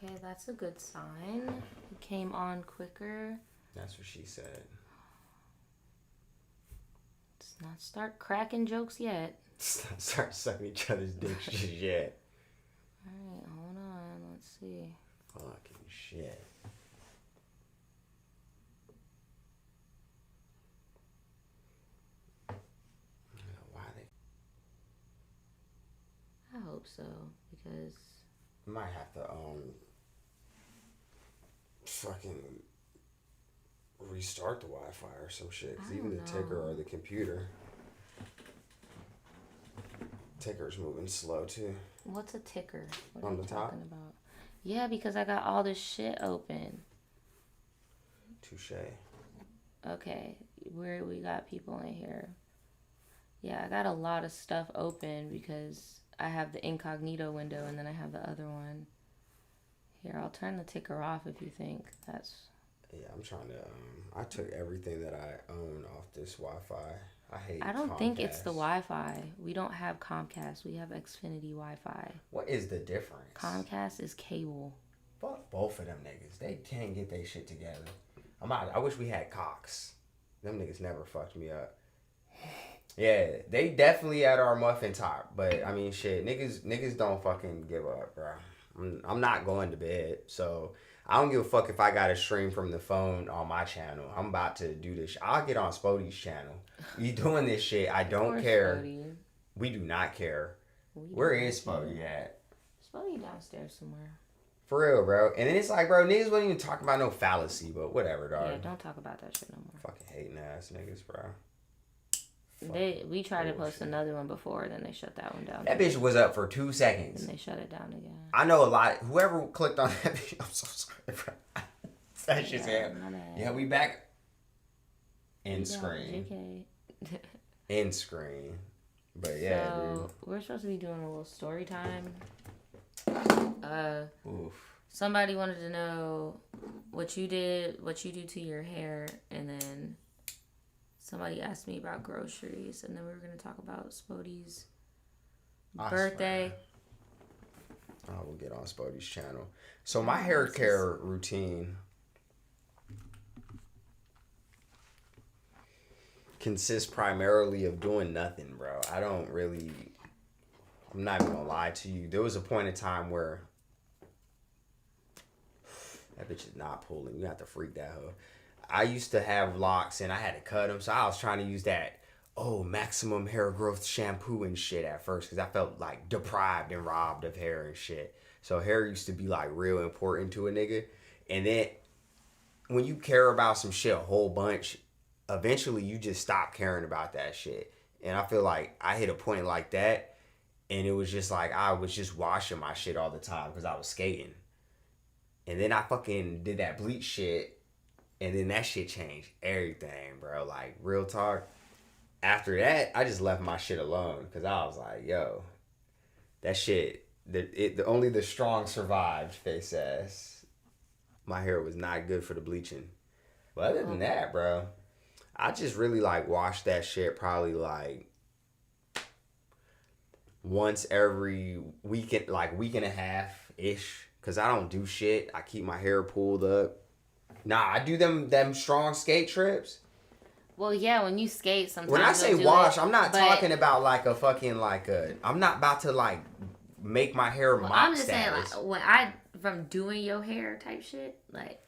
Okay, that's a good sign. It came on quicker. That's what she said. Let's not start cracking jokes yet. Start sucking each other's dicks just yet. Alright, hold on. Let's see. Fucking shit. Why they? I hope so, because Might have to fucking restart the Wi-Fi or some shit. Cause even the ticker or the computer. Ticker's moving slow too. What's a ticker? What On are you the top? talking about? Yeah, because I got all this shit open. Touche. Okay, where we got people in here. Yeah, I got a lot of stuff open because I have the incognito window and then I have the other one. Here, I'll turn the ticker off if you think that's... Yeah, I'm trying to... I took everything that I own off this Wi-Fi. I don't think it's the Wi-Fi. We don't have Comcast. We have Xfinity Wi-Fi. What is the difference? Comcast is cable. Fuck both of them niggas. They can't get their shit together. I wish we had Cox. Them niggas never fucked me up. Yeah, they definitely at our muffin top. But, I mean, shit, niggas don't fucking give up, bro. I'm not going to bed, so... I don't give a fuck if I got to stream from the phone on my channel. I'm about to do this. I'll get on Spody's channel. You doing this shit. I don't care. Spody. We do not care. Where is Spody at? Spody downstairs somewhere. For real, bro. And then it's like, bro, niggas wasn't even talking about no fallacy, but whatever, dog. Yeah, don't talk about that shit no more. Fucking hating ass niggas, bro. We tried to post another one before, then they shut that one down. That bitch was up for 2 seconds. And they shut it down again. I know a lot. Whoever clicked on that bitch, I'm so sorry, bro. That shit's yeah, we back. End screen. End screen. But yeah, so, dude. We're supposed to be doing a little story time. Somebody wanted to know what you do to your hair, and then somebody asked me about groceries, and then we were going to talk about Spody's birthday. I will get on Spody's channel. So my hair care routine consists primarily of doing nothing, bro. I'm not even gonna lie to you. There was a point in time where that bitch is not pulling. You have to freak that hoe. I used to have locks and I had to cut them, so I was trying to use that maximum hair growth shampoo and shit at first because I felt like deprived and robbed of hair and shit. So hair used to be like real important to a nigga. And then when you care about some shit a whole bunch, eventually you just stop caring about that shit. And I feel like I hit a point like that and it was just like I was just washing my shit all the time because I was skating. And then I fucking did that bleach shit and then that shit changed everything, bro. Like, real talk. After that, I just left my shit alone because I was like, yo, that shit, only the strong survived, face ass. My hair was not good for the bleaching. But other than that, bro, I just really like wash that shit probably like once every weekend, like week and a half-ish, because I don't do shit. I keep my hair pulled up. Nah, I do them strong skate trips. Well, yeah, when you skate, sometimes when I say wash, I'm not talking about like a fucking I'm not about to like make my hair mop I'm just status. saying, like, from doing your hair type shit, like,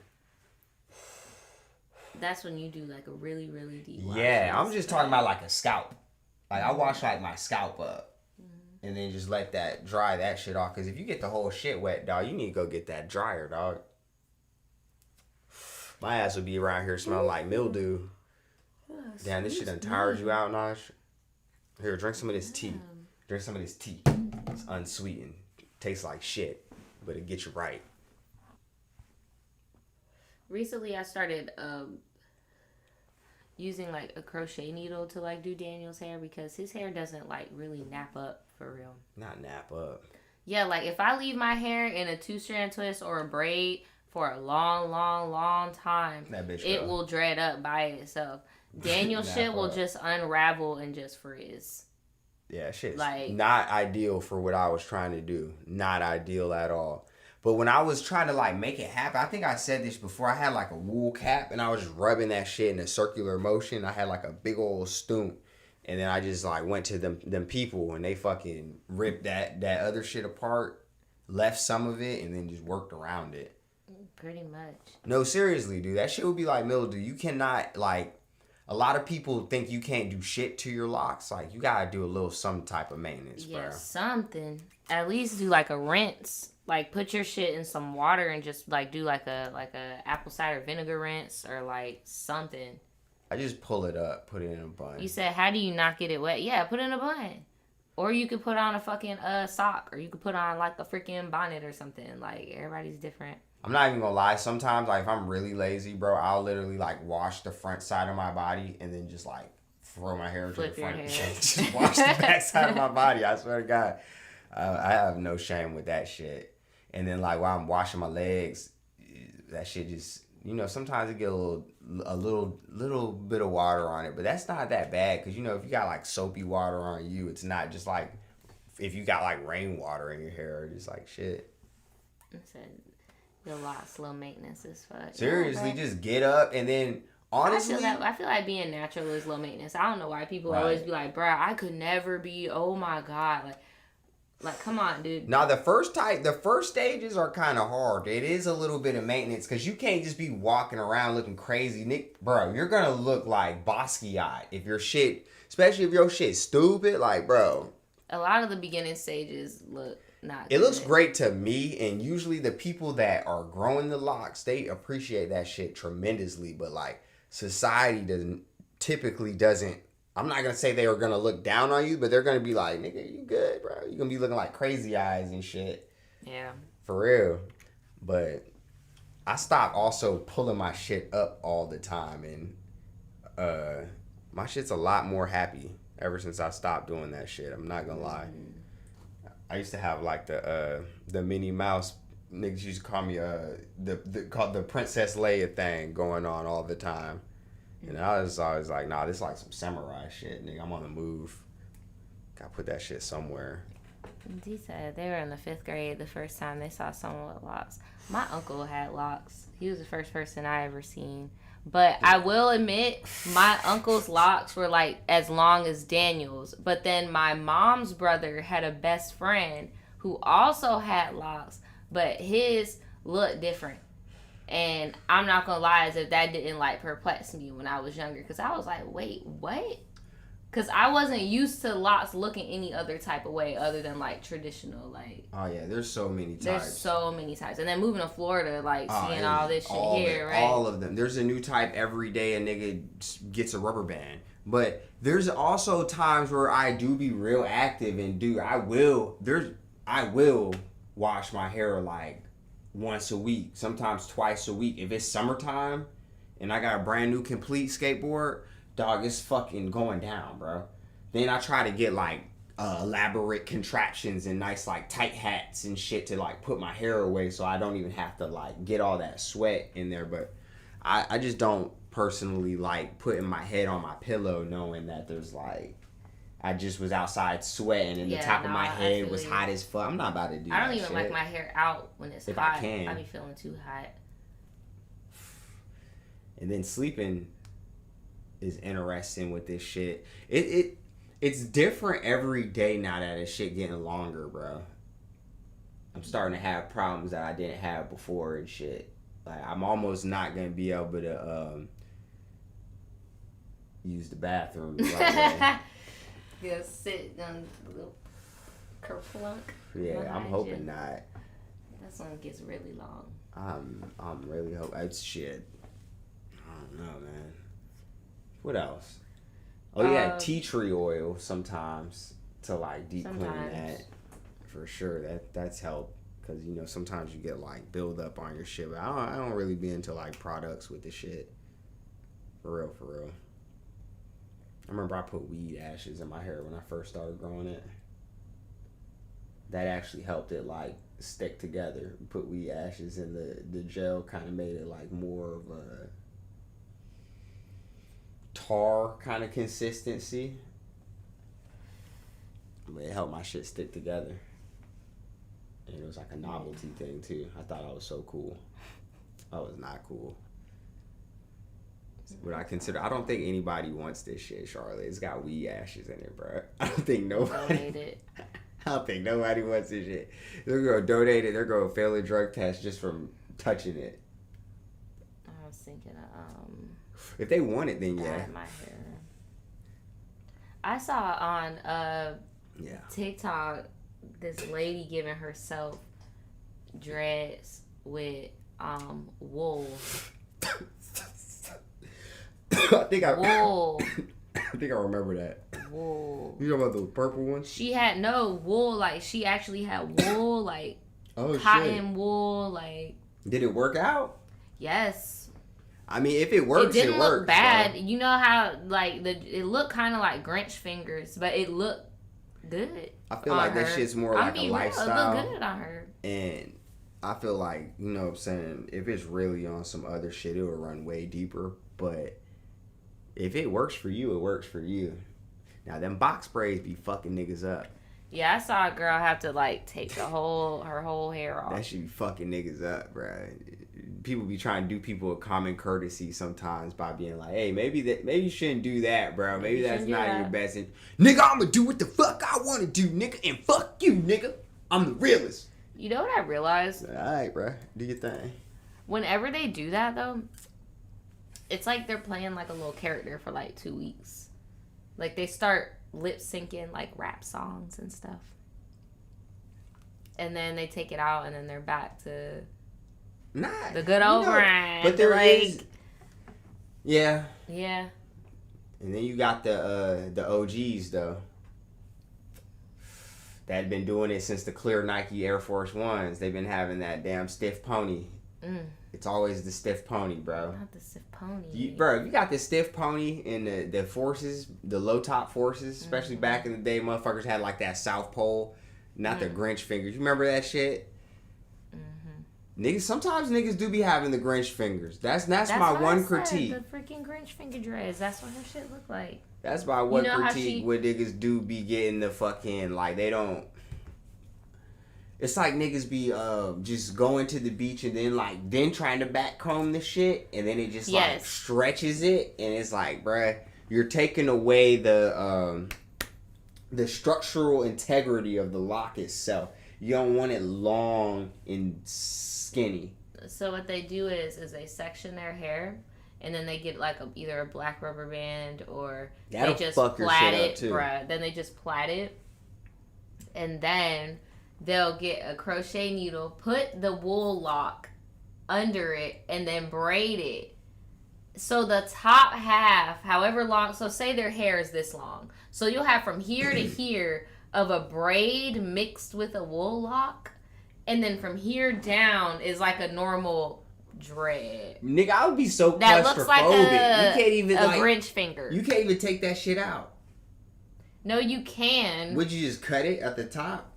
that's when you do like a really, really deep wash. Yeah, I'm just talking about like a scalp. Like, I wash like my scalp up. And then just let that dry that shit off. Because if you get the whole shit wet, dog, you need to go get that dryer, dog. My ass would be around here smelling like mildew. Damn, this shit done tired you out, Nosh. Here, drink some of this tea. Drink some of this tea. It's unsweetened. Tastes like shit, but it gets you right. Recently, I started using like a crochet needle to like do Daniel's hair because his hair doesn't like really nap up for real. Not nap up. Yeah, like if I leave my hair in a 2-strand twist or a braid for a long, long, long time, it will dread up by itself. Daniel's shit will just unravel and just frizz. Yeah, shit's like not ideal for what I was trying to do. Not ideal at all. But when I was trying to like make it happen, I think I said this before. I had like a wool cap and I was just rubbing that shit in a circular motion. I had like a big old stoop. And then I just like went to them people and they fucking ripped that other shit apart, left some of it, and then just worked around it. Pretty much. No, seriously, dude. That shit would be like mildew. You cannot like. A lot of people think you can't do shit to your locks. Like you gotta do a little some type of maintenance, bro. Yeah, something. At least do like a rinse. Like put your shit in some water and just like do like a apple cider vinegar rinse or like something. I just pull it up, put it in a bun. You said, how do you not get it wet? Yeah, put it in a bun. Or you could put on a fucking sock, or you could put on like a freaking bonnet or something. Like everybody's different. I'm not even gonna lie. Sometimes, like, if I'm really lazy, bro, I'll literally like wash the front side of my body and then just like throw my hair to the front. Just wash the back side of my body. I swear to God, I have no shame with that shit. And then like while I'm washing my legs, that shit just sometimes it get a little bit of water on it, but that's not that bad because if you got like soapy water on you, it's not just like if you got like rainwater in your hair, it's like shit. A lot slow maintenance is fuck. Seriously, just get up and then honestly, I feel like being natural is low maintenance. I don't know why people always be like, "Bro, I could never be." Oh my god, like come on, dude. Now the first stages are kind of hard. It is a little bit of maintenance because you can't just be walking around looking crazy, Nick. Bro, you're gonna look like Basquiat if your shit, especially if your shit's stupid. Like, bro, a lot of the beginning stages look. It looks great to me, and usually the people that are growing the locks, they appreciate that shit tremendously. But like society doesn't. I'm not gonna say they are gonna look down on you, but they're gonna be like, "Nigga, you good, bro? You gonna be looking like crazy eyes and shit." Yeah, for real. But I stopped also pulling my shit up all the time, and my shit's a lot more happy ever since I stopped doing that shit. I'm not gonna lie. I used to have like the Minnie Mouse, niggas used to call me called the Princess Leia thing going on all the time, and I was always like, nah, this is like some samurai shit, nigga. I'm on the move. Gotta put that shit somewhere. He said they were in the 5th grade the first time they saw someone with locks. My uncle had locks. He was the first person I ever seen. But I will admit, my uncle's locks were like as long as Daniel's. But then my mom's brother had a best friend who also had locks, but his looked different. And I'm not gonna lie, as if that didn't like perplex me when I was younger, because I was like, wait, what? Because I wasn't used to locks looking any other type of way other than like traditional, like. Oh yeah, there's so many types. There's so many types, and then moving to Florida, like seeing all this shit here, right? All of them. There's a new type every day. A nigga gets a rubber band, but there's also times where I do be real active and I will wash my hair like once a week, sometimes twice a week. If it's summertime, and I got a brand new complete skateboard. Dog, it's fucking going down, bro. Then I try to get like elaborate contraptions and nice like tight hats and shit to like put my hair away so I don't even have to like get all that sweat in there. But I just don't personally like putting my head on my pillow knowing that there's like I just was outside sweating and the top of my head was hot as fuck. I'm not about to do that. I don't even like my hair out when it's hot. I can. I be feeling too hot. And then sleeping is interesting with this shit. It's different every day now that this shit getting longer, bro. I'm starting to have problems that I didn't have before and shit. Like I'm almost not gonna be able to use the bathroom. Just sit on the little kerplunk. Yeah, I'm hoping not. That's when it gets really long. I'm really hoping it's shit. I don't know, man. What else? Oh yeah, tea tree oil sometimes to like deep clean that for sure. That's helped because sometimes you get like build up on your shit. But I don't really be into like products with the shit. For real. I remember I put weed ashes in my hair when I first started growing it. That actually helped it like stick together. Put weed ashes in the gel, kind of made it like more of a tar kind of consistency. But it helped my shit stick together. And it was like a novelty thing too. I thought I was so cool. I was not cool. What I consider, I don't think anybody wants this shit, Charlotte. It's got weed ashes in it, bro. I don't think nobody. Donate it. I don't think nobody wants this shit. They're gonna donate it. They're gonna fail a drug test just from touching it. I was thinking of If they want it, then yeah. dyeing my hair. I saw on TikTok this lady giving herself dreads with wool. I think wool. I think I remember that. Wool. You know about the purple ones? She had no wool. Like she actually had wool, like cotton wool. Like, did it work out? Yes. I mean, if it works, it didn't works, look bad. Bro. You know how like it looked kind of like Grinch fingers, but it looked good. I feel like that shit's more like a lifestyle. It looked good on her. And I feel like, you know what I'm saying, if it's really on some other shit, it will run way deeper. But if it works for you, it works for you. Now, them box braids be fucking niggas up. Yeah, I saw a girl have to, like, take her whole hair off. That should be fucking niggas up, bro. People be trying to do people a common courtesy sometimes by being like, hey, maybe you shouldn't do that, bro. Maybe that's not your best. Nigga, I'm gonna do what the fuck I want to do, nigga. And fuck you, nigga. I'm the realest. You know what I realized? All right, bro. Do your thing. Whenever they do that, though, it's like they're playing, like, a little character for, like, 2 weeks. Like, they start lip syncing, like, rap songs and stuff. And then they take it out, and then they're back to the good old grind. But there is... Yeah. Yeah. And then you got the OGs, though. That had been doing it since the clear Nike Air Force Ones. They've been having that damn stiff pony. It's always the stiff pony, bro. Not the stiff pony. You got the stiff pony and the forces, the low top forces, especially back in the day, motherfuckers had like that South Pole, not the Grinch fingers. You remember that shit? Niggas, sometimes niggas do be having the Grinch fingers. That's my one critique. The freaking Grinch finger dreads. That's what her shit look like. That's my one critique where niggas do be getting the fucking, like, they don't. It's like niggas be just going to the beach and then trying to backcomb the shit, and then it just like stretches it, and it's like, bruh, you're taking away the structural integrity of the lock itself. You don't want it long and skinny. So what they do is they section their hair, and then they get like either a black rubber band or they just plait it, bruh. Then they just plait it, and then they'll get a crochet needle, put the wool lock under it, and then braid it. So the top half, however long, so say their hair is this long. So you'll have from here to here of a braid mixed with a wool lock. And then from here down is like a normal dread. Nigga, I would be so claustrophobic. That looks like you can't even, a Grinch finger. You can't even take that shit out. No, you can. Would you just cut it at the top?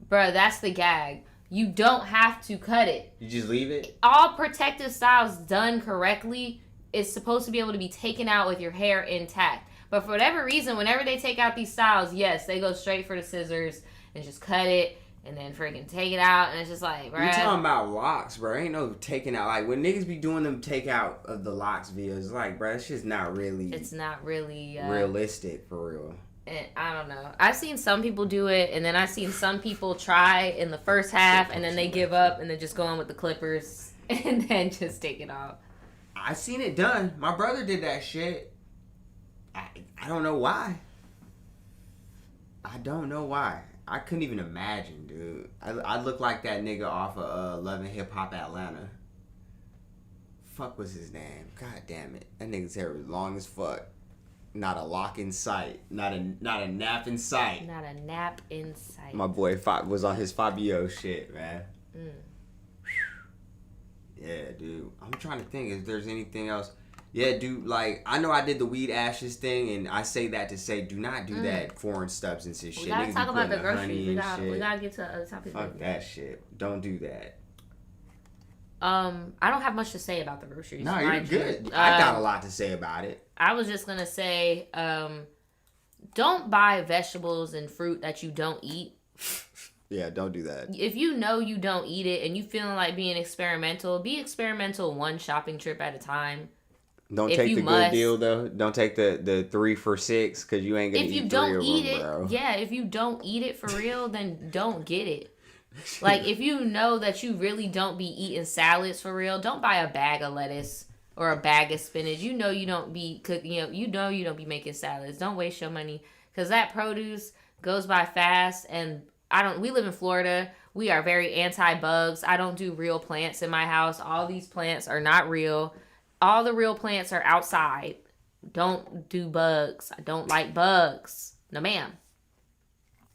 Bruh, that's the gag. You don't have to cut it. You just leave it? All protective styles done correctly is supposed to be able to be taken out with your hair intact. But for whatever reason, whenever they take out these styles, yes, they go straight for the scissors and just cut it and then freaking take it out. And it's just like, bruh. You're talking about locks, bro. Ain't no taking out. Like, when niggas be doing them take out of the locks videos, it's like, bruh, it's just not really... It's not really... realistic, for real. And I don't know. I've seen some people do it, and then I've seen some people try in the first half, and then they give up, and then just go in with the clippers, and then just take it off. I seen it done. My brother did that shit. I don't know why. I don't know why. I couldn't even imagine, dude. I look like that nigga off of Love and Hip Hop Atlanta. Fuck was his name? God damn it. That nigga's hair was long as fuck. Not a lock in sight. Not a nap in sight. Not a nap in sight. My boy was on his Fabio shit, man. Yeah, dude. I'm trying to think if there's anything else. Yeah, dude, like, I know I did the weed ashes thing, and I say that to say, do not do that foreign substances shit. We gotta talk about the groceries. We gotta get to other topics. Fuck that shit. Don't do that. I don't have much to say about the groceries. No, you're good. I got a lot to say about it. I was just gonna say, don't buy vegetables and fruit that you don't eat. Yeah, don't do that. If you know you don't eat it and you feeling like being experimental, be experimental one shopping trip at a time. Don't If take you the good must. deal though. Don't take the 3 for $6 because you ain't gonna If you eat 3 don't of eat them, it, bro. yeah, if you don't eat it for real, then don't get it. Like, if you know that you really don't be eating salads for real, don't buy a bag of lettuce or a bag of spinach. You know you don't be cooking, you know you don't be making salads. Don't waste your money because that produce goes by fast. And we live in Florida. We are very anti-bugs. I don't do real plants in my house. All these plants are not real. All the real plants are outside. Don't do bugs. I don't like bugs. No, ma'am.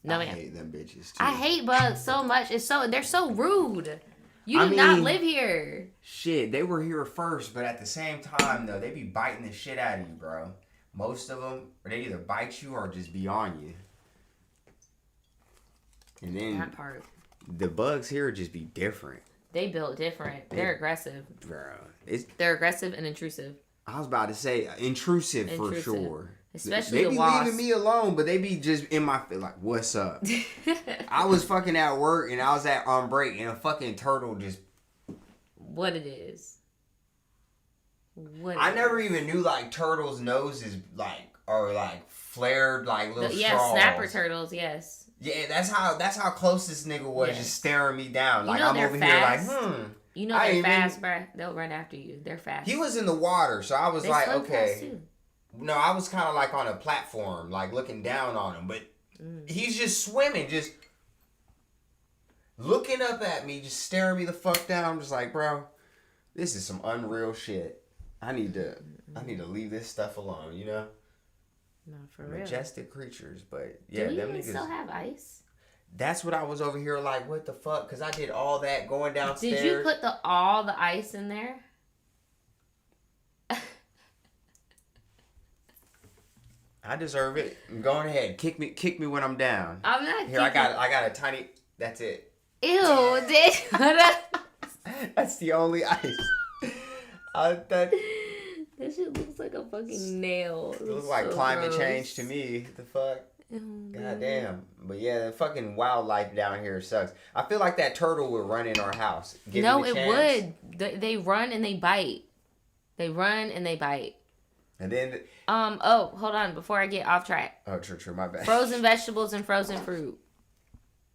No, I ma'am. hate them bitches too. I hate bugs so much. They're so rude. You do not live here. Shit, they were here first, but at the same time though, they be biting the shit out of you, bro. Most of them, they either bite you or just be on you. And then That part. the bugs here just be different. They built different. They're aggressive. Bro, They're aggressive and intrusive. I was about to say intrusive. For sure. Especially they be the wasp. leaving me alone, but they be just in my face like, "What's up?" I was fucking at work and I was on break, and a fucking turtle just. What it is? I never even knew like turtles' noses are flared like little straws. Yeah, snapper turtles. Yes. Yeah, that's how close this nigga was, just staring me down. Like, I'm over fast. here like, You know they're fast, bruh. They'll run after you. They're fast. He was in the water, so I was like, okay. Fast too. No, I was kind of like on a platform, like looking down on him, but he's just swimming, just looking up at me, just staring me the fuck down. I'm just like, bro, this is some unreal shit. I need to leave this stuff alone, you know? No, for real. Majestic creatures, but yeah, do we them even niggas still have ice? That's what I was over here like, what the fuck? Because I did all that going downstairs. Did you put all the ice in there? I deserve it. Go on ahead. Kick me when I'm down. I'm not here. I got a tiny. That's it. Ew, That's the only ice. That shit looks like a fucking nail. It looks like climate change to me. The fuck? God damn. But yeah, the fucking wildlife down here sucks. I feel like that turtle would run in our house. No, it would. They run and they bite. They run and they bite. And then. Oh, hold on. Before I get off track. Oh, true. My bad. Frozen vegetables and frozen fruit.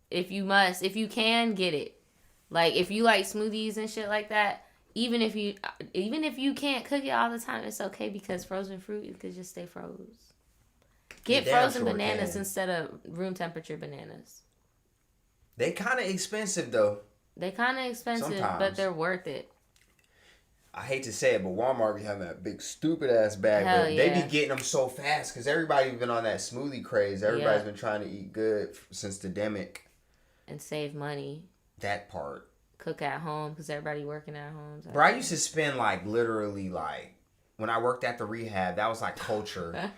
If you can, get it. Like, if you like smoothies and shit like that, even if you can't cook it all the time, it's okay because frozen fruit, you could just stay froze. Get frozen bananas instead of room temperature bananas. They kind of expensive though. They kind of expensive, sometimes. But they're worth it. I hate to say it, but Walmart be having that big stupid ass bag. But they be getting them so fast because everybody's been on that smoothie craze. Everybody's been trying to eat good since the demic. And save money. That part. Cook at home because everybody working at home. Bro, I used to spend literally when I worked at the rehab, that was like culture.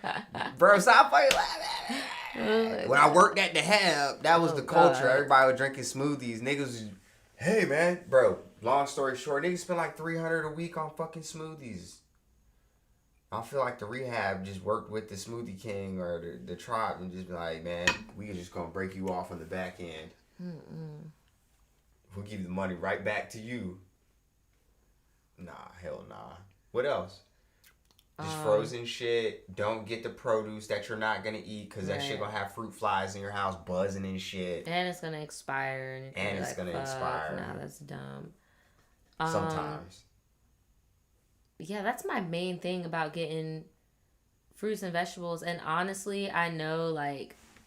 Bro, stop fucking laughing. When I worked at the hab, that was the culture. God. Everybody was drinking smoothies. Niggas was, hey man, bro. Long story short, niggas spend $300 a week on fucking smoothies. I feel like the rehab just worked with the Smoothie King or the tribe and just be like, man, we just gonna break you off on the back end. We'll give you the money right back to you. Nah, hell nah. What else? Just frozen shit. Don't get the produce that you're not gonna eat because that shit gonna have fruit flies in your house buzzing and shit. And it's gonna expire. And it's gonna expire. Nah, that's dumb. Sometimes. Yeah, that's my main thing about getting fruits and vegetables. And honestly, I know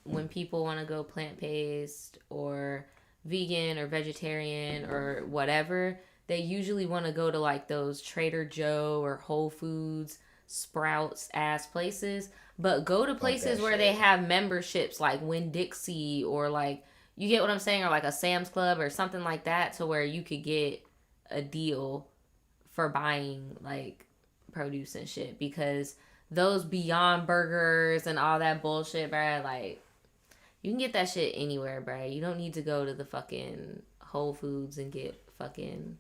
when people want to go plant-based or vegan or vegetarian or whatever, they usually want to go to those Trader Joe or Whole Foods, Sprouts ass places. But go to places where they have memberships like Winn-Dixie or you get what I'm saying, or a Sam's Club or something like that, to where you could get a deal for buying produce and shit, because those Beyond Burgers and all that bullshit, bruh, you can get that shit anywhere, bruh. You don't need to go to the fucking Whole Foods and get fucking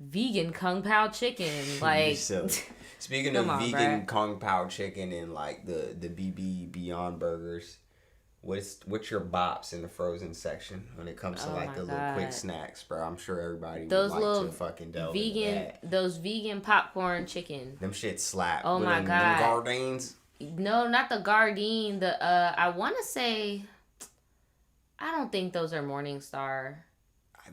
vegan Kung Pao chicken. Speaking of vegan Kung Pao chicken and the BB Beyond Burgers, What's your bops in the frozen section when it comes to Oh like my the little quick God. snacks, bro? I'm sure everybody Those would like little to fucking delve into vegan, that. those vegan popcorn chicken. Them shit slap. Oh With my them God. Gardines. No, not the Gardein. I want to say, I don't think those are Morningstar.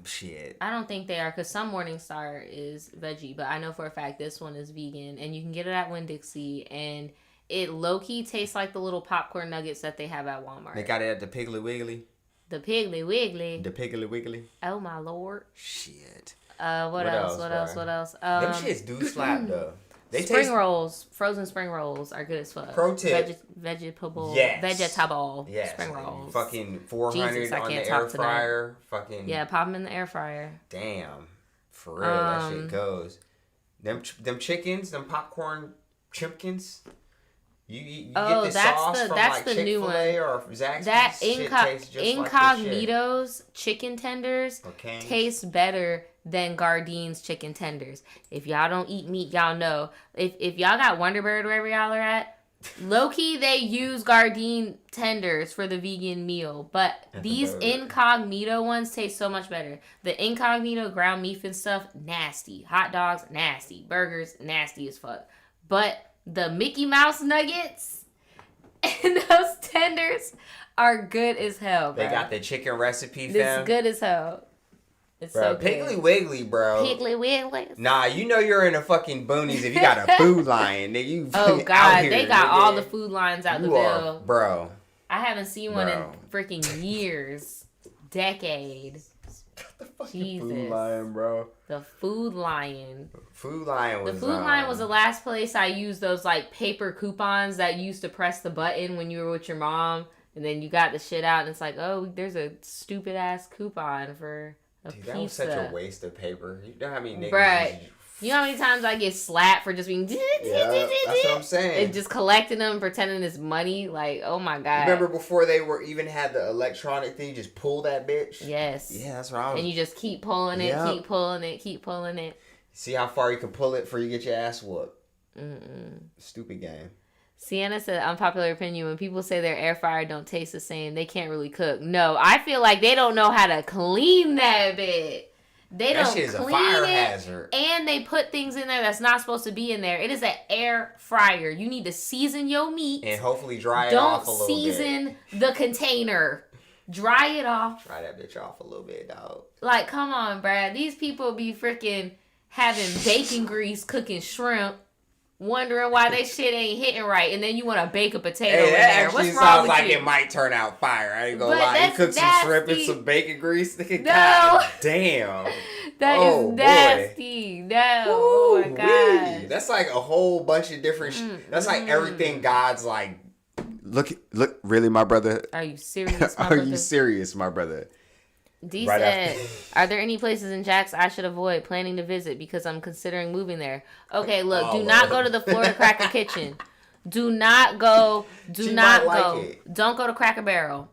Shit. I don't think they are, because some Morningstar is veggie, but I know for a fact this one is vegan, and you can get it at Winn-Dixie, and it low-key tastes like the little popcorn nuggets that they have at Walmart. They got it at the Piggly Wiggly. The Piggly Wiggly. The Piggly Wiggly. Oh my lord. Shit. What else? What else? bro? What else? Them shits do slap though. They spring taste. rolls, frozen spring rolls are good as fuck. Pro tip. Vegetable. Yes. Vegetable. Yes. Spring rolls. Fucking 400 Jesus, I on can't the talk air tonight. fryer. Fucking. Yeah, pop them in the air fryer. Damn. For real, that shit goes. Them chickens, them popcorn chimpkins. You Oh, get the that's sauce the- from that's like the new Chick-fil-A or Zaxby's. That shit tastes just Incognito's chicken tenders like this shit. Okay. taste better than Gardine's chicken tenders. If y'all don't eat meat, y'all know. If y'all got Wonderbird wherever y'all are at, low-key they use Gardein tenders for the vegan meal. But these Incognito ones taste so much better. The Incognito ground beef and stuff, nasty. Hot dogs, nasty. Burgers, nasty as fuck. But the Mickey Mouse nuggets and those tenders are good as hell, bro. They got the chicken recipe, It's fam. good as hell. It's Bro, so good. Piggly Wiggly, bro. Piggly Wiggly. Nah, you know you're in the fucking boonies if you got a food line. Nigga, you Oh out God, here, they got nigga. all the food lines out the You are, bill. bro. I haven't seen one Bro. in freaking years, decade. The fucking Jesus. food line, bro. The Food Lion. Food line was The Food Lion was the last place I used those like paper coupons that you used to press the button when you were with your mom, and then you got the shit out, and it's like, oh, there's a stupid ass coupon for a Dude, pizza. that was such a waste of paper. You know how many niggas Bruh. You know how many times I get slapped for just being Yeah, that's what I'm saying. and just collecting them, pretending it's money? Like, oh my God. Remember before they were even had the electronic thing, you just pull that bitch? Yes. Yeah, that's what I was. And you just keep pulling it, Yep. keep pulling it, keep pulling it. See how far you can pull it before you get your ass whooped. Mm-mm. Stupid game. Sienna said, unpopular opinion, when people say their air fryer don't taste the same, they can't really cook. No, I feel like they don't know how to clean that bit. They That don't shit is a clean fire it, hazard. and they put things in there that's not supposed to be in there. It is an air fryer. You need to season your meat. And hopefully dry it Don't off a little bit. season the container. Dry it off. Dry that bitch off a little bit, dog. Like, come on, Brad. These people be freaking having bacon grease cooking shrimp, wondering why they shit ain't hitting right, and then you want to bake a potato Hey, in that there. actually What's wrong sounds with like you? it might turn out fire. I ain't gonna But lie. You that's cook some shrimp and nasty. some bacon grease. Nigga, No. God damn. That Oh, is boy. nasty. No. Oh my Woo-wee. God. That's like a whole bunch of different. That's like everything God's like. Look, really, my brother. Are you serious, my Are brother? you serious, my brother? D Right said, after- are there any places in Jax I should avoid planning to visit because I'm considering moving there? Okay, look, Oh, do not go Lord. to the Florida Cracker Kitchen. Do not go. Do She not might go. like it. Don't go to Cracker Barrel.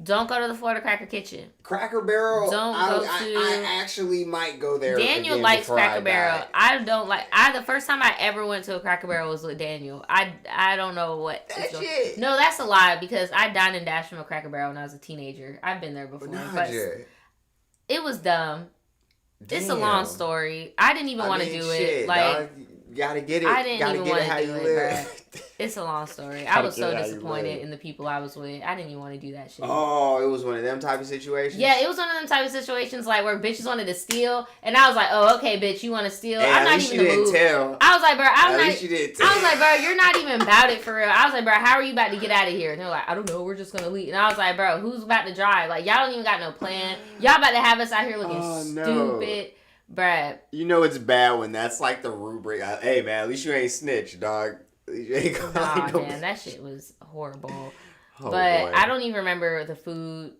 Don't go to the Florida Cracker Kitchen. Cracker Barrel. Don't I, go I, to- I actually might go there. Daniel again likes before Cracker I Barrel. die. I don't like. The first time I ever went to a Cracker Barrel was with Daniel. I don't know what. That it's going- shit. No, that's a lie because I dined and dashed from a Cracker Barrel when I was a teenager. I've been there before, Nah, but Jay. it was dumb. It's a Damn. long story. I didn't even want to do it. Like, dog, you gotta get it. I didn't gotta even get want it how to you do it, live. it's a long story. I Gotta was so get it how you disappointed live. in the people I was with. I didn't even want to do that shit. Oh, it was one of them type of situations. Yeah, it was one of them type of situations like where bitches wanted to steal, and I was like, "Oh, okay, bitch, you want to steal? Hey, I'm at not least even you the didn't move." tell. I was like, "Bro, I'm At not." least you didn't tell. I was like, "Bro, you're not even about it for real." I was like, "Bro, how are you about to get out of here?" And they're like, "I don't know. We're just gonna leave." And I was like, "Bro, who's about to drive? Like, y'all don't even got no plan. Y'all about to have us out here looking Oh, no. stupid, bruh." You know it's bad when that's like the rubric. Hey man, at least you ain't snitch, dog. At least you ain't gonna Nah, like no- man, that shit was horrible. Oh, but boy. I don't even remember the food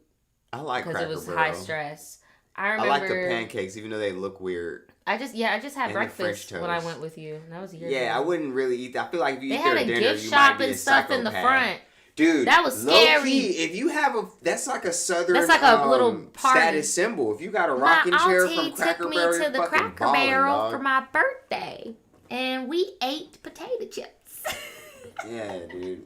I like because Cracker it was Barrel. high stress. I I remember. like the pancakes, even though they look weird. I just had And the French breakfast when I toast. went with you. And that was years Yeah, I ago. wouldn't really eat that. I feel like if you They eat had their a dinner, gift you shop might be and a stuff in the psychopath. front. Dude, That was low-key, scary. if you have that's like a southern That's like a little party. status symbol. If you got a My rocking chair auntie from Cracker took me Barrel, to you're the fucking Cracker ballin', Barrel dog. for my birthday, and we ate potato chips. Yeah, dude.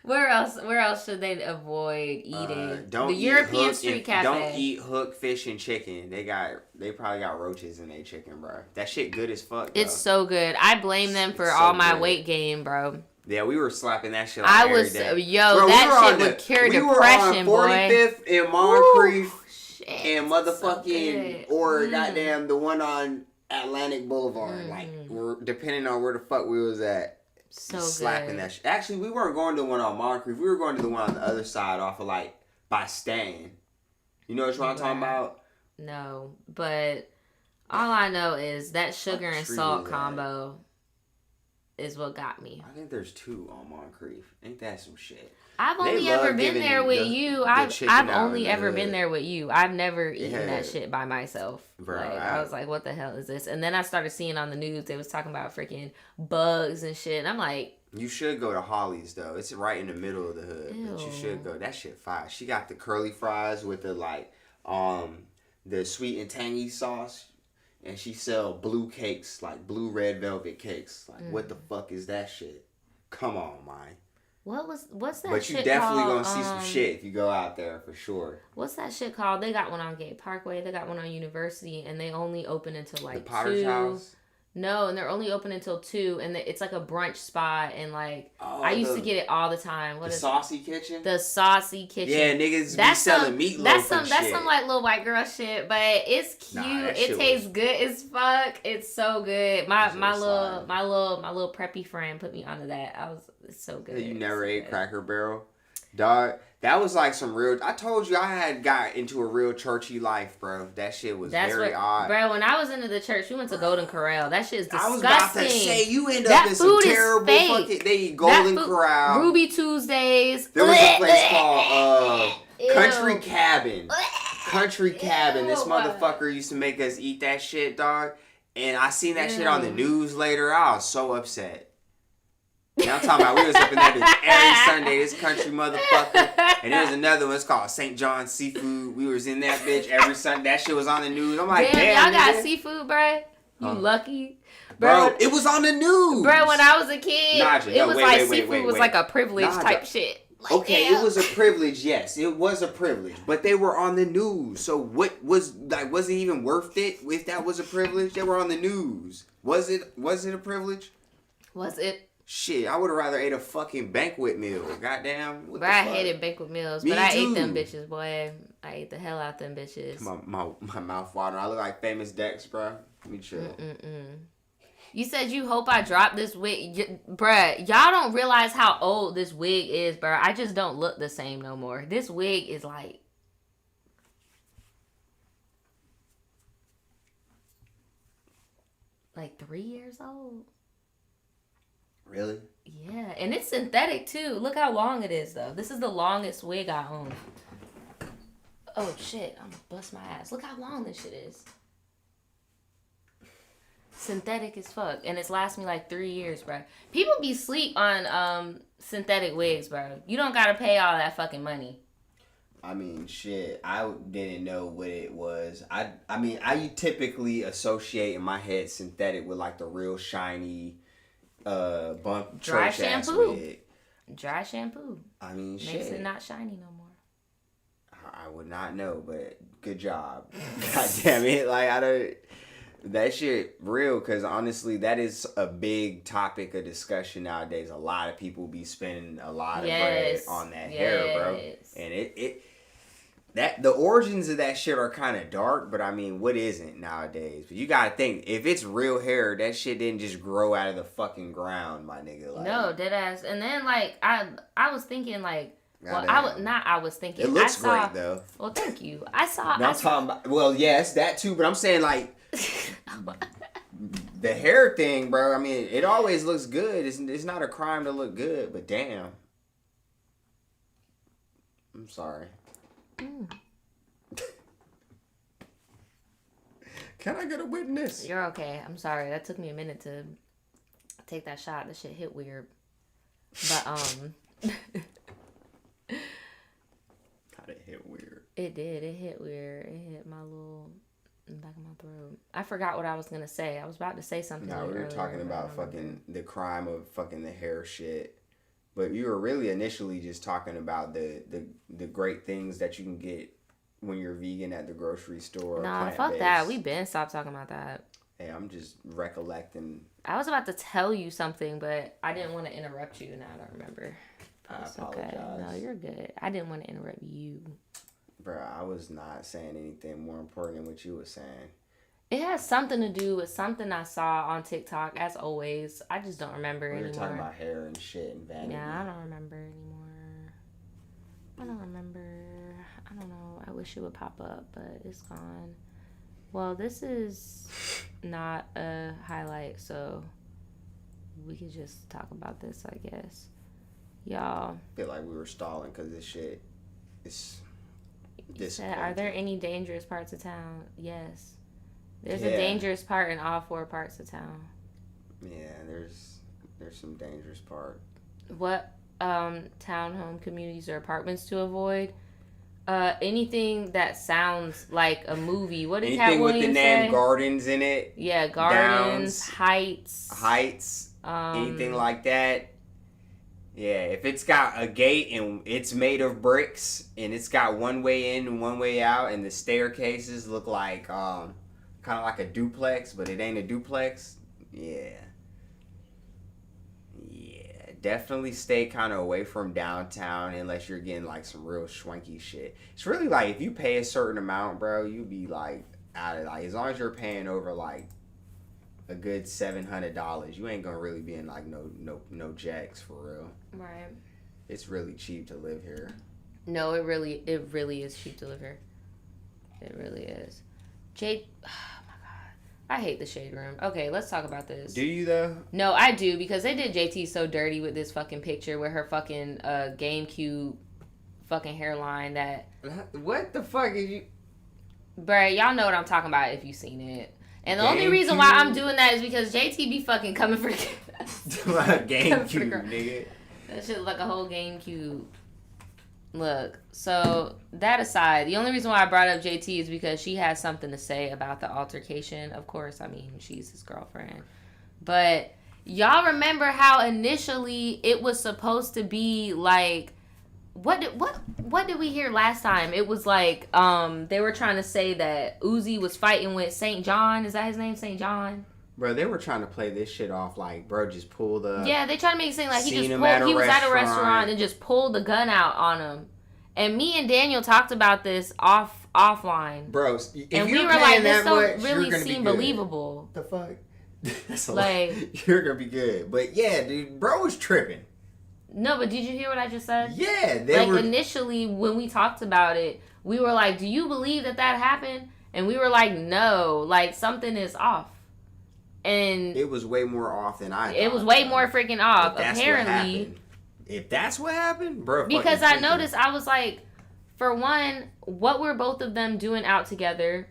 Where else? Where else should they avoid eating? Don't The eat European hook Street and don't Cafe. eat hook, fish, and chicken. They probably got roaches in their chicken, bro. That shit good as fuck, It's though. so good. I blame them for It's all so my good. weight gain, bro. Yeah, we were slapping that shit like I every was day. yo, Bro, that shit would cure depression, we were on 45th boy. and Moncrief Shit, and so motherfucking good. or goddamn the one on Atlantic Boulevard. Like, we're depending on where the fuck we was at. So slapping good. that shit. Actually, we weren't going to the one on Moncrief. We were going to the one on the other side off of like by Stan. You know what I'm talking about? No, but all I know is that sugar and salt combo is what got me. I think there's two on Moncrief. Ain't that some shit? I've only ever been there with you. I've only ever been there with you. I've never eaten that shit by myself. Bro, like I was like, what the hell is this? And then I started seeing on the news they was talking about freaking bugs and shit. And I'm like, you should go to Holly's though. It's right in the middle of the hood. But you should go. That shit fire. She got the curly fries with the like the sweet and tangy sauce. And she sell blue cakes, like blue red velvet cakes. Like what the fuck is that shit? Come on, man. What's that but shit you definitely called? gonna see some shit if you go out there for sure. What's that shit called? They got one on Gate Parkway. They got one on University, and they only open until like the Potter's 2. House? No, and they're only open until 2, and it's like a brunch spot, and like I used to get it all the time. What is Saucy Kitchen? The Saucy Kitchen. Yeah, niggas be selling meatloaf. That's some like little white girl shit, but it's cute. It tastes good as fuck. It's so good. My little preppy friend put me onto that. It's so good. You never ate Cracker Barrel? Dog, that was like some real... I told you I had got into a real churchy life, bro. That shit was very odd. Bro, when I was into the church, we went to Golden Corral. That shit is disgusting. I was about to say, you end up in some terrible fucking... They eat Golden Corral. Ruby Tuesdays. There was a place called Country Cabin. Country Cabin. This motherfucker used to make us eat that shit, dog. And I seen that shit on the news later. I was so upset. Now I'm talking about we was up in that bitch every Sunday, this country motherfucker. And there's another one, it's called St. John's Seafood. We was in that bitch every Sunday. That shit was on the news. I'm like, damn, y'all got seafood, bro? You lucky. Bro, it was on the news. Bro, when I was a kid, it was seafood was like a privilege type shit. Like, okay, it was a privilege, yes. It was a privilege. But they were on the news. So what was it even worth it if that was a privilege? They were on the news. Was it a privilege? Was it? Shit, I would have rather ate a fucking banquet meal. Goddamn. But I hated banquet meals. But I ate them bitches, boy. I ate the hell out them bitches. My mouth watering. I look like Famous Dex, bro. Let me chill. You said you hope I drop this wig. Bruh, y'all don't realize how old this wig is, bruh. I just don't look the same no more. This wig is like 3 years old. Really? Yeah, and it's synthetic too. Look how long it is though. This is the longest wig I own. Oh shit, I'm gonna bust my ass. Look how long this shit is. Synthetic as fuck, and it's lasted me like 3 years, bro. People be sleep on synthetic wigs, bro. You don't gotta pay all that fucking money. I mean, shit. I didn't know what it was. I mean, I typically associate in my head synthetic with like the real shiny. Dry shampoo. Dry shampoo. I mean, shit. Makes it not shiny no more. I would not know, but good job. God damn it! Like that shit real, because honestly, that is a big topic of discussion nowadays. A lot of people be spending a lot of bread on that hair, bro, and the origins of that shit are kind of dark, but I mean, what isn't nowadays? But you gotta think, if it's real hair, that shit didn't just grow out of the fucking ground, my nigga. Like, no, dead ass. And then like I was thinking like, well, I was thinking. It looks great though. Well, thank you. I saw. No, I'm talking about. Well, yes, that too, but I'm saying like. The hair thing, bro. I mean, it always looks good. It's not a crime to look good, but damn. I'm sorry. Can I get a witness? You're okay. I'm sorry. That took me a minute to take that shot. That shit hit weird. But How'd it hit weird? It did. It hit weird. It hit my little back of my throat. I forgot what I was gonna say. I was about to say something. No, we were talking about fucking the crime of fucking the hair shit. But you were really initially just talking about the great things that you can get when you're vegan at the grocery store, Nah, plant fuck that. We based. been stopped talking about that. Hey, I'm just recollecting. I was about to tell you something, but I didn't want to interrupt you, and I don't remember. I It's okay. apologize. No, you're good. I didn't want to interrupt you. Bro, I was not saying anything more important than what you were saying. It has something to do with something I saw on TikTok, as always. I just don't remember We were anymore. talking about hair and shit and vanity. Yeah, I don't remember anymore. I don't remember. I don't know. I wish it would pop up, but it's gone. Well, this is not a highlight, so we could just talk about this, I guess. Y'all. I feel like we were stalling because this shit is Said, are there any dangerous parts of town? Yes. There's Yeah. a dangerous part in all 4 parts of town. Yeah, there's some dangerous part. What townhome communities or apartments to avoid? Anything that sounds like a movie. What did Cat Anything with Williams the name say? Gardens in it. Yeah, gardens, Downs, heights. Anything like that. Yeah, if it's got a gate and it's made of bricks and it's got one way in and one way out and the staircases look like kind of like a duplex, but it ain't a duplex. Yeah. Yeah, definitely stay kind of away from downtown unless you're getting like some real schwanky shit. It's really like if you pay a certain amount, bro, you be like out of like as long as you're paying over like a good $700, you ain't gonna really be in like no jacks for real. Right. It's really cheap to live here. No, it really is cheap to live here. It really is. Oh my god, I hate the shade room. Okay, let's talk about this. Do you though? No, I do because they did JT so dirty with this fucking picture with her fucking GameCube fucking hairline. That What the fuck is you? bruh, y'all know what I'm talking about if you seen it. And the only reason why I'm doing that is because JT be fucking coming for GameCube, nigga. That shit look like a whole GameCube. Look, so that aside, the only reason why I brought up JT is because she has something to say about the altercation. Of course, I mean, she's his girlfriend. But y'all remember how initially it was supposed to be like, what did we hear last time? It was like they were trying to say that Uzi was fighting with St. John. Is that his name, St. John? Bro, they were trying to play this shit off like, bro, just pulled up. Yeah, they tried to make it seem like he was at a restaurant and just pulled the gun out on him. And me and Daniel talked about this offline. Bro, and we were like, this don't really seem believable. The fuck? That's a like, lot. You're gonna be good. But yeah, dude, bro was tripping. No, but did you hear what I just said? Yeah, initially when we talked about it, we were like, do you believe that happened? And we were like, no, like something is off. And it was way more off than I thought. It was way more freaking off. Apparently. If that's what happened, bro. Because I noticed, I was like, for one, what were both of them doing out together?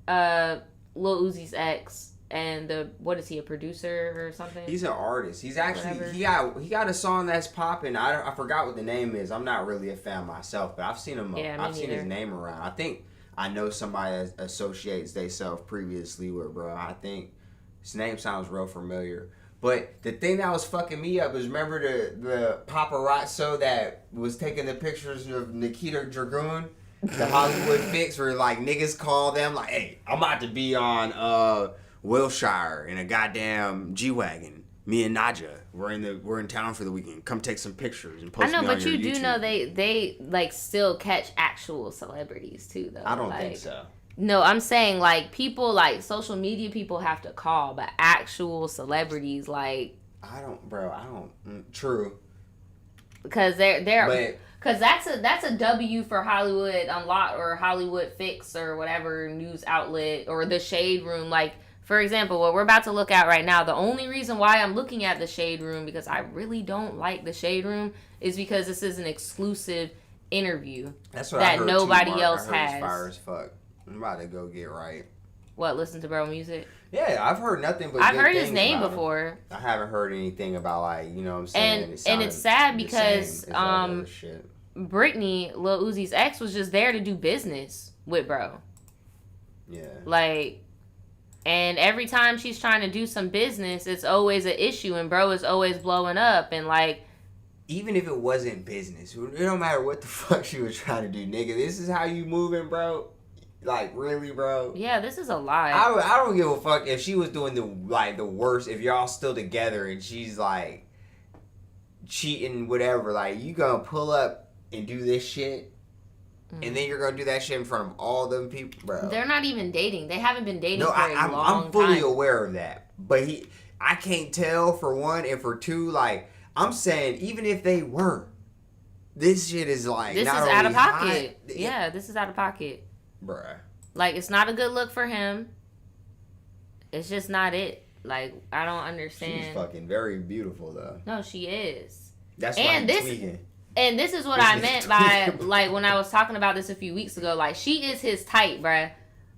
Lil Uzi's ex. And what is he, a producer or something? He's an artist. He's actually he got a song that's popping. I forgot what the name is. I'm not really a fan myself, but I've seen him. I've seen his name around. I think I know somebody that associates themselves previously with bro. I think his name sounds real familiar. But the thing that was fucking me up is remember the paparazzo that was taking the pictures of Nikita Dragun, the Hollywood fix, where like niggas call them like, hey, I'm about to be on Wilshire in a goddamn G-Wagon. Me and Naja, we're in town for the weekend. Come take some pictures and post. I know, me but on your you do YouTube. know they like still catch actual celebrities too, though. I don't think so. No, I'm saying like people like social media people have to call, but actual celebrities like true. Because they're because that's a W for Hollywood Unlocked or Hollywood Fix or whatever news outlet or the Shade Room. Like, for example, what we're about to look at right now, the only reason why I'm looking at the Shade Room, because I really don't like the Shade Room, is because this is an exclusive interview. That's what that I heard nobody too, else I heard has. it's fire as fuck. I'm about to go get right. What, listen to bro music? Yeah, I've heard nothing but I've good heard his things name about before. Him. I haven't heard anything about like, you know what I'm saying? And it's sad because Brittany, Lil Uzi's ex, was just there to do business with bro. Yeah. Like, and every time she's trying to do some business, it's always an issue and bro is always blowing up and like even if it wasn't business, it don't matter what the fuck she was trying to do, nigga. This is how you moving, bro. Like, really, bro? Yeah, this is a lie. I don't give a fuck if she was doing the worst. If y'all still together and she's like cheating, whatever. Like, you gonna pull up and do this shit, and then you're gonna do that shit in front of all them people, bro. They're not even dating. They haven't been dating for a long time. I'm fully aware of that, but I can't tell for one, and for two, like I'm saying, even if they weren't, this shit is like this not is out of only pocket. hot, Yeah, this is out of pocket, bruh. Like, it's not a good look for him. It's just not it. Like, I don't understand. She's fucking very beautiful though. No, she is. That's why I'm tweaking. And this is what I meant by, like, when I was talking about this a few weeks ago. Like, she is his type, bruh.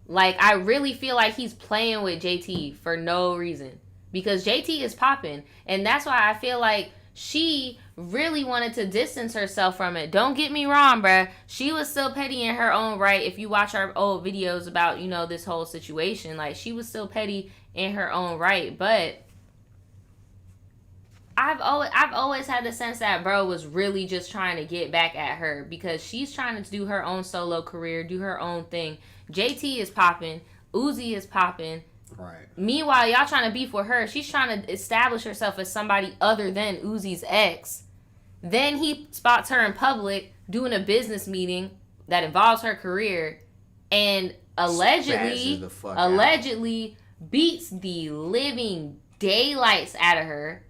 Like, I really feel like he's playing with JT for no reason. Because JT is popping. And that's why I feel like she really wanted to distance herself from it. Don't get me wrong, bruh. She was still petty in her own right. If you watch our old videos about, you know, this whole situation. Like, she was still petty in her own right. But I've always had the sense that bro was really just trying to get back at her because she's trying to do her own solo career, do her own thing. JT is popping, Uzi is popping. Right. Meanwhile, y'all trying to beef with her. She's trying to establish herself as somebody other than Uzi's ex. Then he spots her in public doing a business meeting that involves her career, and allegedly beats the living daylights out of her.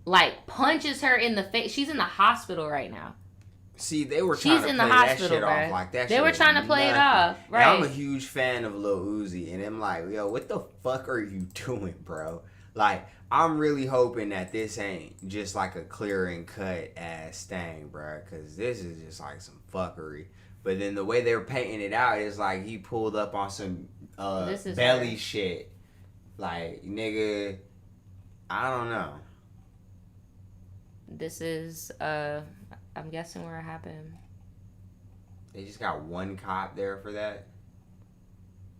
Like, punches her in the face. She's in the hospital right now. See, they were trying to play that shit off like that. They were trying to play it off, right? And I'm a huge fan of Lil Uzi, and I'm like, yo, what the fuck are you doing, bro? Like, I'm really hoping that this ain't just like a clear and cut ass thing, bro, because this is just like some fuckery. But then the way they're painting it out is like he pulled up on some belly shit. Like, nigga, I don't know. This is, I'm guessing where it happened. They just got one cop there for that?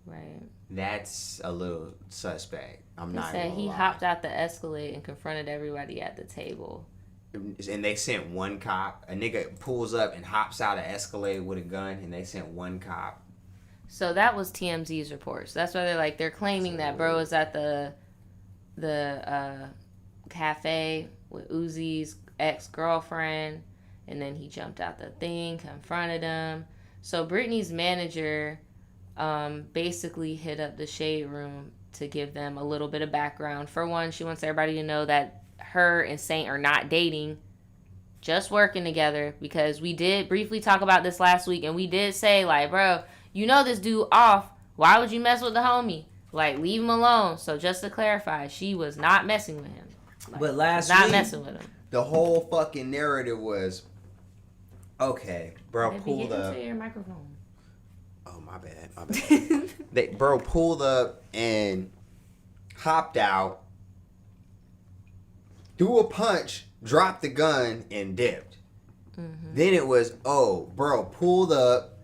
Right. That's a little suspect. I'm not gonna lie. He hopped out the Escalade and confronted everybody at the table. And they sent one cop. A nigga pulls up and hops out of Escalade with a gun, and they sent one cop. So that was TMZ's reports. That's why they're claiming that bro was at the cafe with Uzi's ex-girlfriend, and then he jumped out the thing, confronted him. So Britney's manager basically hit up the Shade Room to give them a little bit of background. For one, she wants everybody to know that her and Saint are not dating, just working together, because we did briefly talk about this last week, and we did say, like, bro, you know this dude off. Why would you mess with the homie? Like, leave him alone. So just to clarify, she was not messing with him. Like, but last week, messing with him. The whole fucking narrative was, okay, bro, Maybe pulled get up. into your microphone. Oh, my bad. Bro pulled up and hopped out, threw a punch, dropped the gun, and dipped. Mm-hmm. Then it was, oh, bro pulled up,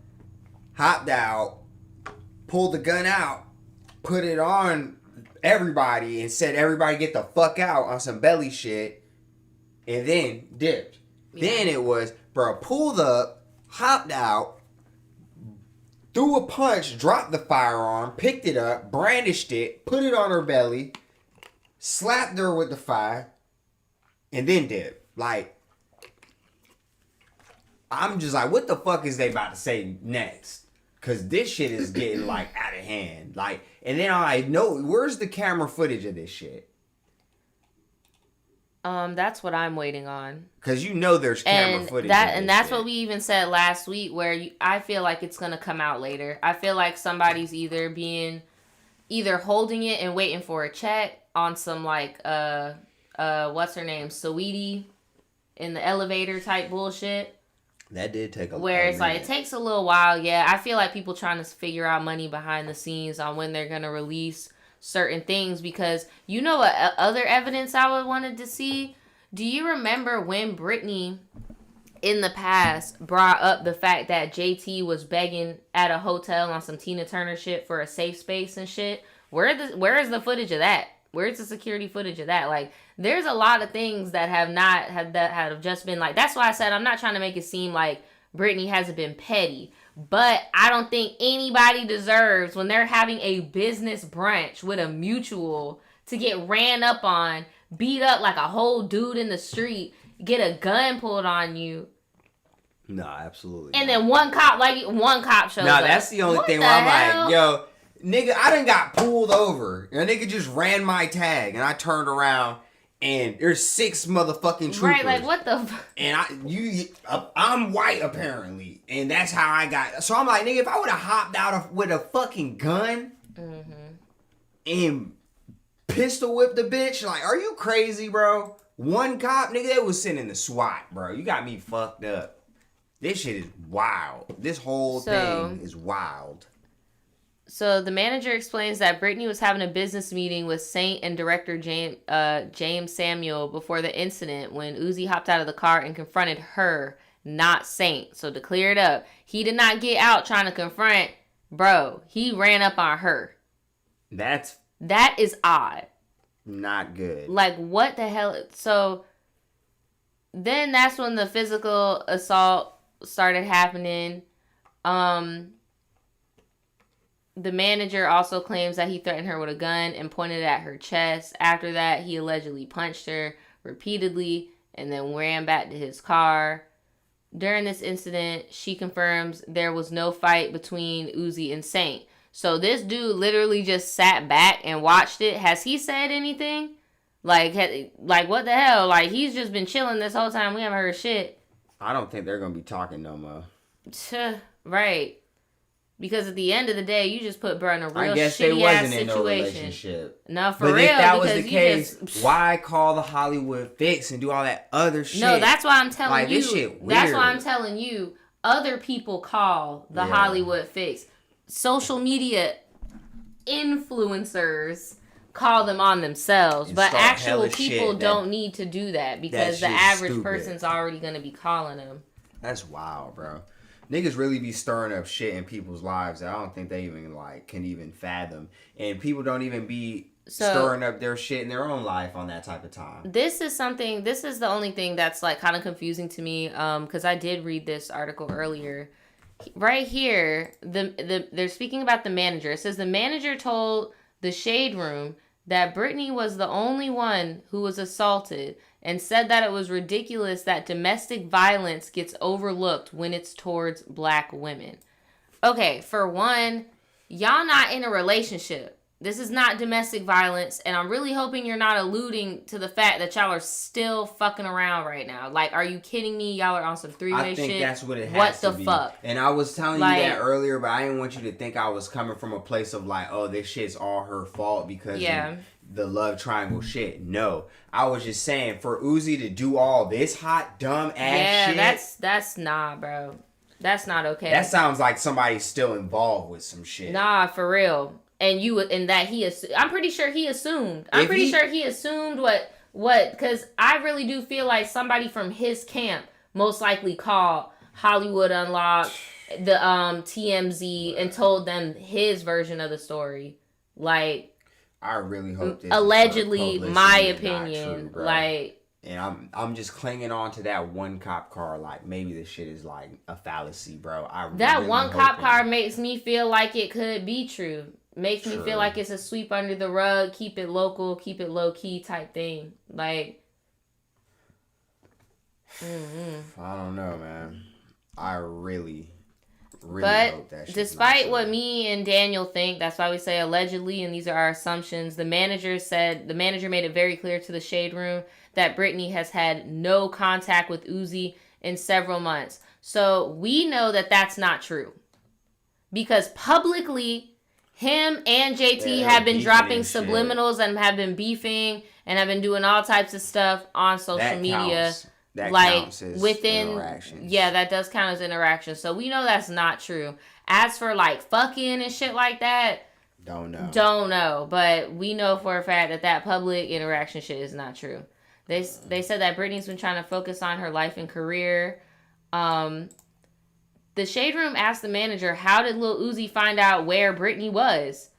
hopped out, pulled the gun out, put it on everybody, and said, everybody get the fuck out on some belly shit, and then dipped. Yeah. Then it was, bro pulled up, hopped out, threw a punch, dropped the firearm, picked it up, brandished it, put it on her belly, slapped her with the fire, and then dipped. Like, I'm just like, what the fuck is they about to say next? Because this shit is getting, like, out of hand. Like, and then I'm like, no, where's the camera footage of this shit? That's what I'm waiting on. Because you know there's camera footage. And that's what we even said last week, where I feel like it's going to come out later. I feel like somebody's either holding it and waiting for a check on some, like, what's her name, Saweetie in the elevator type bullshit. That did take a while. Where it's like, it takes a little while. Yeah, I feel like people trying to figure out money behind the scenes on when they're going to release certain things, because you know what other evidence I would wanted to see? Do you remember when Britney in the past brought up the fact that JT was begging at a hotel on some Tina Turner shit for a safe space and shit? Where is the footage of that? Where's the security footage of that? Like, there's a lot of things that have just been like. That's why I said I'm not trying to make it seem like Brittany hasn't been petty, but I don't think anybody deserves when they're having a business brunch with a mutual to get ran up on, beat up like a whole dude in the street, get a gun pulled on you. No, absolutely. And not. then one cop shows up. Now that's the only What thing the where I'm hell? like, yo, nigga, I done got pulled over. A nigga just ran my tag, and I turned around, and there's 6 motherfucking troopers. Right, like what the? And I'm white apparently, and that's how I got. So I'm like, nigga, if I would have hopped out with a fucking gun and pistol whipped the bitch, like, are you crazy, bro? One cop, nigga, that was sending the SWAT, bro. You got me fucked up. This shit is wild. This whole thing is wild. So the manager explains that Brittany was having a business meeting with Saint and director James Samuel before the incident when Uzi hopped out of the car and confronted her, not Saint. So to clear it up, he did not get out trying to confront, bro. He ran up on her. That is odd. Not good. Like, what the hell? So then that's when the physical assault started happening. The manager also claims that he threatened her with a gun and pointed at her chest. After that, he allegedly punched her repeatedly and then ran back to his car. During this incident, she confirms there was no fight between Uzi and Saint. So this dude literally just sat back and watched it. Has he said anything? Like what the hell? Like, he's just been chilling this whole time. We haven't heard shit. I don't think they're going to be talking no more. Right. Because at the end of the day, you just put bro in a real shitty ass situation. I guess they wasn't in no relationship. No, for real. But if that was the case, why call the Hollywood Fix and do all that other shit? No, that's why I'm telling you. This shit weird. That's why I'm telling you. Other people call the Hollywood Fix. Social media influencers call them on themselves, but actual people don't need to do that because the average person's already going to be calling them. That's wild, bro. Niggas really be stirring up shit in people's lives that I don't think they even can even fathom. And people don't even be stirring up their shit in their own life on that type of time. This is the only thing that's like kind of confusing to me because I did read this article earlier. Right here, they're speaking about the manager. It says the manager told the Shade Room that Brittany was the only one who was assaulted and said that it was ridiculous that domestic violence gets overlooked when it's towards black women. Okay, for one, y'all not in a relationship. This is not domestic violence, and I'm really hoping you're not alluding to the fact that y'all are still fucking around right now. Like, are you kidding me? Y'all are on some three-way shit? I think that's what it has to be. What the fuck? And I was telling you that earlier, but I didn't want you to think I was coming from a place of like, oh, this shit's all her fault because of the love triangle shit. No. I was just saying, for Uzi to do all this hot, dumb ass shit. Yeah, that's nah, bro. That's not okay. That sounds like somebody's still involved with some shit. Nah, for real. And I'm pretty sure he assumed. Because I really do feel like somebody from his camp most likely called Hollywood Unlocked, the TMZ, and told them his version of the story. Like, I really hope this allegedly, my opinion, true, like, and I'm just clinging on to that one cop car. Like, maybe this shit is like a fallacy, bro. That one cop car makes me feel like it could be true. Makes me feel like it's a sweep under the rug, keep it local, keep it low key type thing. Like, I don't know, man. I really but hope that shit's despite not what true. me and Daniel think, that's why we say allegedly, and these are our assumptions. The manager made it very clear to the Shade Room that Brittany has had no contact with Uzi in several months. So we know that that's not true because publicly, him and JT have been dropping subliminals and have been beefing and have been doing all types of stuff on social media. That counts as interactions. Yeah, that does count as interaction. So we know that's not true. As for like fucking and shit like that, don't know. But we know for a fact that public interaction shit is not true. They said that Brittany's been trying to focus on her life and career. The Shade Room asked the manager, how did Lil Uzi find out where Brittany was?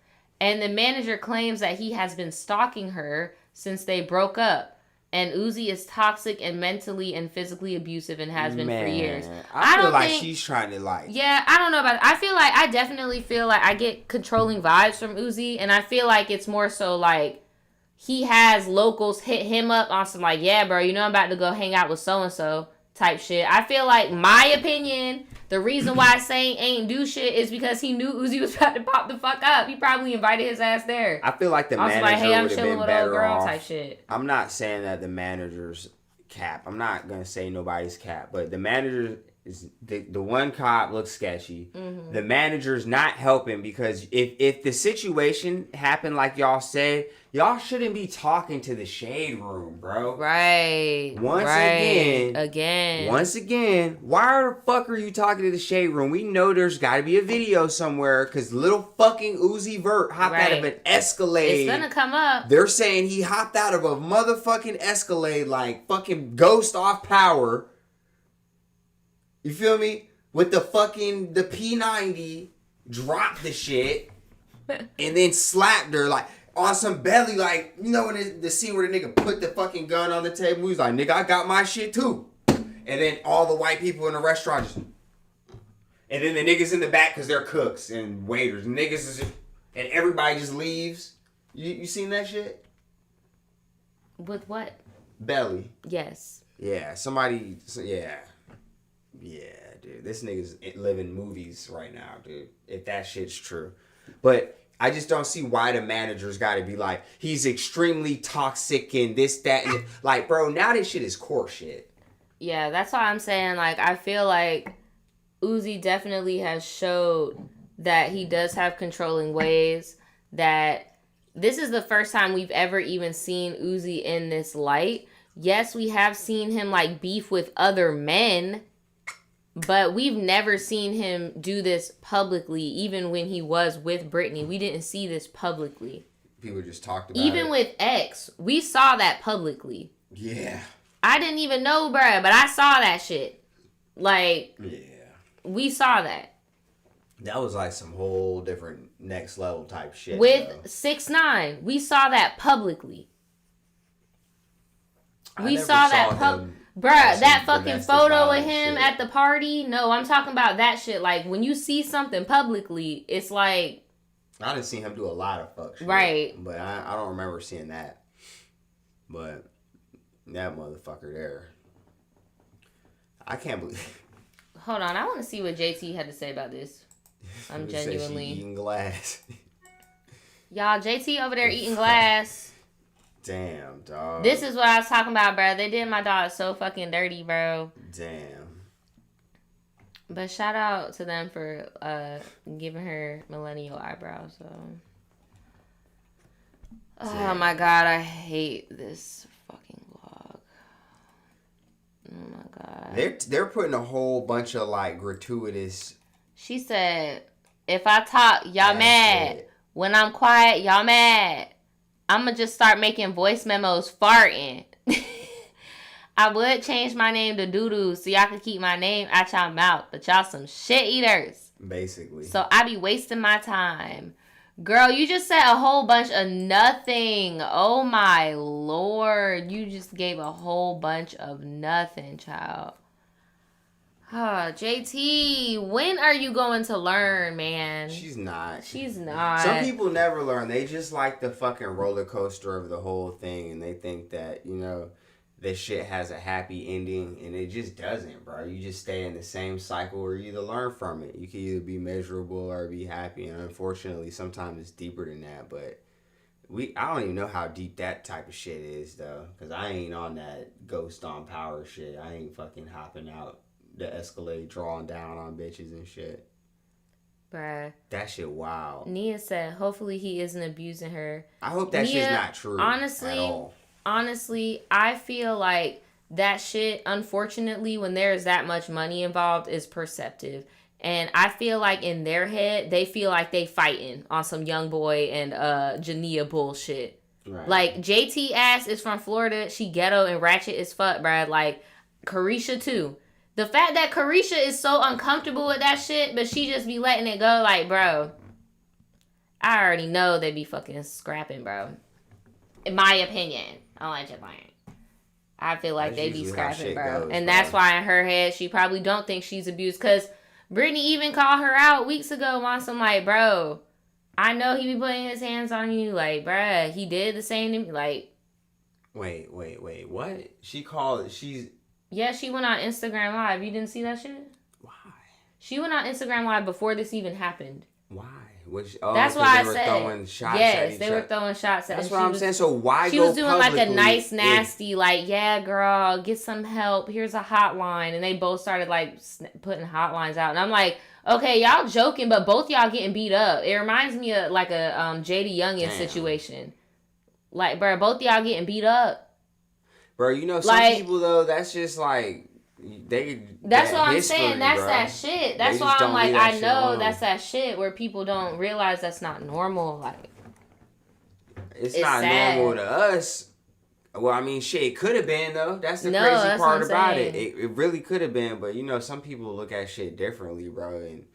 And the manager claims that he has been stalking her since they broke up. And Uzi is toxic and mentally and physically abusive and has been for years. I feel like she's trying to like. Yeah, I don't know about it. I definitely feel like I get controlling vibes from Uzi. And I feel like it's more so like he has locals hit him up on some like, yeah, bro, you know I'm about to go hang out with so-and-so type shit. I feel like, my opinion, the reason why Saint ain't do shit is because he knew Uzi was about to pop the fuck up. He probably invited his ass there. I feel like the manager like, hey, I'm would have chilling been with better old girl off. type shit. I'm not saying that the manager's cap. I'm not gonna say nobody's cap, but the manager is the one cop looks sketchy. Mm-hmm. The manager's not helping because if the situation happened like y'all said, y'all shouldn't be talking to the shade room, bro. Right. Once again, why the fuck are you talking to the shade room? We know there's got to be a video somewhere because little fucking Uzi Vert hopped out of an Escalade. It's gonna come up. They're saying he hopped out of a motherfucking Escalade like fucking Ghost off Power. You feel me? With the P90, dropped the shit, and then slapped her like on some belly, like, you know, when the scene where the nigga put the fucking gun on the table, he's like, nigga, I got my shit too. And then all the white people in the restaurant just, and then the niggas in the back because they're cooks and waiters. And niggas is just, and everybody just leaves. You seen that shit? With what? Belly. Yes. Yeah, Yeah, dude. This nigga's living movies right now, dude. If that shit's true. But I just don't see why the manager's got to be like, he's extremely toxic and this, that, and like, bro, now this shit is core shit. Yeah, that's why I'm saying, like, I feel like Uzi definitely has showed that he does have controlling ways, that this is the first time we've ever even seen Uzi in this light. Yes, we have seen him, like, beef with other men, but we've never seen him do this publicly, even when he was with Britney. We didn't see this publicly. People just talked about it. Even with X, we saw that publicly. Yeah. I didn't even know, bruh, but I saw that shit. Like, yeah. We saw that. That was like some whole different next level type shit. With 6ix9ine, we saw that publicly. We saw that bruh, that fucking photo of him at the party. No, I'm talking about that shit. Like, when you see something publicly, it's like, I didn't see him do a lot of fuck shit. Right. But I don't remember seeing that. But that motherfucker there. I can't believe. Hold on, I want to see what JT had to say about this. I'm genuinely eating glass. Y'all, JT over there eating glass. Damn, dog. This is what I was talking about, bro. They did my dog so fucking dirty, bro. Damn. But shout out to them for giving her millennial eyebrows. So. Oh my god, I hate this fucking vlog. Oh my god. They're putting a whole bunch of like gratuitous. She said, "If I talk, y'all mad. Shit. When I'm quiet, y'all mad. I'ma just start making voice memos farting. I would change my name to Doodoo so y'all could keep my name out y'all mouth, but y'all some shit eaters. Basically. So I be wasting my time. Girl, you just said a whole bunch of nothing. Oh my lord. You just gave a whole bunch of nothing, child. JT, when are you going to learn, man? She's not. She's not. Some people never learn. They just like the fucking roller coaster of the whole thing, and they think that, you know, this shit has a happy ending, and it just doesn't, bro. You just stay in the same cycle, or you either learn from it. You can either be miserable or be happy, and unfortunately, sometimes it's deeper than that, but I don't even know how deep that type of shit is, though, because I ain't on that Ghost on Power shit. I ain't fucking hopping out the Escalade, drawing down on bitches and shit. Bruh. That shit wild. Nia said, hopefully he isn't abusing her. I hope that shit's not true at all. Honestly, I feel like that shit, unfortunately, when there's that much money involved, is perceptive. And I feel like in their head, they feel like they fighting on some young boy and Jania bullshit. Right. Like, JT ass is from Florida. She ghetto and ratchet as fuck, bruh. Like, Carisha too. The fact that Carisha is so uncomfortable with that shit, but she just be letting it go, like, bro, I already know they be fucking scrapping, bro. In my opinion. I don't like to think. I feel like That's they be usually how scrapping, shit bro. goes, And bro. that's why in her head, she probably don't think she's abused. Because Brittany even called her out weeks ago on some like, bro, I know he be putting his hands on you. Like, bruh, he did the same to me. Like, Wait, what? yeah, she went on Instagram Live. You didn't see that shit? Why? She went on Instagram Live before this even happened. Why? That's 'Cause why I they were said throwing shots at yes. each They were other. throwing shots at. That's and what I'm saying. So why she go was doing like a publicly nice, if nasty, like, yeah, girl, get some help. Here's a hotline, and they both started like putting hotlines out, and I'm like, okay, y'all joking, but both y'all getting beat up. It reminds me of like a JD Youngin Damn. situation. Like, bro, both y'all getting beat up. Bro, you know, some Like, people though, that's just like that's what I'm history, saying. That's bro. that shit. That's They why just I'm don't like, leave that I shit know alone. that's that shit where people don't realize that's not normal. Like, It's it's not sad. normal to us. Well, I mean, shit, it could have been though. That's the No, crazy that's part what I'm about it. saying. It really could have been, but you know, some people look at shit differently, bro. And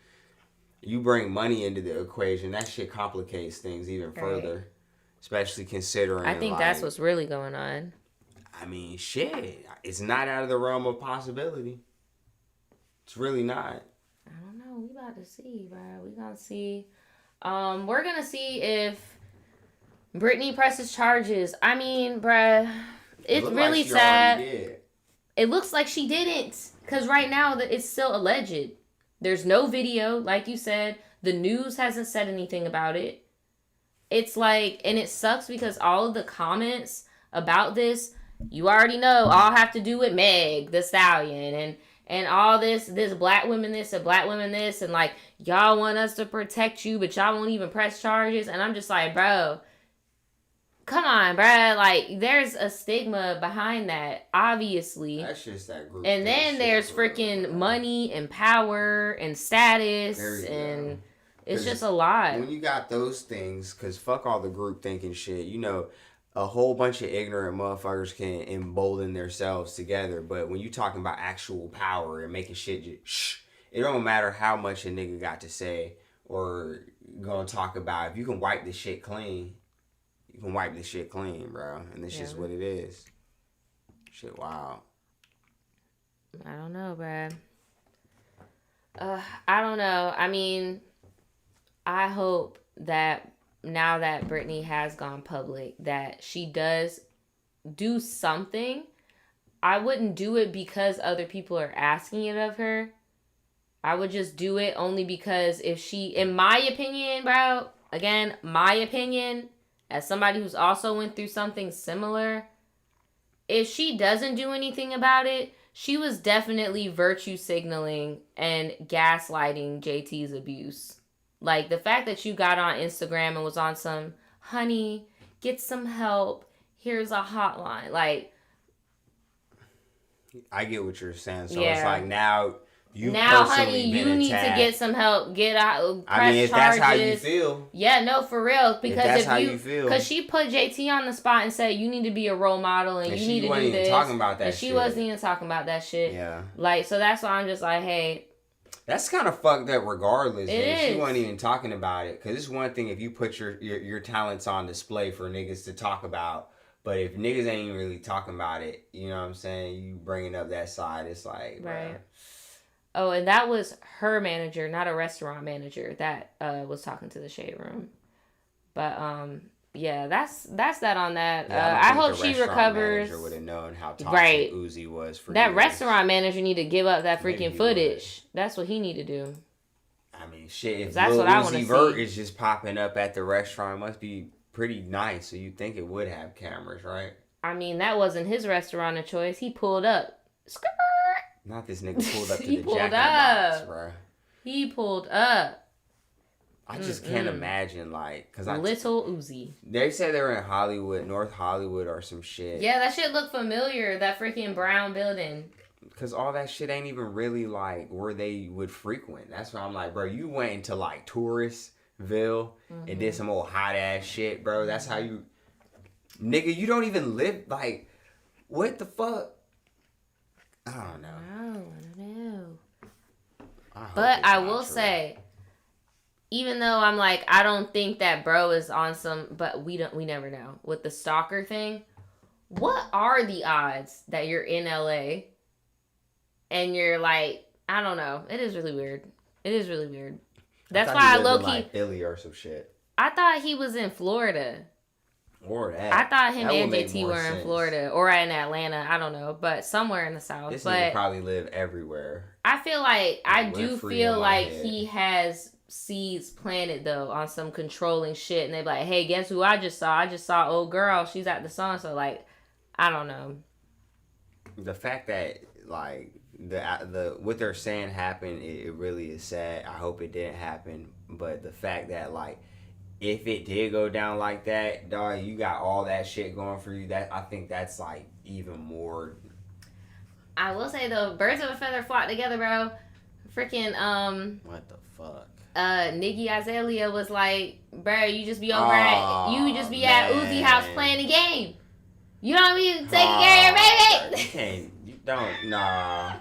you bring money into the equation, that shit complicates things even further. Especially considering, I think like, that's what's really going on. I mean, shit, it's not out of the realm of possibility. It's really not. I don't know. We about to see, bro. We gonna see. We're gonna see if Brittany presses charges. I mean, bruh, it's looked really like she sad. already did. It looks like she didn't, cause right now it's still alleged. There's no video, like you said. The news hasn't said anything about it. It's like, and it sucks because all of the comments about this, you already know, all have to do with Meg the Stallion and all this black women this and black women this, and like, y'all want us to protect you, but y'all won't even press charges. And I'm just like, bro, come on, bro. Like, there's a stigma behind that, obviously. That's just that group. And then there's freaking money and power and status, and it's just a lot. When you got those things, because fuck all the group thinking shit, you know, a whole bunch of ignorant motherfuckers can embolden themselves together. But when you talking about actual power and making shit just shh, it don't matter how much a nigga got to say or gonna talk about. If you can wipe this shit clean, you can wipe this shit clean, bro. And this is what it is. Shit, wow. I don't know, bruh. I don't know. I mean, I hope that now that Brittany has gone public, that she does do something. I wouldn't do it because other people are asking it of her. I would just do it only because if she, in my opinion, bro, again, my opinion, as somebody who's also went through something similar, if she doesn't do anything about it, she was definitely virtue signaling and gaslighting JT's abuse. Like, the fact that you got on Instagram and was on some, honey, get some help, here's a hotline. Like, I get what you're saying. So yeah. it's like now honey, you need to get some help. Get out. Press I mean, if charges. that's how you feel. Yeah, no, for real. Because if that's if how you feel. Because she put JT on the spot and said, you need to be a role model and you need to do this. She wasn't even talking about that and shit. she wasn't even talking about that shit. Yeah. Like, so that's why I'm just like, hey. That's kind of fucked up regardless. She wasn't even talking about it. Because it's one thing if you put your talents on display for niggas to talk about. But if niggas ain't even really talking about it, you know what I'm saying? You bringing up that side, it's like, right. Bruh. Oh, and that was her manager, not a restaurant manager, that was talking to the Shade Room. But, yeah, that's that on that. Yeah, I hope she recovers. Manager would have known how toxic Uzi was for that years. Restaurant manager need to give up that freaking Maybe footage. That's what he need to do. I mean, shit. If that's Lil what I Uzi want to Vert see. is just popping up at the restaurant, it must be pretty nice. So you think it would have cameras, right? I mean, that wasn't his restaurant of choice. He pulled up. Skirt. Not this nigga pulled up to the pulled Jack in the Box, bro. He pulled up. I just can't imagine, like, cause Little Uzi. They said they were in Hollywood, North Hollywood, or some shit. Yeah, that shit looked familiar. That freaking brown building. Cause all that shit ain't even really like where they would frequent. That's why I'm like, bro, you went into like Touristville and did some old hot ass shit, bro. That's how you, nigga. You don't even live like, what the fuck? I don't know. I don't know. But I will say, even though I'm like, I don't think that bro is on some, but we never know with the stalker thing. What are the odds that you're in LA and you're like, I don't know. It is really weird. It is really weird. I That's thought he why I lived low in key. like Philly or some shit. I thought he was in Florida. Or I that. thought him That would and make JT more were in sense. Florida or in Atlanta. I don't know, but somewhere in the South. This nigga But probably live everywhere. I feel like I Like, do rent free in feel my like head. he has seeds planted though on some controlling shit, and they be like, "Hey, guess who I just saw? I just saw old girl. She's at the sun." So like, I don't know. The fact that like the what they're saying happened, it really is sad. I hope it didn't happen, but the fact that like if it did go down like that, dog, you got all that shit going for you. That I think that's like even more. I will say though, birds of a feather flock together, bro. Freaking What the fuck? Niggy Azalea was like, bro, you just be over you just Oh be at Uzi house man. playing the game. You don't be taking care of You your baby. can't. You don't. Nah.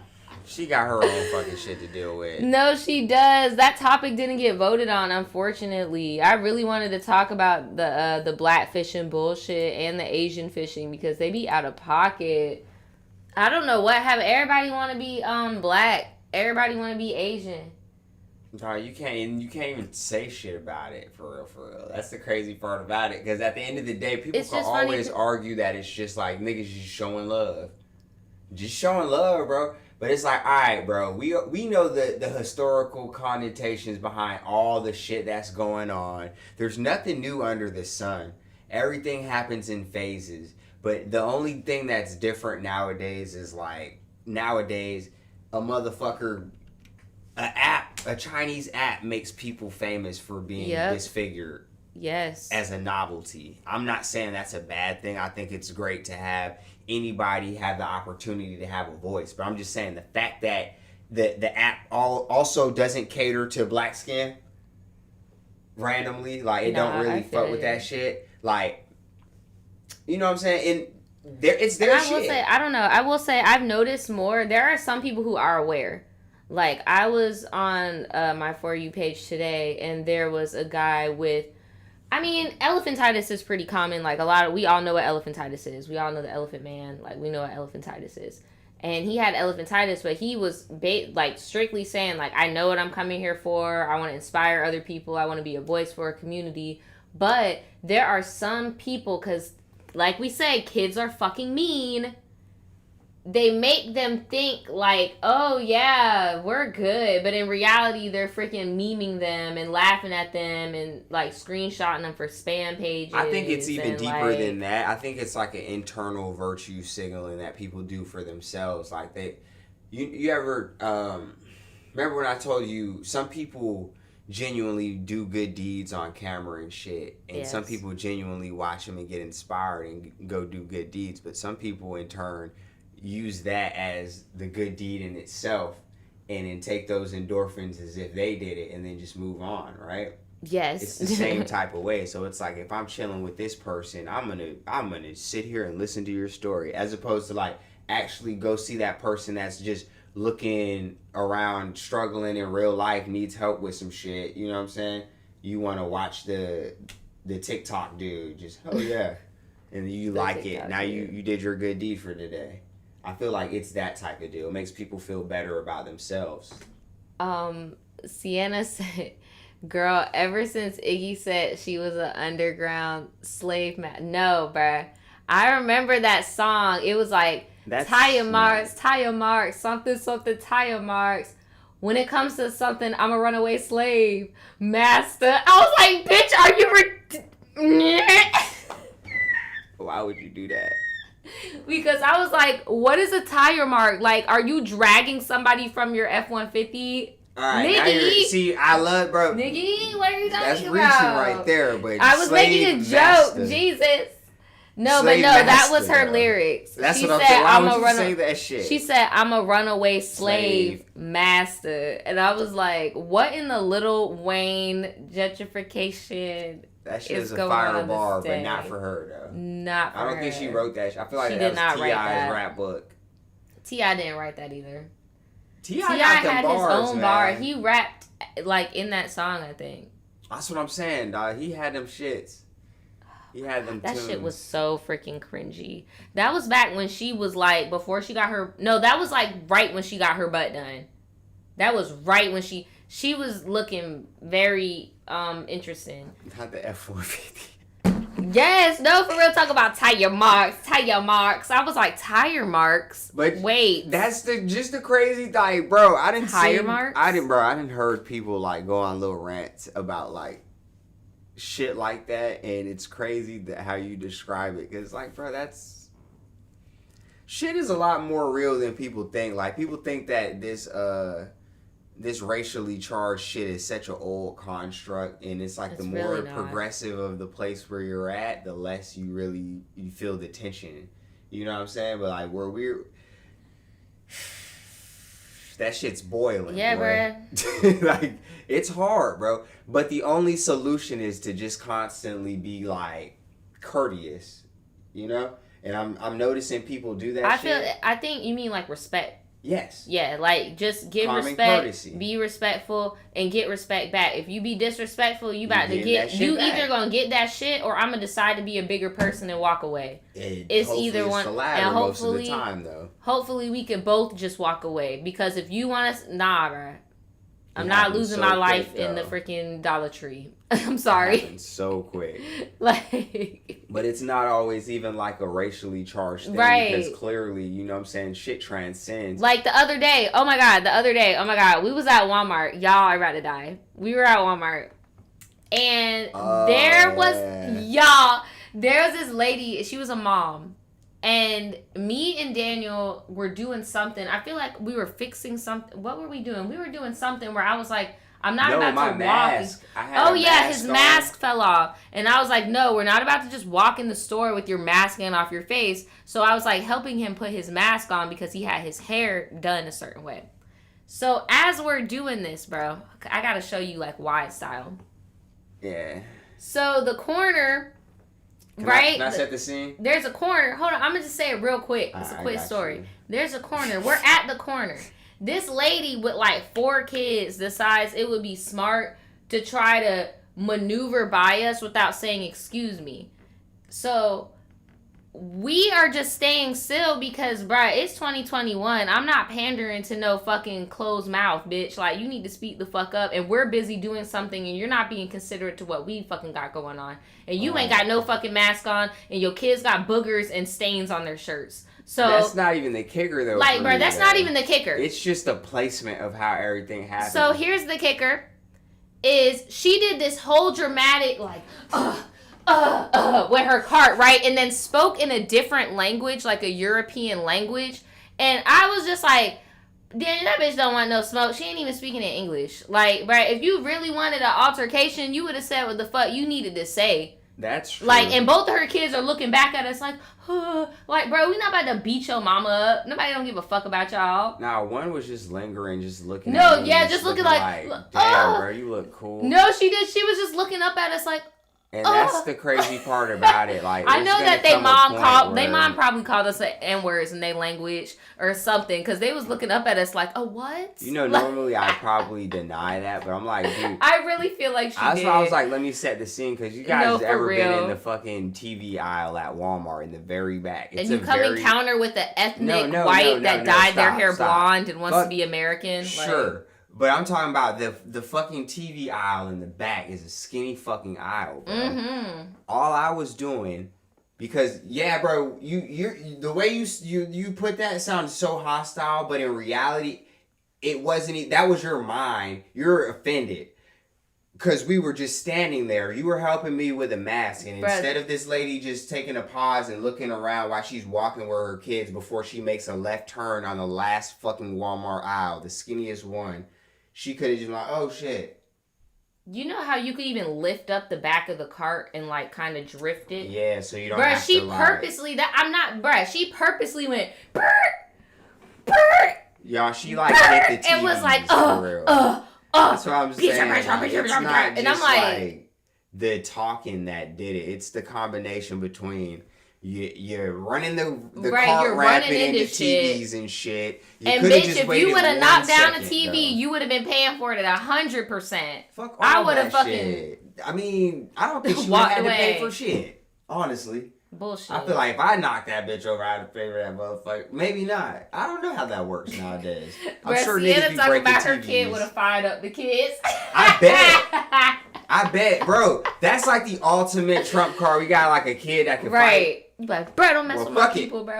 She got her own fucking shit to deal with. No, she does. That topic didn't get voted on, unfortunately. I really wanted to talk about the black fishing bullshit and the Asian fishing because they be out of pocket. I don't know what happened. Everybody want to be black. Everybody want to be Asian. No, you can't even say shit about it for real, for real. That's the crazy part about it. Because at the end of the day, people It's can just funny always argue that it's just like niggas just showing love, just showing love, bro. But it's like, all right, bro. We know the historical connotations behind all the shit that's going on. There's nothing new under the sun. Everything happens in phases. But the only thing that's different nowadays is like nowadays a motherfucker a Chinese app makes people famous for being disfigured Yes. as a novelty. I'm not saying that's a bad thing. I think it's great to have anybody have the opportunity to have a voice. But I'm just saying the fact that the app also doesn't cater to black skin randomly, like it don't really fuck with that shit. Like, you know what I'm saying? And it's their shit. I will say, I don't know. I will say I've noticed more. There are some people who are aware. Like, I was on my For You page today, and there was a guy with, I mean, elephantitis is pretty common. Like, we all know what elephantitis is. We all know the elephant man. Like, we know what elephantitis is. And he had elephantitis, but he was, strictly saying, like, I know what I'm coming here for. I want to inspire other people. I want to be a voice for a community. But there are some people, because, like we say, kids are fucking mean. They make them think like, oh yeah, we're good, but in reality they're freaking memeing them and laughing at them and like screenshotting them for spam pages. I think it's even deeper like, than that. I think it's like an internal virtue signaling that people do for themselves. Like you ever remember when I told you some people genuinely do good deeds on camera and shit, and yes. Some people genuinely watch them and get inspired and go do good deeds, but some people in turn use that as the good deed in itself and then take those endorphins as if they did it and then just move on, right? Yes. It's the same type of way. So it's like if I'm chilling with this person, I'm gonna sit here and listen to your story as opposed to like actually go see that person that's just looking around struggling in real life, needs help with some shit, you know what I'm saying? You wanna watch the TikTok dude, just oh yeah. And you like it. Now you did your good deed for today. I feel like it's that type of deal. It makes people feel better about themselves. Sienna said, girl, ever since Iggy said she was an underground slave man. No, bruh. I remember that song. It was like, tire marks, something, tire marks. When it comes to something, I'm a runaway slave, master. I was like, bitch, are you... Why would you do that? Because I was like, what is a tire mark? Like, are you dragging somebody from your F-150? Alright, now see, I love, bro. Niggy, what are you talking about? That's reaching right there, but I was making a joke, master. Jesus. No, Slave but no, that master, was her though. lyrics. That's she what said, I'm saying. Why would you say that shit? She said, I'm a runaway slave master. And I was like, what in the Lil Wayne gentrification that shit is a going fire on bar, this but day? not for her, though. Not for her. I don't think she wrote that shit. I feel like she that did not was write that. T.I.'s rap book. T.I. didn't write that either. T.I. T.I. got them had bars, his own man. bar. He rapped, like, in that song, I think. That's what I'm saying, dog. He had them shits. He had them That tunes. shit was so freaking cringy. That was back when she was like, before she got her, no, that was like right when she got her butt done. That was right when she was looking very interesting. Not the F-150. Yes, no, for real. Talk about tire marks. I was like, tire marks. But wait, that's just the crazy thing, bro. I didn't tire marks. I didn't heard people like go on little rants about like shit like that, and it's crazy that how you describe it, because like, bro, that's shit is a lot more real than people think. Like, people think that this racially charged shit is such an old construct, and it's like, the more really progressive of the place where you're at, the less you feel the tension. You know what I'm saying? But like, where we're that shit's boiling. Yeah, bro. Like, it's hard, bro. But the only solution is to just constantly be like courteous, you know. And I'm noticing people do that. I think you mean like respect. Yes. Yeah, like, just give Common respect, courtesy. be respectful, and get respect back. If you be disrespectful, you about to get that shit back. either gonna get that shit, or I'm gonna decide to be a bigger person and walk away. It's either one. The latter, and hopefully, most of the time, though. Hopefully, we can both just walk away, because if you want us, nah, bro. I'm not losing my life in the freaking Dollar Tree. I'm sorry. It happens so quick. Like, but it's not always even like a racially charged thing, right? Because clearly, you know what I'm saying, shit transcends. Like the other day, oh my god, we was at Walmart. Y'all are about to die. We were at Walmart, and there was this lady. She was a mom. And me and Daniel were doing something. I feel like we were fixing something. What were we doing? We were doing something where I was like, I'm not about to mask. walk. His mask fell off. And I was like, no, we're not about to just walk in the store with your mask in off your face. So I was like helping him put his mask on because he had his hair done a certain way. So as we're doing this, bro, I got to show you like wide style. Yeah. So the corner... Can right? I set the scene? There's a corner. Hold on. I'm going to just say it real quick. It's a quick story. You. There's a corner. We're at the corner. This lady with like 4 kids decides it would be smart to try to maneuver by us without saying, excuse me. So we are just staying still because, bruh, it's 2021. I'm not pandering to no fucking closed mouth, bitch. Like, you need to speak the fuck up. And we're busy doing something and you're not being considerate to what we fucking got going on. And you ain't got no fucking mask on, and your kids got boogers and stains on their shirts. So that's not even the kicker, though. Like, bro, that's not even the kicker. It's just the placement of how everything happens. So here's the kicker: is she did this whole dramatic like, with her cart, right, and then spoke in a different language, like a European language, and I was just like, damn, that bitch don't want no smoke. She ain't even speaking in English. Like, bro, if you really wanted an altercation, you would have said what the fuck you needed to say. That's true. Like, and both of her kids are looking back at us like, like, bro, we not about to beat your mama up. Nobody don't give a fuck about y'all. Nah, one was just lingering, just looking. No, at yeah, just looking like, damn, bro, you look cool. No, she did. She was just looking up at us like. And that's the crazy part about it. Like, I know that they mom probably called us N-words in their language or something, because they was looking up at us like, oh, what? You know, normally I probably deny that, but I'm like, dude. I really feel like she did. So I was like, let me set the scene, because you guys ever been in the fucking TV aisle at Walmart in the very back. It's and you come encounter with the ethnic white that dyed their hair blonde and wants to be American. Sure. Like, but I'm talking about the fucking TV aisle in the back is a skinny fucking aisle, bro. Mm-hmm. All I was doing, because yeah, bro, you the way you put that sounds so hostile, but in reality, it wasn't. That was your mind. You're offended because we were just standing there. You were helping me with a mask, and instead of this lady just taking a pause and looking around while she's walking with her kids before she makes a left turn on the last fucking Walmart aisle, the skinniest one. She could have just been like, oh, shit. You know how you could even lift up the back of the cart and, like, kind of drift it? Yeah, so you don't have to, she purposely went, y'all, she, like, hit the TV. It was like, That's what I'm saying. It's not and just, I'm like, the talking that did it. It's the combination between... You're running the cart rapid into TVs and shit. And bitch, if you would have knocked down a TV, you would have been paying for it at 100%. Fuck all I would have fucking. Shit. I mean, I don't think she would Walked have had to pay away. for shit. Honestly. Bullshit. I feel like if I knocked that bitch over, I'd have paid for that motherfucker. Maybe not. I don't know how that works nowadays. I'm Bruh, sure niggas Sienna be talking breaking about her TVs. kid would have fired up the kids. I bet. I bet, bro. That's like the ultimate trump card. We got like a kid that can fight. Right. You like, bro, don't mess Well, with my fuck it. people, bro.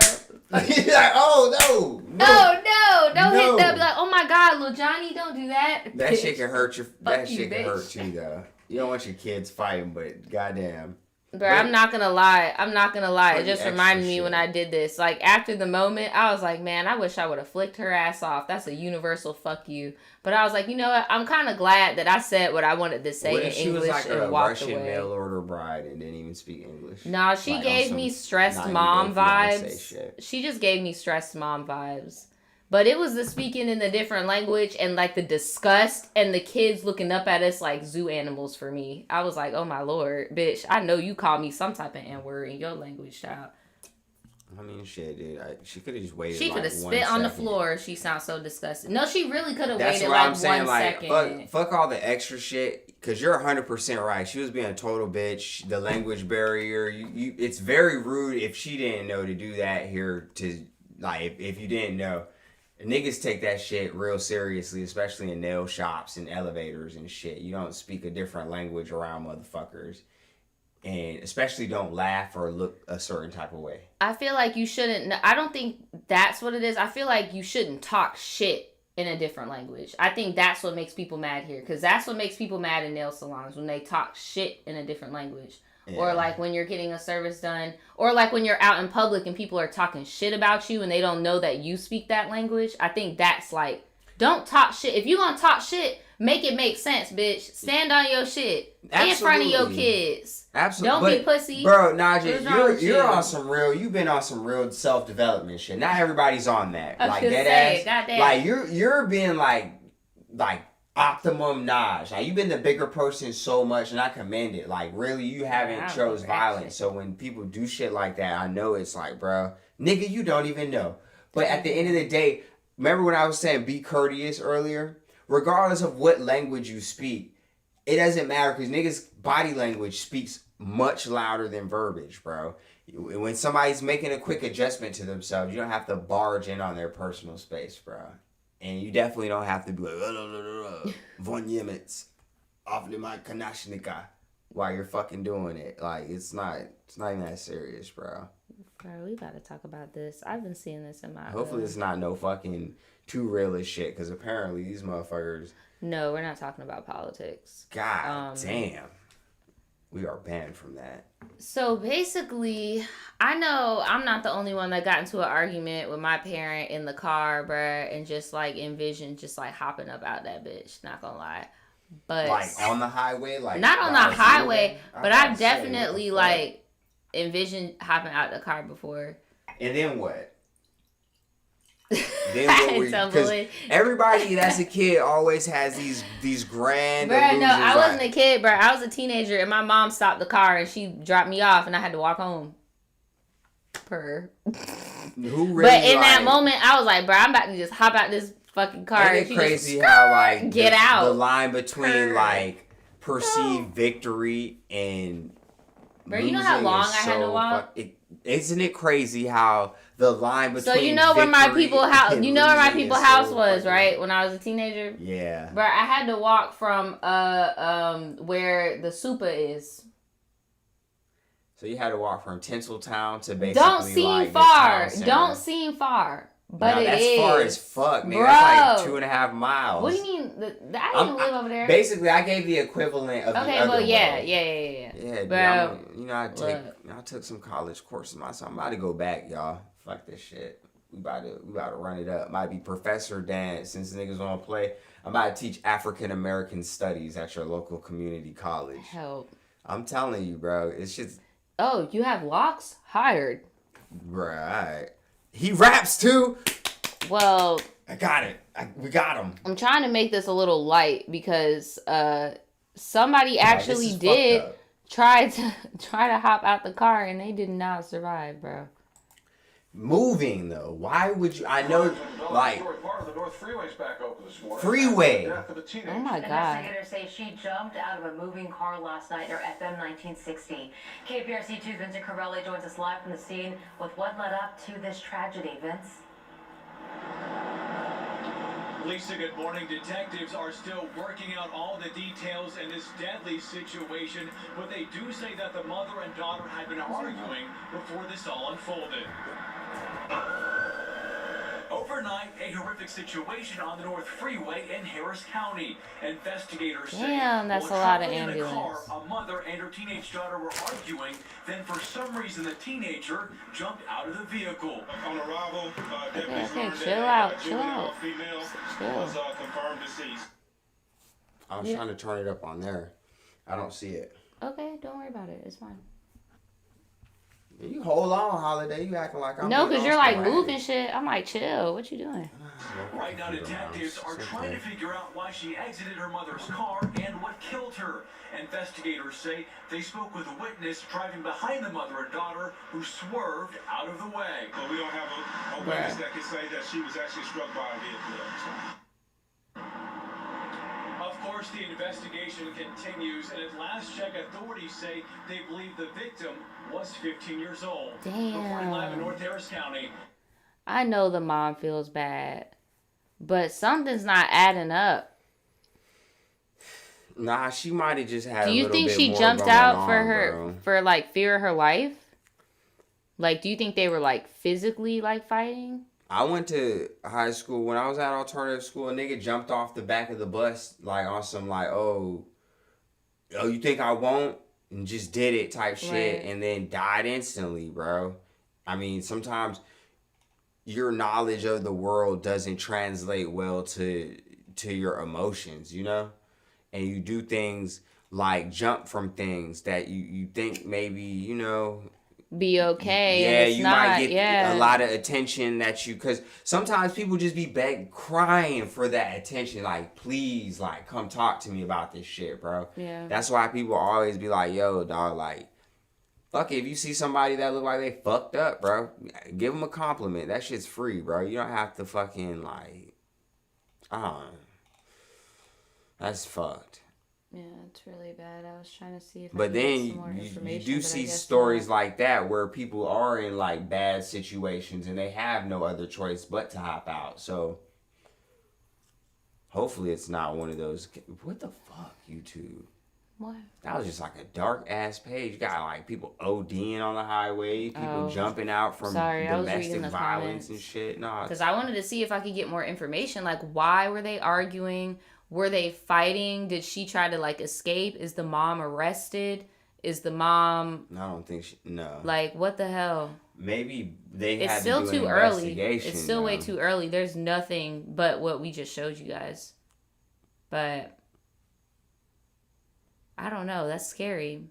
He's like, oh no, Don't hit No. that. Be like, oh my God, little Johnny, don't do that. That shit can hurt your. That you, shit can hurt bitch. too, though. You don't want your kids fighting, but goddamn. Bro, I'm not gonna lie. It just extra reminded me shit. when I did this. Like, after the moment, I was like, man, I wish I would have flicked her ass off. That's a universal fuck you. But I was like, you know what? I'm kind of glad that I said what I wanted to say What in if she English was like and a walked Russian away. mail order bride and didn't even speak English? Nah, she Like, gave on some me stressed 90 mom Day Fiancé vibes. shit. She just gave me stressed mom vibes. But it was the speaking in the different language and like the disgust and the kids looking up at us like zoo animals for me. I was like, oh my Lord, bitch, I know you called me some type of N-word in your language, child. I mean, shit, dude. She could have just waited. She could have like, spit on the 1 second. floor. She sounds so disgusted. No, she really could have That's waited what like I'm saying. 1 Like, second. fuck all the extra shit. Because you're 100% right. She was being a total bitch. The language barrier. It's very rude if she didn't know to do that here. To like, if you didn't know. Niggas take that shit real seriously, especially in nail shops and elevators and shit. You don't speak a different language around motherfuckers. And especially don't laugh or look a certain type of way. I feel like you shouldn't. I don't think that's what it is. I feel like you shouldn't talk shit in a different language. I think that's what makes people mad here. Because that's what makes people mad in nail salons, when they talk shit in a different language. Yeah. Or like when you're getting a service done. Or like when you're out in public and people are talking shit about you and they don't know that you speak that language. I think that's like, don't talk shit. If you gonna talk shit, make it make sense, bitch. Stand on your shit. Absolutely. In front of your kids. Absolutely. Don't be pussy. Bro, Najee, you're on some real, you've been on some real self-development shit. Not everybody's on that. I like could that say, ass. goddamn. Like you're being like optimum Naj. Like you've been the bigger person so much and I commend it. Like really you haven't chose violence. So when people do shit like that, I know it's like, bro, nigga, you don't even know. But at the end of the day, remember when I was saying be courteous earlier? Regardless of what language you speak, it doesn't matter because niggas' body language speaks much louder than verbiage, bro. When somebody's making a quick adjustment to themselves, you don't have to barge in on their personal space, bro. And you definitely don't have to be like, von Yemitz, off the my Kanashnika, while you're fucking doing it. Like, it's not even that serious, bro. Bro, we about to talk about this. I've been seeing this in my... Hopefully it's not no fucking too real as shit, because apparently these motherfuckers... No, we're not talking about politics. God damn. We are banned from that. So basically, I know I'm not the only one that got into an argument with my parent in the car, bruh, and just like envisioned just like hopping up out that bitch. Not gonna lie. But like on the highway? Like not on the highway, but I've definitely like envisioned hopping out the car before. And then what? Because everybody that's a kid always has these grand illusions. No, I wasn't a kid, bro. I was a teenager, and my mom stopped the car and she dropped me off, and I had to walk home. But in that moment, I was like, bro, I'm about to just hop out this fucking car. Ain't it crazy how like get out the line between like perceived victory and bro, you know how long I had to walk? Isn't it crazy how the line between so you know where my people house was, right? When I was a teenager. Yeah. Bro, I had to walk from where the super is. So you had to walk from Tinseltown to basically Don't seem far. Don't seem far. But that's is. Far as fuck, man. Bro. That's like 2.5 miles. What do you mean? I didn't live over there. Basically, I gave the equivalent of the other way. Yeah. Yeah, bro. Dude, I took some college courses myself. I'm about to go back, y'all. Fuck this shit. We about to run it up. Might be Professor Dan, since niggas wanna play. I'm about to teach African American studies at your local community college. Help. I'm telling you, bro. It's just. Oh, you have locks? Hired. Right. He raps too. Well, I got it. We got him. I'm trying to make this a little light because somebody actually try to hop out the car and they did not survive, bro. moving though. Why would you? I know, like, part of the North Freeway's back open this morning. freeway. Oh my God. Investigators say she jumped out of a moving car last night near FM 1960. KPRC2's Vincent Corelli joins us live from the scene with what led up to this tragedy. Vince? Lisa, good morning. Detectives are still working out all the details in this deadly situation, but they do say that the mother and daughter had been arguing before this all unfolded. Overnight, a horrific situation on the North Freeway in Harris County. Investigators say that's a while lot of traveling in the ambulance. car, a mother and her teenage daughter were arguing. Then, for some reason, the teenager jumped out of the vehicle. On arrival, Okay, chill out. female Chill. was confirmed deceased. I was trying to turn it up on there. I don't see it. Okay, don't worry about it. It's fine. You hold on, Holiday. You acting like I'm. No, because you're like moving shit. I'm like, chill. What you doing? Right now, detectives are trying to figure out why she exited her mother's car and what killed her. Investigators say they spoke with a witness driving behind the mother and daughter who swerved out of the way. But we don't have a witness that can say that she was actually struck by a vehicle. Of course, the investigation continues, and at last check, authorities say they believe the victim was 15 years old. Reporting live in North Harris County. I know the mom feels bad, but something's not adding up. Nah, she might have just had. Do a you little think bit she more jumped going out on, for her bro. for like fear of her life? Like, do you think they were like physically like fighting? I went to high school. When I was at alternative school, a nigga jumped off the back of the bus like on some like, oh, you think I won't? And just did it type shit, Right. and then died instantly, bro. I mean, sometimes your knowledge of the world doesn't translate well to your emotions, you know? And you do things like jump from things that you think maybe, you know, Be okay. yeah, and it's you not, might get yeah. a lot of attention that you, because sometimes people just be crying for that attention. Like, please, like, come talk to me about this shit, bro. Yeah. That's why people always be like, yo, dog, like, fuck it. If you see somebody that look like they fucked up, bro, give them a compliment. That shit's free, bro. You don't have to fucking, like, I don't know. That's fucked. Yeah, it's really bad. I was trying to see if I But could get then some more you information. do but I see guess stories not. like that where people are in like bad situations and they have no other choice but to hop out. So hopefully it's not one of those. What the fuck, YouTube? What? That was just like a dark ass page. You got like people ODing on the highway, people jumping out from Sorry, I was reading domestic the violence comments. and shit. No, Because I wanted to see if I could get more information. Like, why were they arguing? Were they fighting? Did she try to like escape? Is the mom arrested? Is the mom I don't think no. like, what the hell? Maybe they It's had still to do too an early. investigation, It's still way though. too early. There's nothing but what we just showed you guys. But I don't know. That's scary.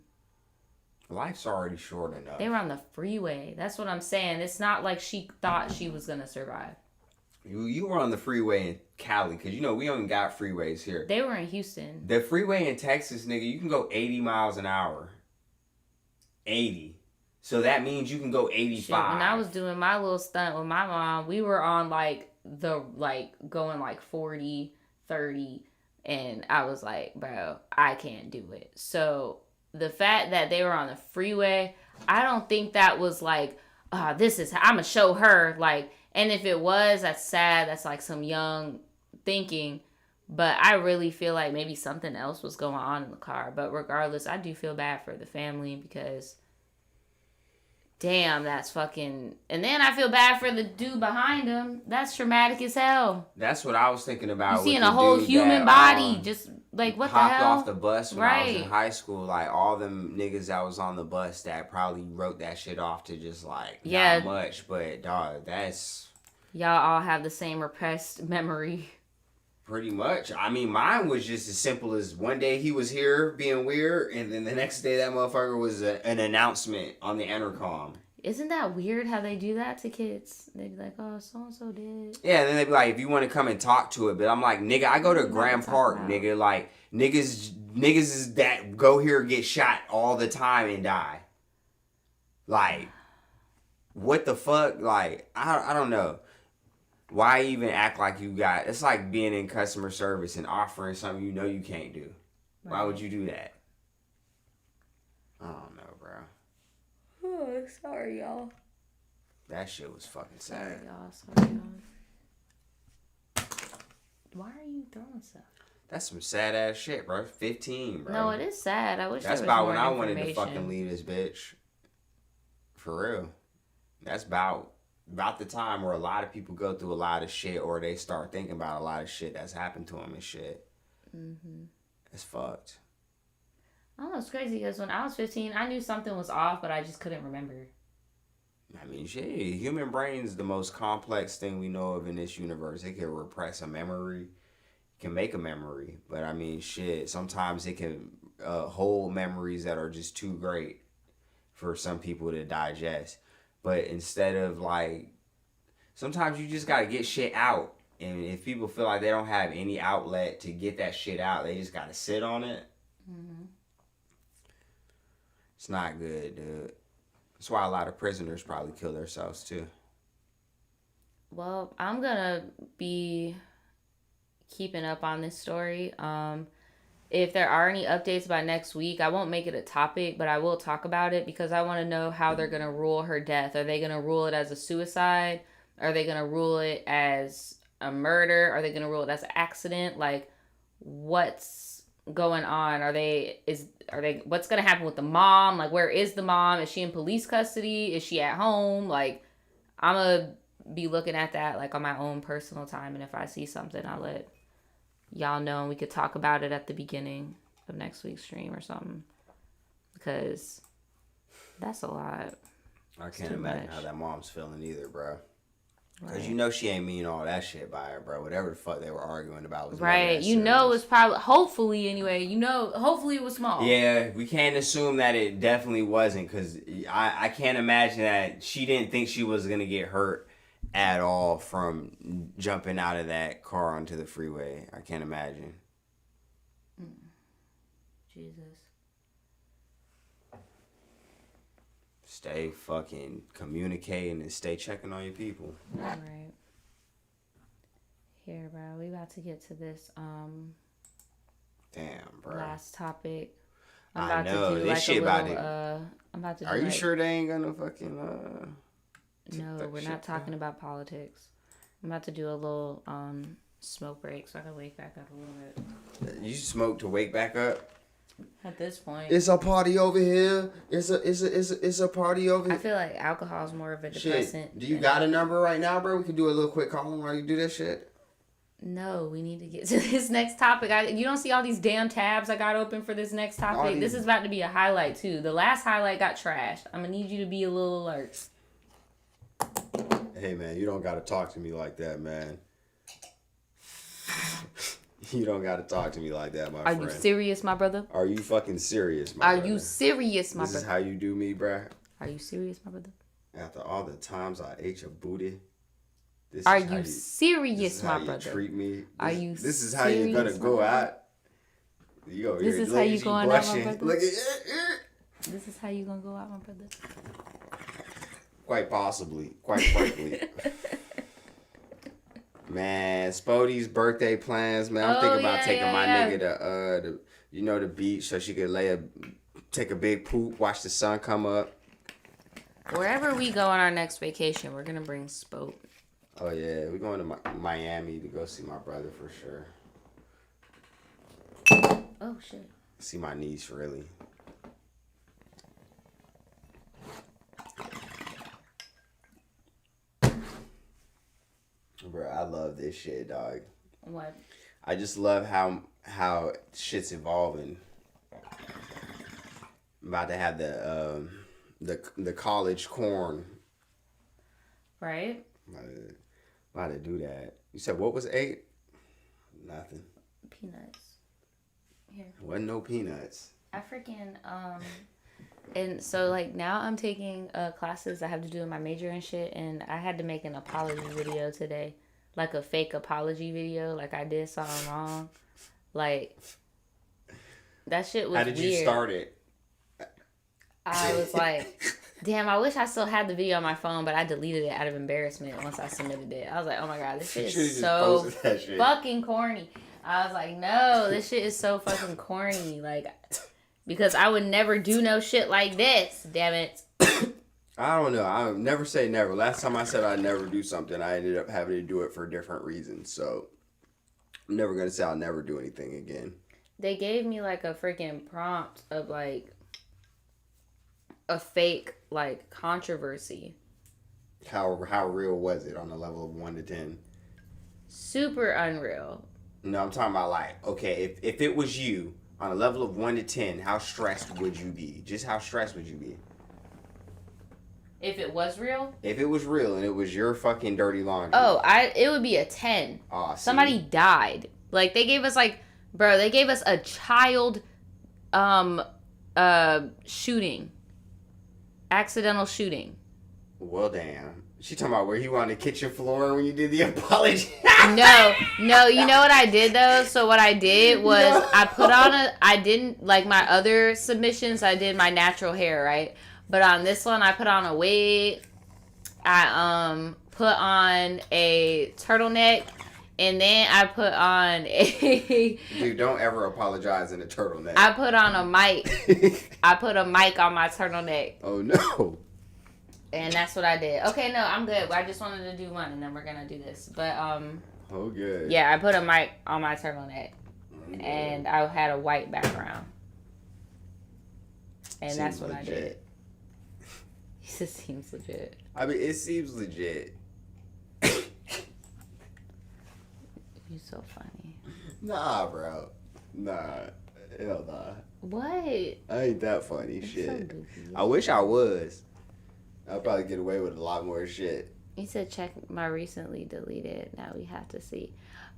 Life's already short enough. They were on the freeway. That's what I'm saying. It's not like she thought she was going to survive. You were on the freeway in Cali, because, you know, we only got freeways here. They were in Houston. The freeway in Texas, nigga, you can go 80 miles an hour. 80. So that means you can go 85. Shit, when I was doing my little stunt with my mom, we were on going like 40, 30, and I was like, bro, I can't do it. So the fact that they were on the freeway, I don't think that was like, I'm gonna show her, like, and if it was, that's sad. That's like some young thinking. But I really feel like maybe something else was going on in the car. But regardless, I do feel bad for the family because, damn, that's fucking... And then I feel bad for the dude behind him. That's traumatic as hell. That's what I was thinking about. You seeing a whole human body just, like, what the hell? Hopped off the bus when I was in Right. high school. Like, all them niggas that was on the bus that probably wrote that shit off to just, like, Yeah. not much. But, dog, that's... Y'all all have the same repressed memory. Pretty much. I mean, mine was just as simple as one day he was here being weird, and then the next day that motherfucker was an announcement on the intercom. Isn't that weird how they do that to kids? They'd be like, oh, so-and-so did. Yeah, and then they'd be like, if you want to come and talk to it. But I'm like, nigga, I go to What you Grand talking Park, about? nigga. Like, niggas is that go here get shot all the time and die. Like, what the fuck? Like, I don't know. Why even act like you got? It's like being in customer service and offering something you know you can't do. Why would you do that? I don't know, bro. Oh, sorry, y'all. That shit was fucking sad. Sorry, y'all. Why are you throwing stuff? That's some sad ass shit, bro. 15, bro. No, it is sad. I wish That's there was about more when I wanted to information. fucking leave this bitch. For real. That's about the time where a lot of people go through a lot of shit, or they start thinking about a lot of shit that's happened to them and shit. It's fucked. I don't know, it's crazy because when I was 15, I knew something was off, but I just couldn't remember. I mean, shit, human brain's the most complex thing we know of in this universe. It can repress a memory, it can make a memory, but I mean, shit, sometimes it can hold memories that are just too great for some people to digest. But instead of like, sometimes you just gotta get shit out. And if people feel like they don't have any outlet to get that shit out, they just gotta sit on it. It's not good, dude. That's why a lot of prisoners probably kill themselves too. Well, I'm gonna be keeping up on this story. If there are any updates by next week, I won't make it a topic, but I will talk about it because I want to know how they're gonna rule her death. Are they gonna rule it as a suicide? Are they gonna rule it as a murder? Are they gonna rule it as an accident? Like, what's going on? Are they what's gonna happen with the mom? Like, where is the mom? Is she in police custody? Is she at home? Like, I'm gonna be looking at that like on my own personal time, and if I see something, I'll let y'all know, and we could talk about it at the beginning of next week's stream or something, because that's a lot. I can't imagine how that mom's feeling either, bro. Because Right. you know she ain't mean all that shit by her, bro. Whatever the fuck they were arguing about was Right. You know, it's probably, hopefully anyway, hopefully it was small. Yeah, we can't assume that it definitely wasn't, because I can't imagine that she didn't think she was going to get hurt at all from jumping out of that car onto the freeway. I can't imagine. Jesus. Stay fucking communicating and stay checking on your people. All right. Here, bro. We about to get to this Damn, bro. last topic. I I'm about know, to do this like shit a about little it. I'm about to do Are you like, sure they ain't gonna fucking No, that we're shit not talking down? about politics. I'm about to do a little smoke break so I can wake back up a little bit. You smoke to wake back up? At this point, It's a party over here. It's a party over I here. feel like alcohol is more of a Shit. depressant. Do you than- got a number right now, bro? We can do a little quick call while you do that shit. No, we need to get to this next topic. You don't see all these damn tabs I got open for this next topic? This is about to be a highlight, too. The last highlight got trashed. I'm going to need you to be a little alert. Hey, man, you don't got to talk to me like that, man. You don't got to talk to me like that, my friend. Are you serious, my brother? Are you fucking serious, my Are brother? you serious, my This brother? is how you do me, bruh? Are you serious, my brother? After all the times I ate your booty. This Are is how you this serious, is my how you brother? treat me. Are you This is how you're gonna serious, go my brother? out. You over This here, is how you lazy going out, my blushing. brother? Look at This is how you gonna go out, my brother? Quite possibly, quite frankly. Man, Spody's birthday plans, man. I'm thinking about taking my nigga to the beach so she could take a big poop, watch the sun come up. Wherever we go on our next vacation, we're gonna bring Spoke. Oh yeah, we're going to Miami to go see my brother for sure. Oh shit. See my niece, really. Bro, I love this shit, dog. What? I just love how shit's evolving. I'm about to have the college corn. Right? About to do that. You said what was 8? Nothing. Peanuts. Here. Wasn't no peanuts. I freaking and so like now I'm taking classes I have to do in my major and shit, and I had to make an apology video today. Like a fake apology video, like I did something wrong. Like that shit was weird. How did you start it? I was like Damn, I wish I still had the video on my phone, but I deleted it out of embarrassment once I submitted it. I was like, oh my god, this shit is so fucking corny. I was like, no, this shit is so fucking corny. Like, because I would never do no shit like this. Damn it. I don't know. I never say never. Last time I said I'd never do something, I ended up having to do it for different reasons. So I'm never going to say I'll never do anything again. They gave me like a freaking prompt of like a fake like controversy. How real was it on a level of 1 to 10? Super unreal. No, I'm talking about like, okay, if it was you on a level of 1 to 10, how stressed would you be? Just how stressed would you be? If it was real? If it was real and it was your fucking dirty laundry. Oh, it would be a 10. Oh, somebody died. Like they gave us like, bro, they gave us a child shooting. Accidental shooting. Well, damn. She talking about where you on the kitchen floor when you did the apology. No, you know what I did though? So what I did was I didn't, like my other submissions, I did my natural hair, right? But on this one, I put on a wig. I put on a turtleneck. And then I put on a... Dude, don't ever apologize in a turtleneck. I put on a mic. I put a mic on my turtleneck. Oh, no. And that's what I did. Okay, no, I'm good. I just wanted to do one, and then we're going to do this. But, oh, good. Yeah, I put a mic on my turtleneck. And I had a white background. And seems that's what legit. I did. It just seems legit. I mean, it seems legit. You're so funny. Nah, bro. Nah. Hell nah. What? I ain't that funny. You're shit. so goofy. I wish I was. I'd probably get away with a lot more shit. You said check my recently deleted. Now we have to see.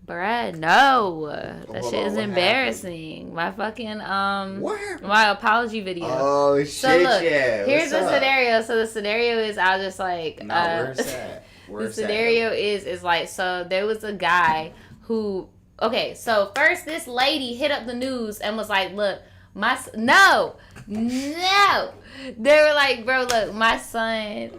Bruh, no. That shit is embarrassing. My fucking, What? my apology video. Oh, shit, so look, yeah. Here's What's the up? scenario. So the scenario is I was just like, Where's that? The scenario is like, so there was a guy who, okay, so first this lady hit up the news and was like, look, no. They were like, bro, look, my son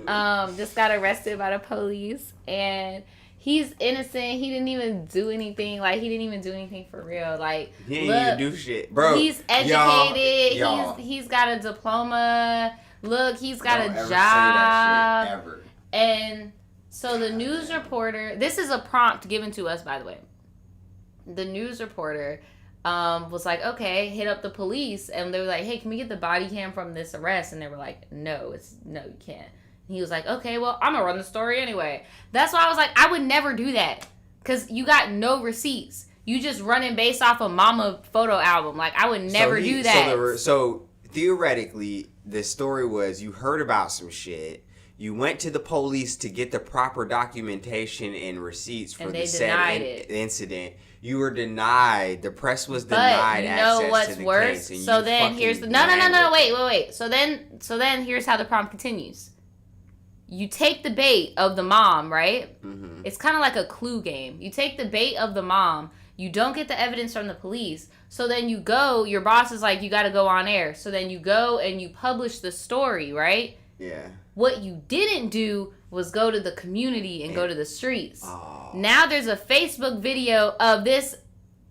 just got arrested by the police and he's innocent. He didn't even do anything. Like, he didn't even do anything for real. Like, he didn't even do shit. Bro, he's educated. Y'all. He's got a diploma. Look, he's got a Don't ever job. say that shit, ever. And so the news reporter, this is a prompt given to us, by the way. The news reporter was like, okay, hit up the police. And they were like, hey, can we get the body cam from this arrest? And they were like, no, you can't. And he was like, okay, well, I'm going to run the story anyway. That's why I was like, I would never do that. Because you got no receipts. You just running based off a mama photo album. Like, I would never do that. So theoretically, the story was you heard about some shit. You went to the police to get the proper documentation and receipts for the said incident. You were denied. The press was denied access to the case. And so then here's the wait. So then here's how the prompt continues. You take the bait of the mom, right? Mm-hmm. It's kind of like a clue game. You take the bait of the mom. You don't get the evidence from the police. So then you go. Your boss is like, you got to go on air. So then you go and you publish the story, right? Yeah. What you didn't do was go to the community and go to the streets. Oh. Now there's a Facebook video of this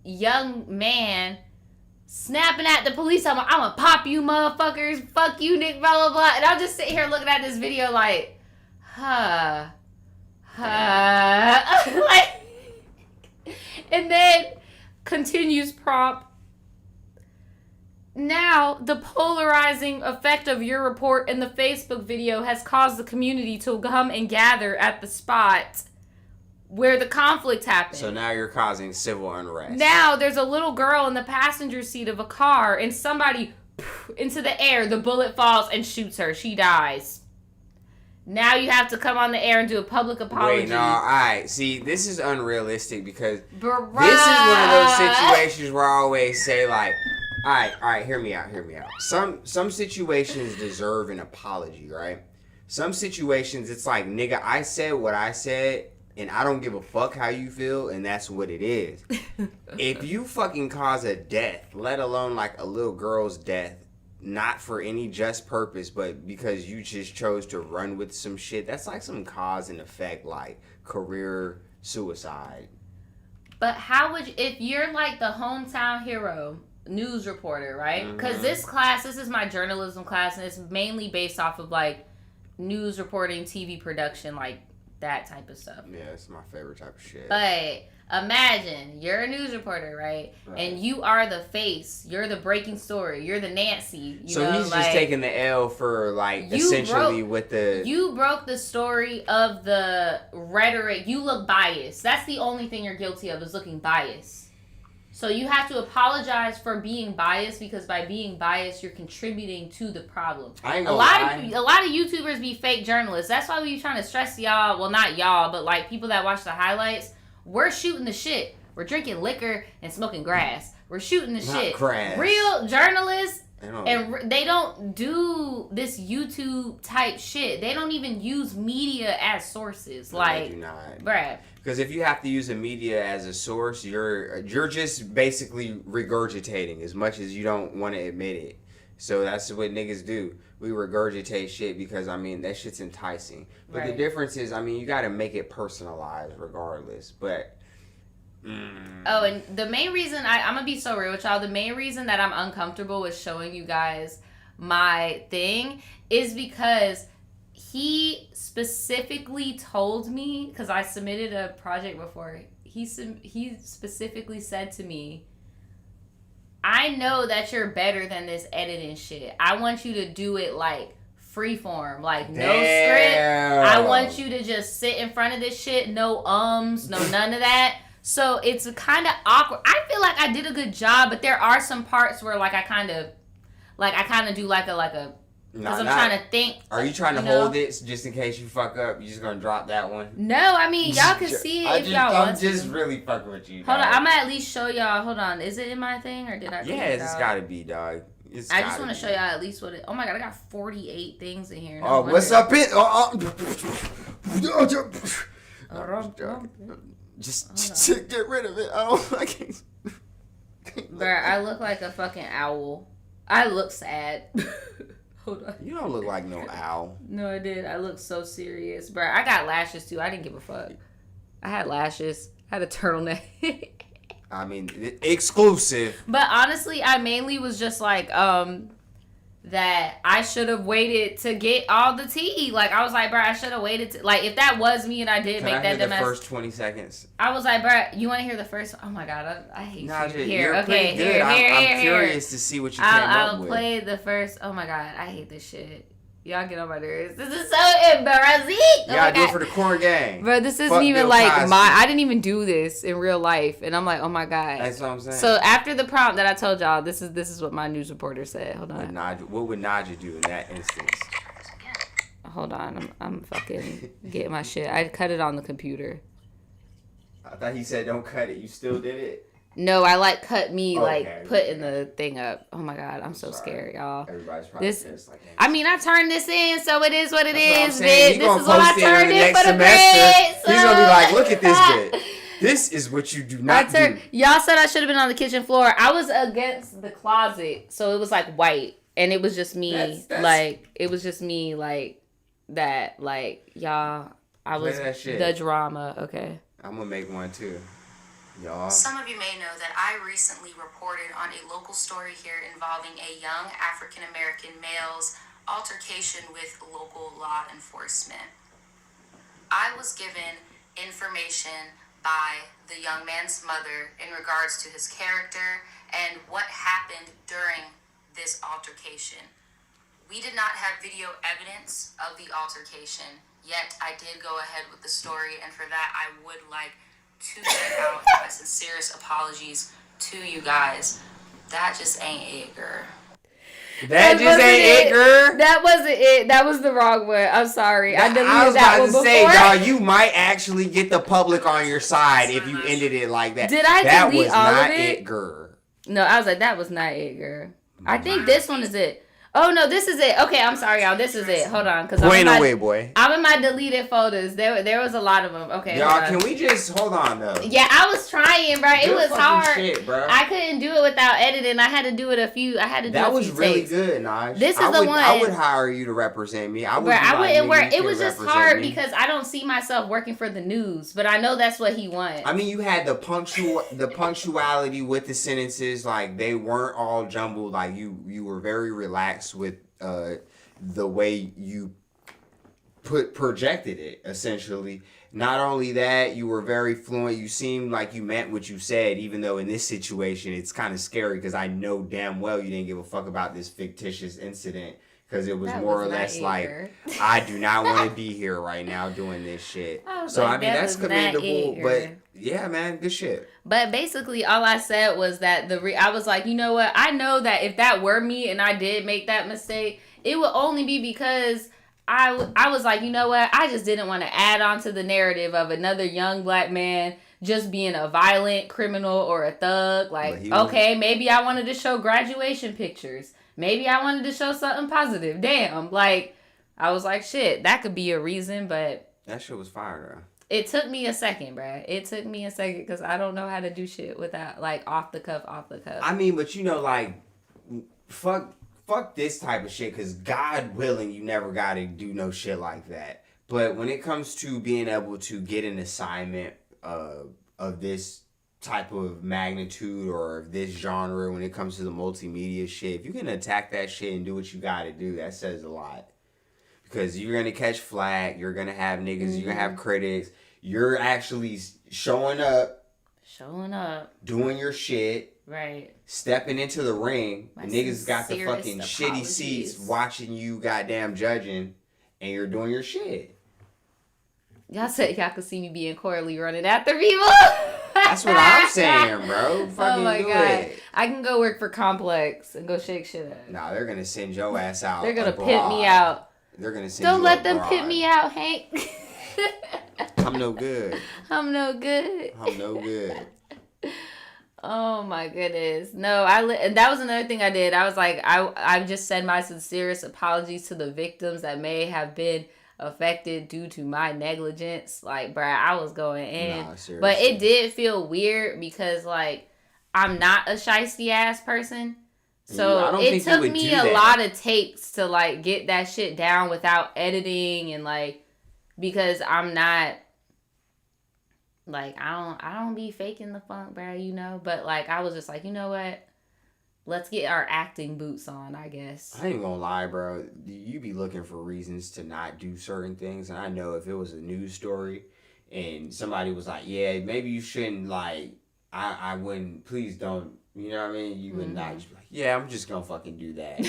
young man snapping at the police. I'm gonna pop you motherfuckers. Fuck you, Nick, blah, blah, blah. And I'll just sit here looking at this video like, like, and then continues prompt. Now, the polarizing effect of your report in the Facebook video has caused the community to come and gather at the spot where the conflict happened. So now you're causing civil unrest. Now, there's a little girl in the passenger seat of a car, and somebody, into the air, the bullet falls and shoots her. She dies. Now you have to come on the air and do a public apology. Wait, no, alright. See, this is unrealistic because this is one of those situations where I always say, like, Alright, hear me out. Some situations deserve an apology, right? Some situations, it's like, nigga, I said what I said, and I don't give a fuck how you feel, and that's what it is. If you fucking cause a death, let alone, like, a little girl's death, not for any just purpose, but because you just chose to run with some shit, that's like some cause and effect, like career suicide. But how would you, if you're like the hometown hero news reporter, right? Because this is my journalism class, and it's mainly based off of like news reporting, TV production, like that type of stuff. Yeah, it's my favorite type of shit. But imagine you're a news reporter, right? And you are the face. You're the breaking story. You're the Nancy. So he's just taking the L for like essentially with the. You broke the story of the rhetoric. You look biased. That's the only thing you're guilty of, is looking biased. So you have to apologize for being biased, because by being biased, you're contributing to the problem. A lot of YouTubers be fake journalists. That's why we be trying to stress y'all. Well, not y'all, but like people that watch the highlights. We're shooting the shit. We're drinking liquor and smoking grass. We're shooting the shit. Grass. Real journalists, and they don't do this YouTube type shit. They don't even use media as sources. No, like, they do not. Bruh. Because if you have to use a media as a source, you're just basically regurgitating as much as you don't want to admit it. So that's what niggas do. We regurgitate shit because, I mean, that shit's enticing. But the difference is, I mean, you got to make it personalized regardless. But... Oh, and the main reason, I'm going to be so real with y'all, the main reason that I'm uncomfortable with showing you guys my thing is because he specifically told me, because I submitted a project before, he specifically said to me, I know that you're better than this editing shit. I want you to do it like freeform, like no script. I want you to just sit in front of this shit, no no none of that. So it's kind of awkward. I feel like I did a good job, but there are some parts where like I kind of do like a because I'm trying to think. Are you trying to hold it just in case you fuck up? You just gonna drop that one? No, I mean y'all can see it if y'all want to. I'm just really fucking with you. Hold on, I'm gonna at least show y'all. Hold on, is it in my thing or did I? Yeah, it's gotta be, dog. I just want to show y'all at least what it. Oh my god, I got 48 things in here. No what's up, it? Just get rid of it. I can't. Bruh, I look like a fucking owl. I look sad. Hold on. You don't look like no owl. No, I did. I look so serious. Bruh, I got lashes too. I didn't give a fuck. I had lashes. I had a turtleneck. I mean, exclusive. But honestly, I mainly was just like, that I should have waited to get all the tea. Like, I was like, bro, I should have waited to, like, if that was me and I did make that the first 20 seconds? I was like, bro, you want to hear the first? Oh my god, I hate you. Here, okay, good. I'm curious to see what you came up with. I'll play the first. Oh my god, I hate this shit. Y'all get on my nerves. This is so embarrassing. You gotta do it for the core gang. Bro, this isn't even like I didn't even do this in real life. And I'm like, oh my god. That's what I'm saying. So after the prompt that I told y'all, this is what my news reporter said. Hold on. What would Naja do in that instance? Hold on. I'm fucking getting my shit. I cut it on the computer. I thought he said don't cut it. You still did it? No, I like cut me putting the thing up. Oh my god, I'm so scared, y'all. Everybody's probably pissed. I mean, I turned this in, so it is what it is, bitch. This is what I turned in for the grades. He's gonna be like, look at this bit. This is what you do not do. Y'all said I should have been on the kitchen floor. I was against the closet, so it was like white, and it was just me. It was just me, like that. Like y'all, I was the drama. Okay, I'm gonna make one too. Y'all. Some of you may know that I recently reported on a local story here involving a young African-American male's altercation with local law enforcement. I was given information by the young man's mother in regards to his character and what happened during this altercation. We did not have video evidence of the altercation, yet I did go ahead with the story, and for that I would like to get out my sincerest apologies to you guys. That just ain't it, girl. That just ain't it, girl. That wasn't it. That was the wrong one. I'm sorry. I deleted I was that about one to before. say, dog, you might actually get the public on your side if you ended it like that. Did I that delete was all not of it? Girl. No, I was like, that was not it, girl. I think this one is it. Oh no, this is it. Okay, I'm sorry, y'all. This is it. Hold on, because I'm in my deleted photos. There was a lot of them. Okay, y'all, can we just hold on though? Yeah, I was trying, bro. It was hard. Shit, bro. I couldn't do it without editing. I had to do it a few. That was really good, Naj. This is the one. I would hire you to represent me. I wouldn't work. It was just hard because I don't see myself working for the news, but I know that's what he wants. I mean, you had the punctuality with the sentences, like they weren't all jumbled. Like you were very relaxed with the way you projected it, essentially. Not only that, you were very fluent. You seemed like you meant what you said, even though in this situation it's kind of scary because I know damn well you didn't give a fuck about this fictitious incident because it was more or less like, I do not want to be here right now doing this shit. So like, I mean, that's commendable, but yeah, man, good shit. But basically all I said was that I was like, you know what? I know that if that were me and I did make that mistake, it would only be because I was like, you know what? I just didn't want to add on to the narrative of another young black man just being a violent criminal or a thug. Like, okay, maybe I wanted to show graduation pictures. Maybe I wanted to show something positive. Damn. Like, I was like, shit, that could be a reason, but... That shit was fire, though. It took me a second, bruh. It took me a second because I don't know how to do shit without, like, off the cuff. I mean, but you know, like, fuck this type of shit, because God willing, you never got to do no shit like that. But when it comes to being able to get an assignment of this type of magnitude or this genre, when it comes to the multimedia shit, if you can attack that shit and do what you got to do, that says a lot. Because you're going to catch flack, you're going to have niggas, you're going to have critics, you're actually showing up, doing your shit. Right. Stepping into the ring, the niggas got the fucking shitty seats watching you goddamn judging, and you're doing your shit. Y'all said y'all could see me being Coralie running after people. That's what I'm saying, bro. Fucking do it. I can go work for Complex and go shake shit up. Nah, they're gonna send your ass out. They're gonna pimp me out. They're gonna send Don't you let them abroad. pimp me out, Hank. I'm no good. I'm no good. I'm no good. Oh my goodness. No, and that was another thing I did. I was like, I just send my sincerest apologies to the victims that may have been affected due to my negligence. Like, bruh, I was going in. Nah, seriously. But it did feel weird because, like, I'm not a shiesty ass person. So it took me a lot of takes to, like, get that shit down without editing and, like, because I'm not... Like, I don't be faking the funk, bro, you know? But, like, I was just like, you know what? Let's get our acting boots on, I guess. I ain't gonna lie, bro. You be looking for reasons to not do certain things. And I know if it was a news story and somebody was like, yeah, maybe you shouldn't, like, I wouldn't, please don't, you know what I mean? You would not just be like, yeah, I'm just gonna fucking do that.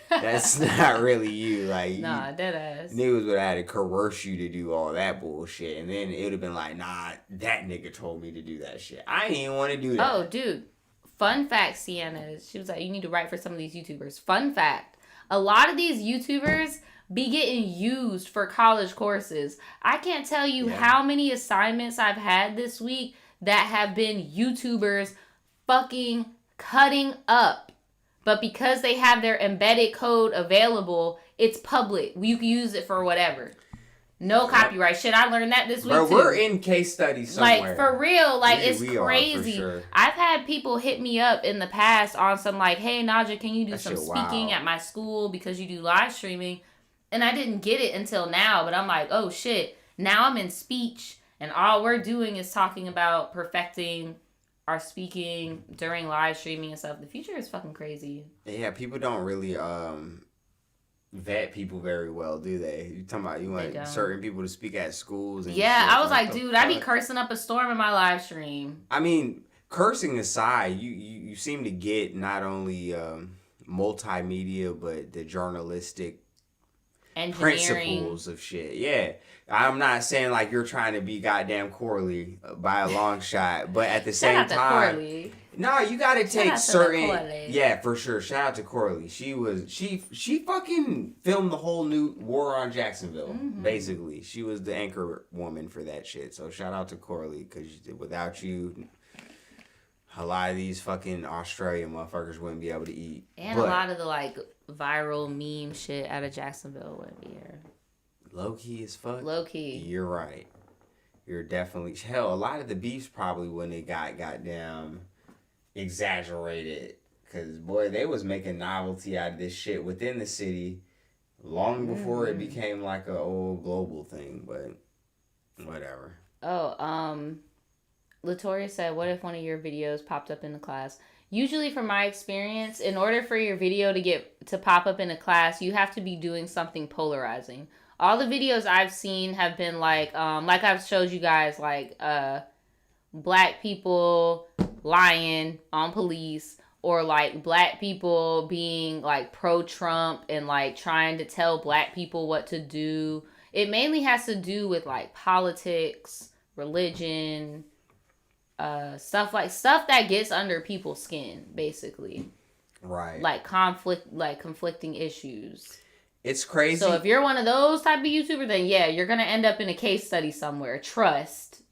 That's not really you. Like, nah, deadass. Niggas would have had to coerce you to do all that bullshit. And then it would have been like, nah, that nigga told me to do that shit. I didn't even want to do that. Oh, dude. Fun fact, Sienna. She was like, you need to write for some of these YouTubers. Fun fact. A lot of these YouTubers be getting used for college courses. I can't tell you how many assignments I've had this week that have been YouTubers fucking cutting up. But because they have their embedded code available, it's public. You can use it for whatever. No copyright shit. I learned that this week, too. We're in case studies somewhere. Like, for real. Like, it's crazy. Sure. I've had people hit me up in the past on some, like, hey, Naja, can you do some speaking at my school because you do live streaming? And I didn't get it until now. But I'm like, oh, shit. Now I'm in speech. And all we're doing is talking about perfecting our speaking during live streaming and stuff. The future is fucking crazy. Yeah, people don't really vet people very well, do they? You talking about you want certain people to speak at schools and yeah, I was like, dude, I be cursing up a storm in my live stream. I mean, cursing aside, you seem to get not only multimedia but the journalistic principles of shit. Yeah. I'm not saying like you're trying to be goddamn Coralie by a long shot, but at the same time, no, you gotta take certain. Yeah, for sure. Shout out to Coralie. She fucking filmed the whole new War on Jacksonville. Mm-hmm. Basically, she was the anchor woman for that shit. So shout out to Coralie, because without you, a lot of these fucking Australian motherfuckers wouldn't be able to eat. And a lot of the like viral meme shit out of Jacksonville wouldn't be here. Low key as fuck. Low key. You're right. You're definitely hell. A lot of the beefs probably when it got goddamn exaggerated, cause boy, they was making novelty out of this shit within the city long before it became like a old global thing. But whatever. Oh, Latoria said, what if one of your videos popped up in the class? Usually, from my experience, in order for your video to pop up in a class, you have to be doing something polarizing. All the videos I've seen have been like I've showed you guys, like black people lying on police, or like black people being like pro-Trump and like trying to tell black people what to do. It mainly has to do with like politics, religion, stuff that gets under people's skin, basically. Right. Like conflicting issues. It's crazy. So if you're one of those type of YouTubers, then yeah, you're gonna end up in a case study somewhere. Trust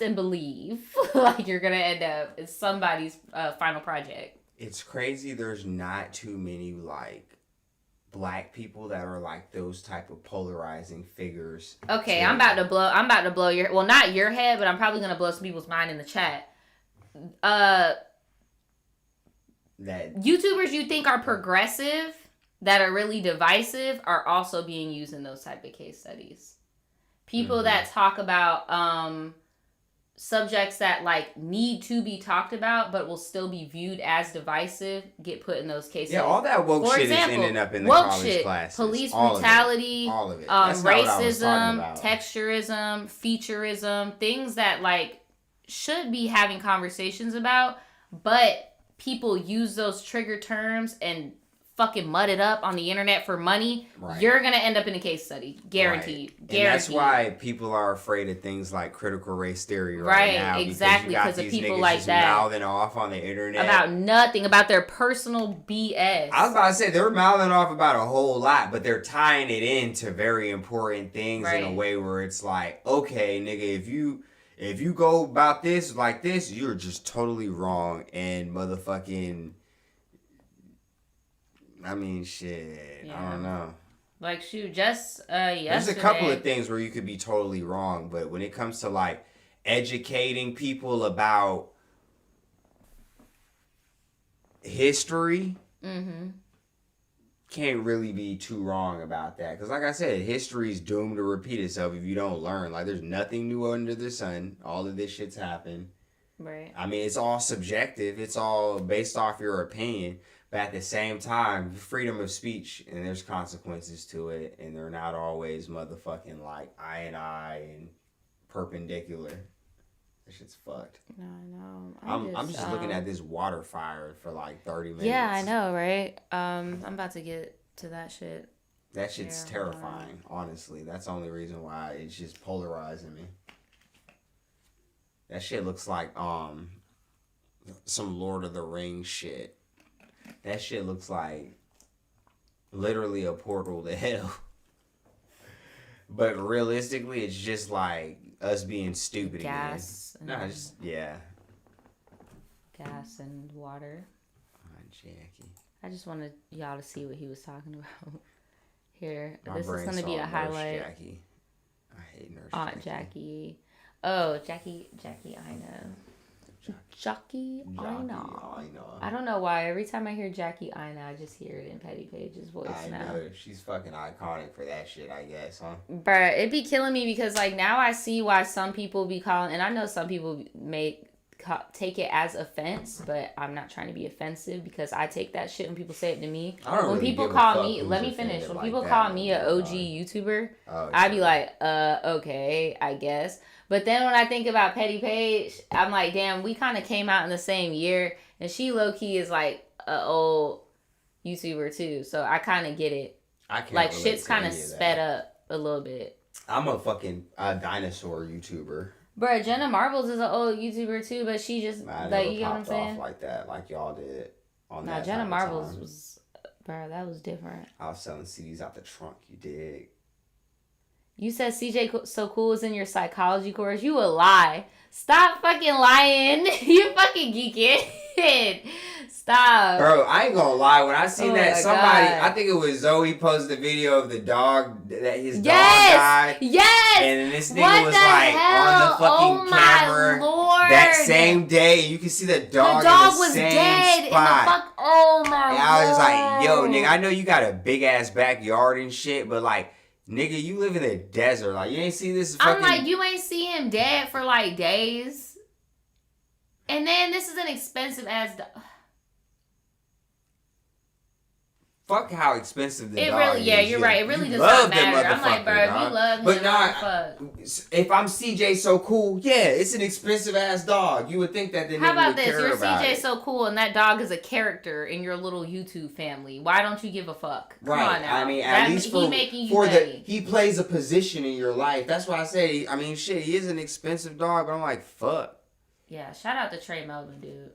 and believe. Like you're gonna end up in somebody's final project. It's crazy. There's not too many like black people that are like those type of polarizing figures. Okay, I'm about to blow your, well, not your head, but I'm probably gonna blow some people's mind in the chat. That YouTubers you think are progressive, that are really divisive, are also being used in those type of case studies. People that talk about subjects that like need to be talked about but will still be viewed as divisive get put in those cases. Yeah, all that woke shit is ending up in the woke college shit, classes. Police brutality, all of it. That's not what I was talking racism, about. texturism, featureism, things that like should be having conversations about, but people use those trigger terms and fucking mud it up on the internet for money. Right. You're gonna end up in a case study, guaranteed. Right. Guaranteed. And that's why people are afraid of things like critical race theory right now. Exactly, because of people like that mouthing off on the internet about nothing, about their personal BS. I was about to say they're mouthing off about a whole lot, but they're tying it into very important things in a way where it's like, okay, nigga, if you go about this like this, you're just totally wrong and motherfucking. I mean, shit. Yeah. I don't know. Like, shoot, just yesterday. There's a couple of things where you could be totally wrong, but when it comes to, like, educating people about history, can't really be too wrong about that. Because, like I said, history is doomed to repeat itself if you don't learn. Like, there's nothing new under the sun. All of this shit's happened. Right. I mean, it's all subjective. It's all based off your opinion. But at the same time, freedom of speech, and there's consequences to it, and they're not always motherfucking like eye and eye and perpendicular. That shit's fucked. No, I know. I'm just looking at this water fire for like 30 minutes. Yeah, I know, right? I'm about to get to that shit. That shit's terrifying, honestly. That's the only reason why it's just polarizing me. That shit looks like some Lord of the Rings shit. That shit looks like literally a portal to hell. But realistically, it's just like us being stupid Gas again. No, just, yeah. Gas and water. Jackie. I just wanted y'all to see what he was talking about. Here, My this is brain going to be saw a Nurse Jackie. Jackie. I hate Nurse Aunt Jackie. Oh, Jackie, I know. Jackie, I know. I don't know why. Every time I hear Jackie, I know, I just hear it in Petty Page's voice now. I know. She's fucking iconic for that shit, I guess, huh? Bruh, it'd be killing me because, like, now I see why some people be calling, and I know some people may take it as offense, but I'm not trying to be offensive because I take that shit when people say it to me. When people call me, let me finish. When people call me an OG YouTuber, I'd be like, okay, I guess. But then when I think about Petty Page, I'm like, damn, we kind of came out in the same year. And she low-key is like an old YouTuber too. So I kind of get it. I can't like, shit's kind of sped up a little bit. I'm a fucking dinosaur YouTuber. Bruh, Jenna Marbles is an old YouTuber too, but she just, like, you know what I'm saying? Off like that, like y'all did. Nah, Jenna Marbles was, bruh, that was different. I was selling CDs out the trunk, you dig? You said CJ So Cool is in your psychology course. You a lie. Stop fucking lying. You fucking geeking. Stop. Bro, I ain't gonna lie. When I seen that, somebody, God. I think it was Zoe, posted a video of the dog, that his dog Yes. died. Yes. And then this nigga What was the like hell? on the fucking Oh my camera Lord. that same day. You can see the dog, The dog in the was same dead spot. in the fuck. Oh my And I was like, yo, Lord. nigga, I know you got a big ass backyard and shit, but like, nigga, you live in the desert. Like, you ain't see this fucking... I'm like, you ain't see him dead for like days. And then this is an expensive ass dog. Fuck how expensive the It dog really, is. yeah, you're right. It really does love not that matter. I'm like, bro, motherfucker, if dog. you love him, But nah, fuck. if I'm CJ So Cool, yeah, it's an expensive ass dog. You would think that the How nigga about would this? care You're about CJ it. So Cool, and that dog is a character in your little YouTube family. Why don't you give a fuck? Come Right. on now. I mean, at least he making you for money. he plays a position in your life. That's why I say, I mean, shit, he is an expensive dog, but I'm like, fuck. Yeah, shout out to Trey Melvin, dude.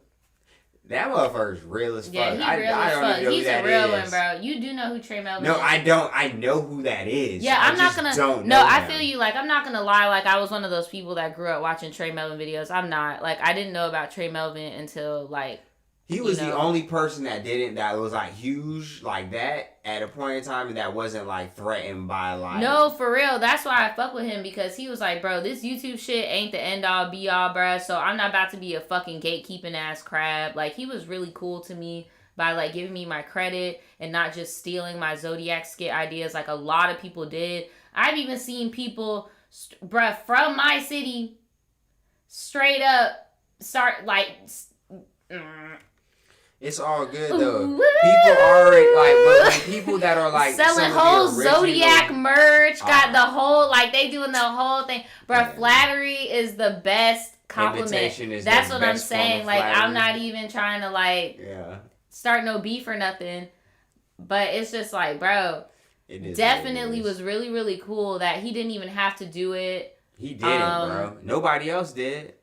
That motherfucker's real as fuck. Yeah, he real I as don't fuck. even know He's who that a real is. one, bro. You do know who Trey Melvin No, is. I don't. I know who that is. Yeah, I'm not just gonna. Don't no, know I him. feel you. Like, I'm not gonna lie. Like, I was one of those people that grew up watching Trey Melvin videos. I'm not. Like, I didn't know about Trey Melvin until like. He was you know. the only person that was like huge like that at a point in time, and that wasn't like threatened by like. No, for real. That's why I fuck with him, because he was like, bro, this YouTube shit ain't the end all be all, bruh. So I'm not about to be a fucking gatekeeping ass crab. Like, he was really cool to me by like giving me my credit and not just stealing my Zodiac skit ideas like a lot of people did. I've even seen people, bruh, from my city straight up start like. It's all good though. People already like, but like people that are like selling some of whole the original, Zodiac merch, got the whole, like, they doing the whole thing. Bruh, Yeah. flattery is the best compliment. Imitation is That's the what I'm best form saying. of Like, I'm flattery. not even trying to like Yeah, start no beef or nothing. But it's just like, bro, it is. definitely what it is. was really, really cool that he didn't even have to do it. He didn't, bro. Nobody else did.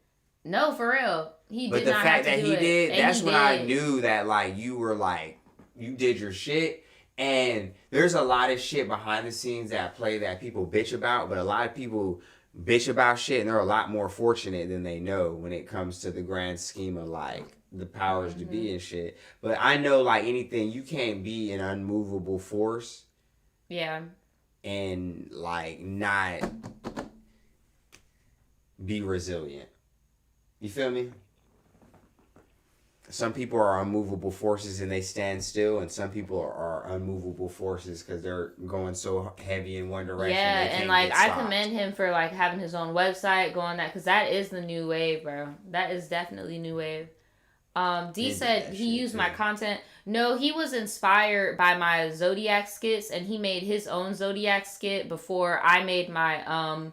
No, for real. He But did the not fact have that to do he it. did, And that's he when I did. knew that like you were like you did your shit. And there's a lot of shit behind the scenes that play that people bitch about, but a lot of people bitch about shit and they're a lot more fortunate than they know when it comes to the grand scheme of like the powers to be and shit. But I know like anything, you can't be an unmovable force Yeah. and like not be resilient. You feel me? Some people are unmovable forces and they stand still, and some people are unmovable forces because they're going so heavy in one direction. Yeah, they can't and like get I stopped. commend him for like having his own website, going that, because that is the new wave, bro. That is definitely new wave. D He said did that he shit, used too. my content. No, he was inspired by my Zodiac skits, and he made his own Zodiac skit before I made my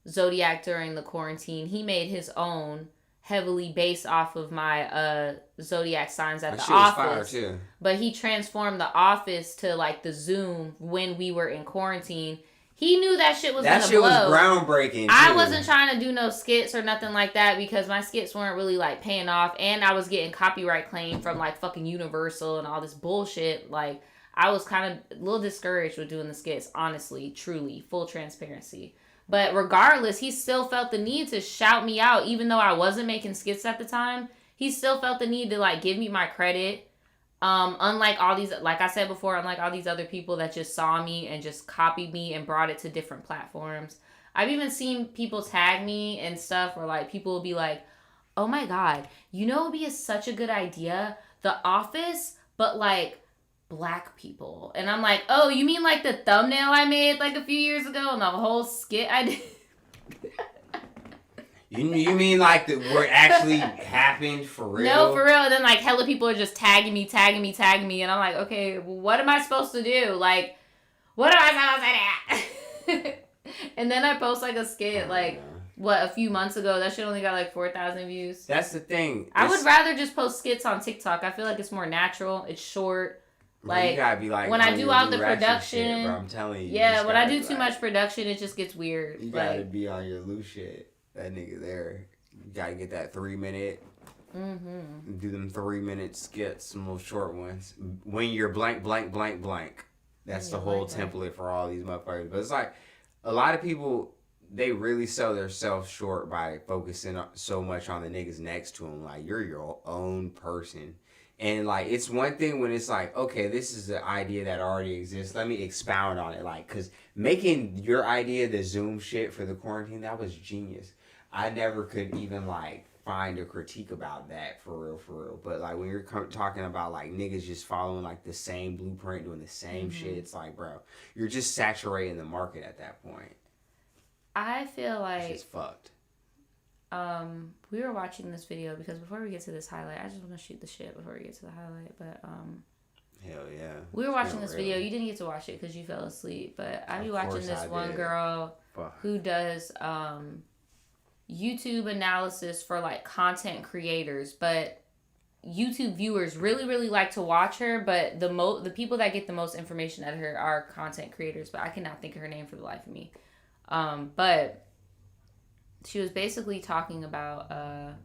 Zodiac during the quarantine. He made his own, heavily based off of my Zodiac signs at That the shit was office. fire too. But he transformed the office to like the Zoom when we were in quarantine. He knew that shit was That gonna shit blow. was groundbreaking. I too. wasn't trying to do no skits or nothing like that because my skits weren't really like paying off, and I was getting copyright claim from like fucking Universal and all this bullshit. Like, I was kind of a little discouraged with doing the skits, honestly, truly, full transparency. But regardless, he still felt the need to shout me out, even though I wasn't making skits at the time. He still felt the need to like give me my credit. Unlike all these, like I said before, unlike all these other people that just saw me and just copied me and brought it to different platforms. I've even seen people tag me and stuff where like people will be like, oh my God, you know, it would be such a good idea, The Office, but like Black people. And I'm like, oh, you mean like the thumbnail I made like a few years ago and the whole skit I did? You mean like where it actually happened for real? No, for real. And then like hella people are just tagging me. And I'm like, okay, well, what am I supposed to do? Like, what am I supposed to do? And then I post like a skit like, what, a few months ago. That shit only got like 4,000 views. That's the thing. I would rather just post skits on TikTok. I feel like it's more natural. It's short. Bro, Like, you gotta be like when I on do your all the Lou Ratchet production, shit, bro. I'm telling you. Yeah, just when I gotta do be too like- much production, it just gets weird. You Like, gotta be on your Lou shit. That nigga there. You gotta get that 3 minute. Do them 3 minute skits, some little short ones. When you're blank. That's the Yeah, whole blank, blank. template for all these motherfuckers. But it's like, a lot of people, they really sell themselves short by focusing so much on the niggas next to them. Like, you're your own person. And, like, it's one thing when it's like, okay, this is an idea that already exists. Let me expound on it. Like, because making your idea the Zoom shit for the quarantine, that was genius. I never could even, like, find a critique about that for real, for real. But, like, when you're talking about, like, niggas just following, like, the same blueprint, doing the same shit, it's like, bro, you're just saturating the market at that point. I feel like it's fucked. We were watching this video because before we get to this highlight, I just want to shoot the shit before we get to the highlight. But hell yeah, we were watching this video. You didn't get to watch it because you fell asleep. But I be watching this one girl who does YouTube analysis for like content creators, but YouTube viewers really, really like to watch her. But the people that get the most information out of her are content creators. But I cannot think of her name for the life of me. But she was basically talking about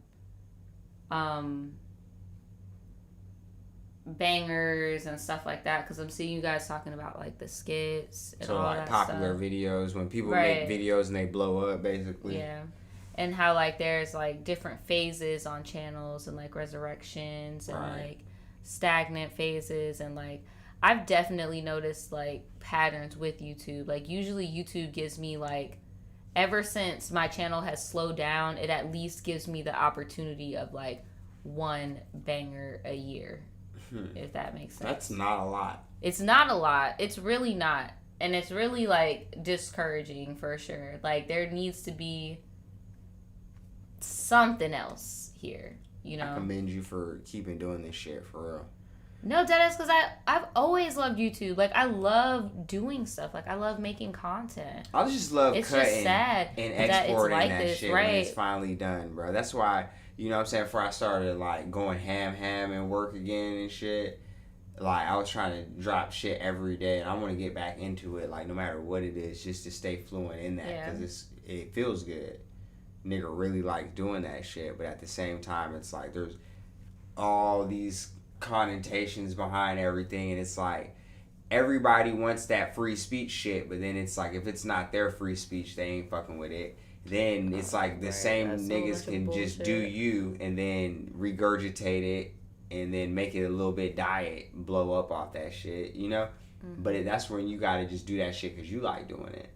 bangers and stuff like that, because I'm seeing you guys talking about like the skits and all like that popular stuff. Videos when people make videos and they blow up, basically. Yeah. And how like there's like different phases on channels and like resurrections and like stagnant phases, and like I've definitely noticed like patterns with YouTube. Like usually YouTube gives me like, ever since my channel has slowed down, it at least gives me the opportunity of like one banger a year. If that makes sense. That's not a lot. It's not a lot. It's really not. And it's really like discouraging for sure. Like there needs to be something else here, you know? I commend you for keeping doing this shit, for real. No, that is because I've always loved YouTube. Like, I love doing stuff. Like, I love making content. I just love it's cutting just sad and exporting like that this, shit when it's finally done, bro. That's why, you know what I'm saying, before I started, like, going ham and work again and shit, like, I was trying to drop shit every day, and I want to get back into it, like, no matter what it is, just to stay fluent in that, because it feels good. Nigga really like doing that shit, but at the same time, it's like, there's all these connotations behind everything, and it's like everybody wants that free speech shit, but then it's like if it's not their free speech, they ain't fucking with it. Then it's like the same niggas can just do you and then regurgitate it and then make it a little bit diet, blow up off that shit, you know? But that's when you gotta just do that shit because you like doing it,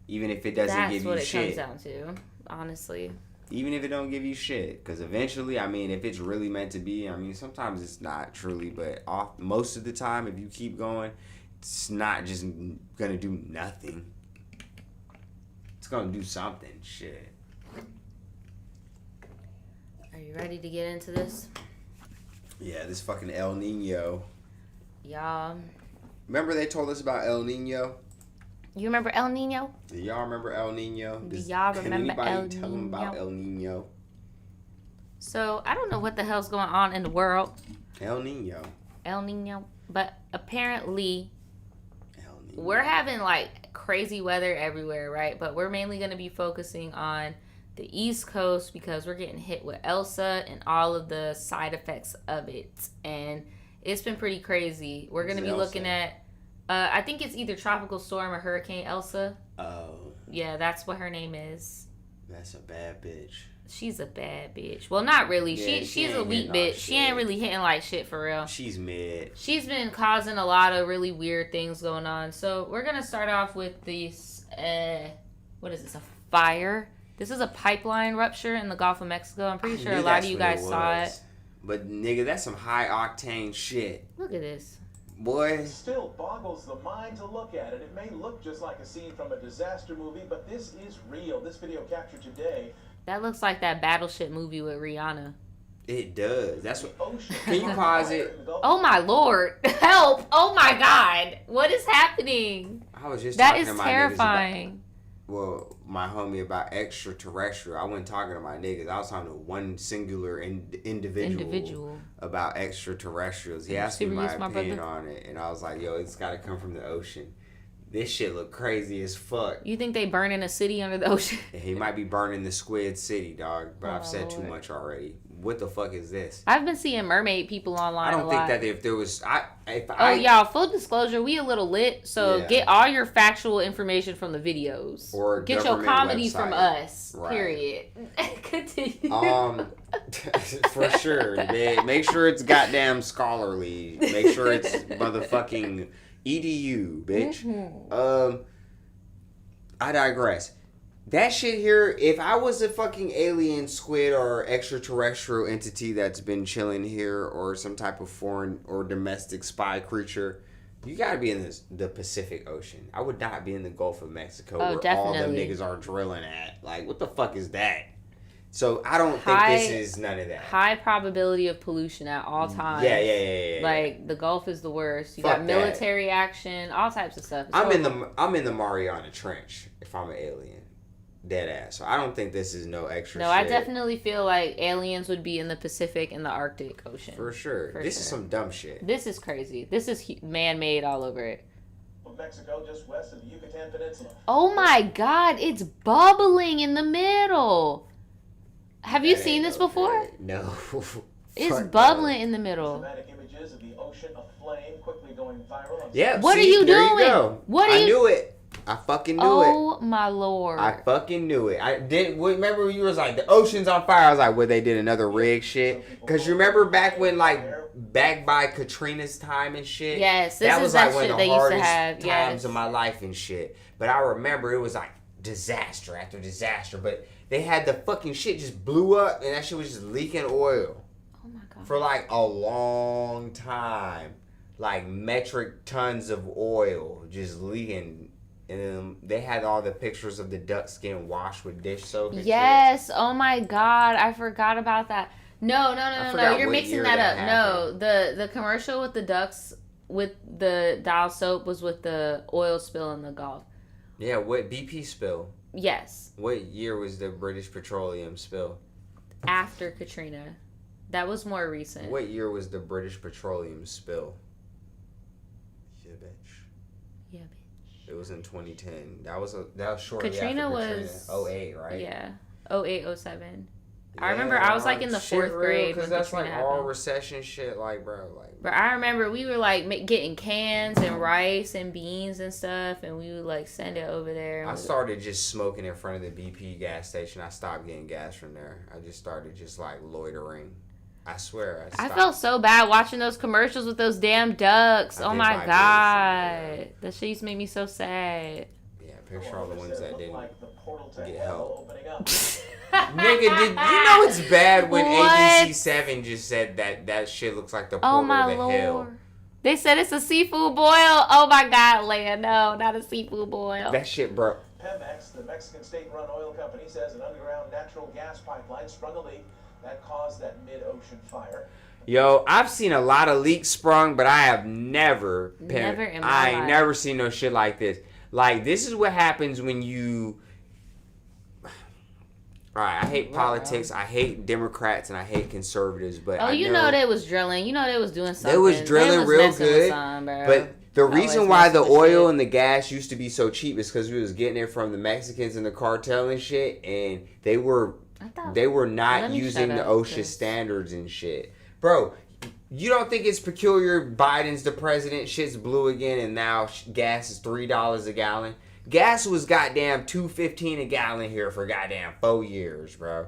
even if it doesn't give you shit. That's what it comes down to, honestly. Even if it don't give you shit. Because eventually, I mean, if it's really meant to be, I mean, sometimes it's not truly, but most of the time, if you keep going, it's not just going to do nothing. It's going to do something. Shit. Are you ready to get into this? Yeah, this fucking El Nino. Y'all. Remember they told us about El Nino? You remember El Nino? Do y'all remember El Nino? Do y'all remember El Nino? Can anybody tell them about El Nino? So, I don't know what the hell's going on in the world. El Nino. But apparently, we're having like crazy weather everywhere, right? But we're mainly going to be focusing on the East Coast because we're getting hit with Elsa and all of the side effects of it. And it's been pretty crazy. We're going to be looking at... I think it's either Tropical Storm or Hurricane Elsa. Oh. Yeah, that's what her name is. That's a bad bitch. She's a bad bitch. Well, not really. Yeah, she's a weak bitch. She ain't really hitting like shit for real. She's mid. She's been causing a lot of really weird things going on. So we're going to start off with this, what is this, a fire? This is a pipeline rupture in the Gulf of Mexico. I'm pretty sure a lot of you guys saw it. But, nigga, that's some high-octane shit. Look at this. Boy. It still boggles the mind to look at it. It may look just like a scene from a disaster movie, but this is real. This video captured today. That looks like that Battleship movie with Rihanna. It does. That's what. Can you pause it? Oh my lord! Help! Oh my god! What is happening? I was just that talking is to my terrifying. My homie about extraterrestrial. I wasn't talking to my niggas. I was talking to one singular individual about extraterrestrials. He asked me my opinion on it, and I was like, "Yo, it's got to come from the ocean." This shit look crazy as fuck. You think they burning a city under the ocean? He might be burning the Squid City, dog. But I've said too much already. what the fuck is this? I've been seeing mermaid people online. I don't a think lot. that if there was y'all, full disclosure, we a little lit, so Yeah. get all your factual information from the videos. Or get your government comedy website. from us. Right. Period. Continue. For sure, man. Make sure it's goddamn scholarly. Make sure it's motherfucking edu, bitch. Mm-hmm. I digress. That shit here, if I was a fucking alien squid or extraterrestrial entity that's been chilling here, or some type of foreign or domestic spy creature, you gotta be in the Pacific Ocean. I would not be in the Gulf of Mexico where all them definitely. niggas are drilling at. Like, what the fuck is that? So I don't think this is none of that. High probability of pollution at all times. Yeah. Like the Gulf is the worst. You Fuck got military action, all types of stuff. I'm in the Mariana Trench if I'm an alien. Dead ass. So I don't think this is no extra shit. I definitely feel like aliens would be in the Pacific and the Arctic Ocean. For sure. This is some dumb shit. This is crazy. This is man-made all over it. Mexico, just west of the Yucatan Peninsula. Oh my God, it's bubbling in the middle. Have you seen this before? No. It's bubbling in the middle. Dramatic images of the ocean aflame quickly going viral. Yeah. What are you there doing? You go. What are I you? knew it. I fucking knew it. Oh my Lord. I fucking knew it. I did. Remember when you was like, the ocean's on fire? I was like, well, they did another rig shit. Because you remember back when, like, back by Katrina's time and shit? Yes, this that is was that like one shit of they the used to hardest have. times Yes. of my life and shit. But I remember it was like disaster after disaster. But they had the fucking shit just blew up and that shit was just leaking oil. Oh my God. For like a long time. Like metric tons of oil just leaking. And then they had all the pictures of the duck skin washed with dish soap. And Yes. shit. Oh my God. I forgot about that. No. forgot You're what mixing year that up. that No, the commercial with the ducks with the dial soap was with the oil spill in the Gulf. Yeah, what BP spill? Yes. What year was the British Petroleum spill? After Katrina. That was more recent. What year was the British Petroleum spill? Yeah, bitch. Yeah, bitch. It was in 2010. That was shortly Katrina after was Katrina. 08, right? Yeah. 08, 07. I remember I was like in the fourth grade because when that's Katrina like all happened. recession shit, like bro, like. But I remember we were like getting cans and rice and beans and stuff, and we would like send it over there. I started just smoking in front of the BP gas station. I stopped getting gas from there. I just started just like loitering. I swear. I felt so bad watching those commercials with those damn ducks. Oh my God. That shit used to make me so sad. Yeah, picture all the ones that didn't get help. Opening up. Nigga, did you know it's bad when What? ABC 7 just said that shit looks like the portal Oh my to Lord. hell? They said it's a seafood boil. Oh my God, Leia. No, not a seafood boil. That shit, bro. Pemex, the Mexican state-run oil company, says an underground natural gas pipeline sprung a leak that caused that mid-ocean fire. Yo, I've seen a lot of leaks sprung, but I have never in my I ain't life. never seen no shit like this. Like, this is what happens when you... Alright, I hate politics, I hate Democrats, and I hate conservatives, but Oh, you know they was drilling. You know they was doing something. They was drilling real messing with good, something, bro. but the Always reason why the messing with oil shit. and the gas used to be so cheap is because we was getting it from the Mexicans and the cartel and shit, and they were not Let me using shut the up, OSHA 'cause- standards and shit. Bro, you don't think it's peculiar Biden's the president, shit's blue again, and now gas is $3 a gallon? Gas was goddamn $2.15 a gallon here for goddamn 4 years, bro.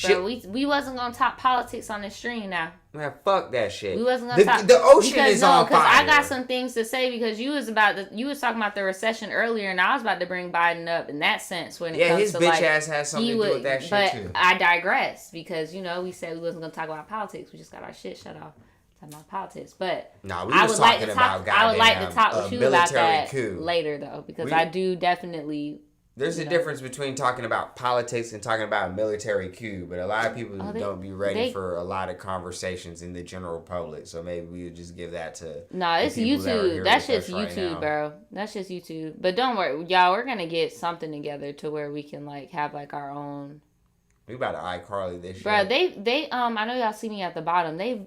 Bro, we wasn't gonna talk politics on this stream now. Man, fuck that shit. We wasn't gonna talk the ocean because, is on fire. I got some things to say because you was talking about the recession earlier, and I was about to bring Biden up in that sense when it comes his to bitch like, ass has something to do with that shit but too. I digress because we said we wasn't gonna talk about politics. We just got our shit shut off talking about politics. But Nah, we I was would like talking to talk. about goddamn I would like to talk with you about military that coup. later though because I do definitely. There's a difference between talking about politics and talking about a military coup, but a lot of people don't be ready for a lot of conversations in the general public. So maybe we would just give that to. Nah, it's YouTube. That's just YouTube, bro. That's just YouTube. But don't worry, y'all. We're gonna get something together to where we can like have like our own. We about to iCarly this shit. Bro, they I know y'all see me at the bottom. They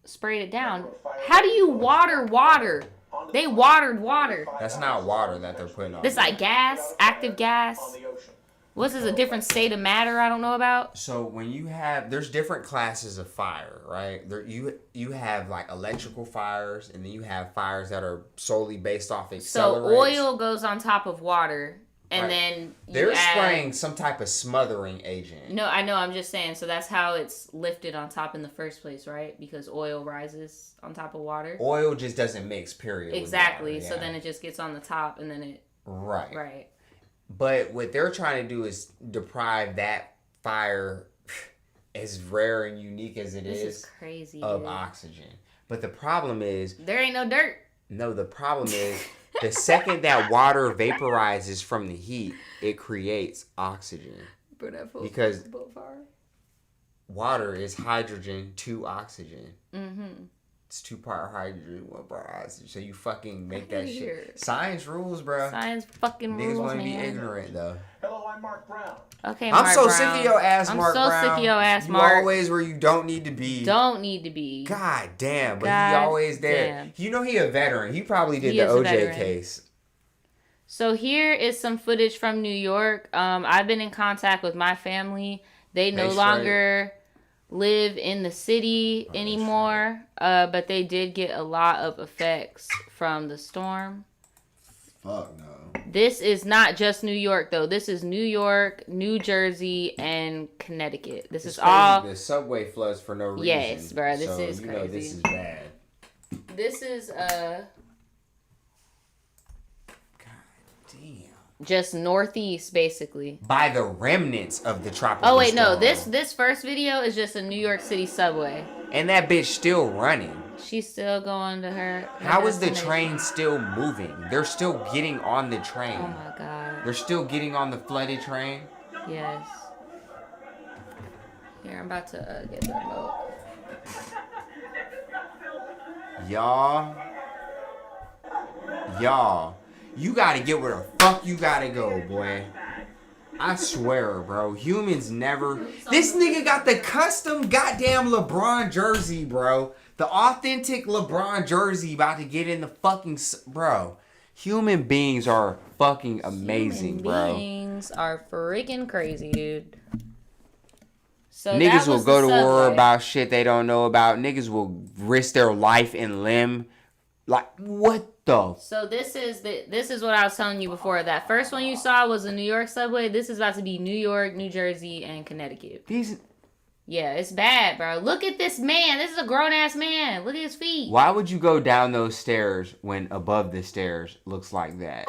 sprayed it down. How do you water? They watered water. That's not water that they're putting on. This like gas, active gas. On the ocean. What's this, a different state of matter I don't know about? So when you have, there's different classes of fire, right? There you have like electrical fires, and then you have fires that are solely based off accelerates. So oil goes on top of water, and Right. then They're spraying some type of smothering agent. No, I know. I'm just saying. So that's how it's lifted on top in the first place, right? Because oil rises on top of water. Oil just doesn't mix, period. Exactly. With water, So then it just gets on the top, and then it. Right. Right. But what they're trying to do is deprive that fire, as rare and unique as it This is crazy, of dude. oxygen. But the problem is, there ain't no dirt. No, the problem is the second that water vaporizes from the heat, it creates oxygen. Because water is hydrogen to oxygen. Mm-hmm. It's 2-part hydrogen, 1 part oxygen. So you fucking make that shit. Here. Science rules, bro. Science fucking Niggas rules, want to man. be ignorant, though. Hello, I'm Mark Brown. Okay, I'm Mark so Brown. sick of your ass, Mark Brown. I'm so sick of your ass, you Mark. always where you don't need to be. Don't need to be. God damn, but God he always there. damn. You know he a veteran. He probably did He the is a OJ veteran. case. So here is some footage from New York. I've been in contact with my family. They no longer live in the city anymore, but they did get a lot of effects from the storm. Fuck no. This is not just New York, though. This is New York, New Jersey, and Connecticut. This is crazy. all... The subway floods for no reason. Yes, bro. This so is you crazy. know this is bad. This is, Damn. just northeast, basically. By the remnants of the tropical Oh, wait, no. storm. This first video is just a New York City subway. And that bitch still running. She's still going to her How is the destination. train still moving? They're still getting on the train. Oh, my God. They're still getting on the flooded train. Yes. Here, I'm about to get the remote. Y'all, you gotta get where the fuck you gotta go, boy. I swear, bro. Humans never. This nigga got the custom goddamn LeBron jersey, bro. The authentic LeBron jersey about to get in the fucking. Bro. Human beings are fucking amazing, bro. Human beings are freaking crazy, dude. So Niggas that will was go the to war subway. about shit they don't know about. Niggas will risk their life and limb. Like, what the? So this is what I was telling you before. That first one you saw was the New York subway. This is about to be New York, New Jersey, and Connecticut. These. Yeah, it's bad, bro. Look at this man. This is a grown-ass man. Look at his feet. Why would you go down those stairs when above the stairs looks like that?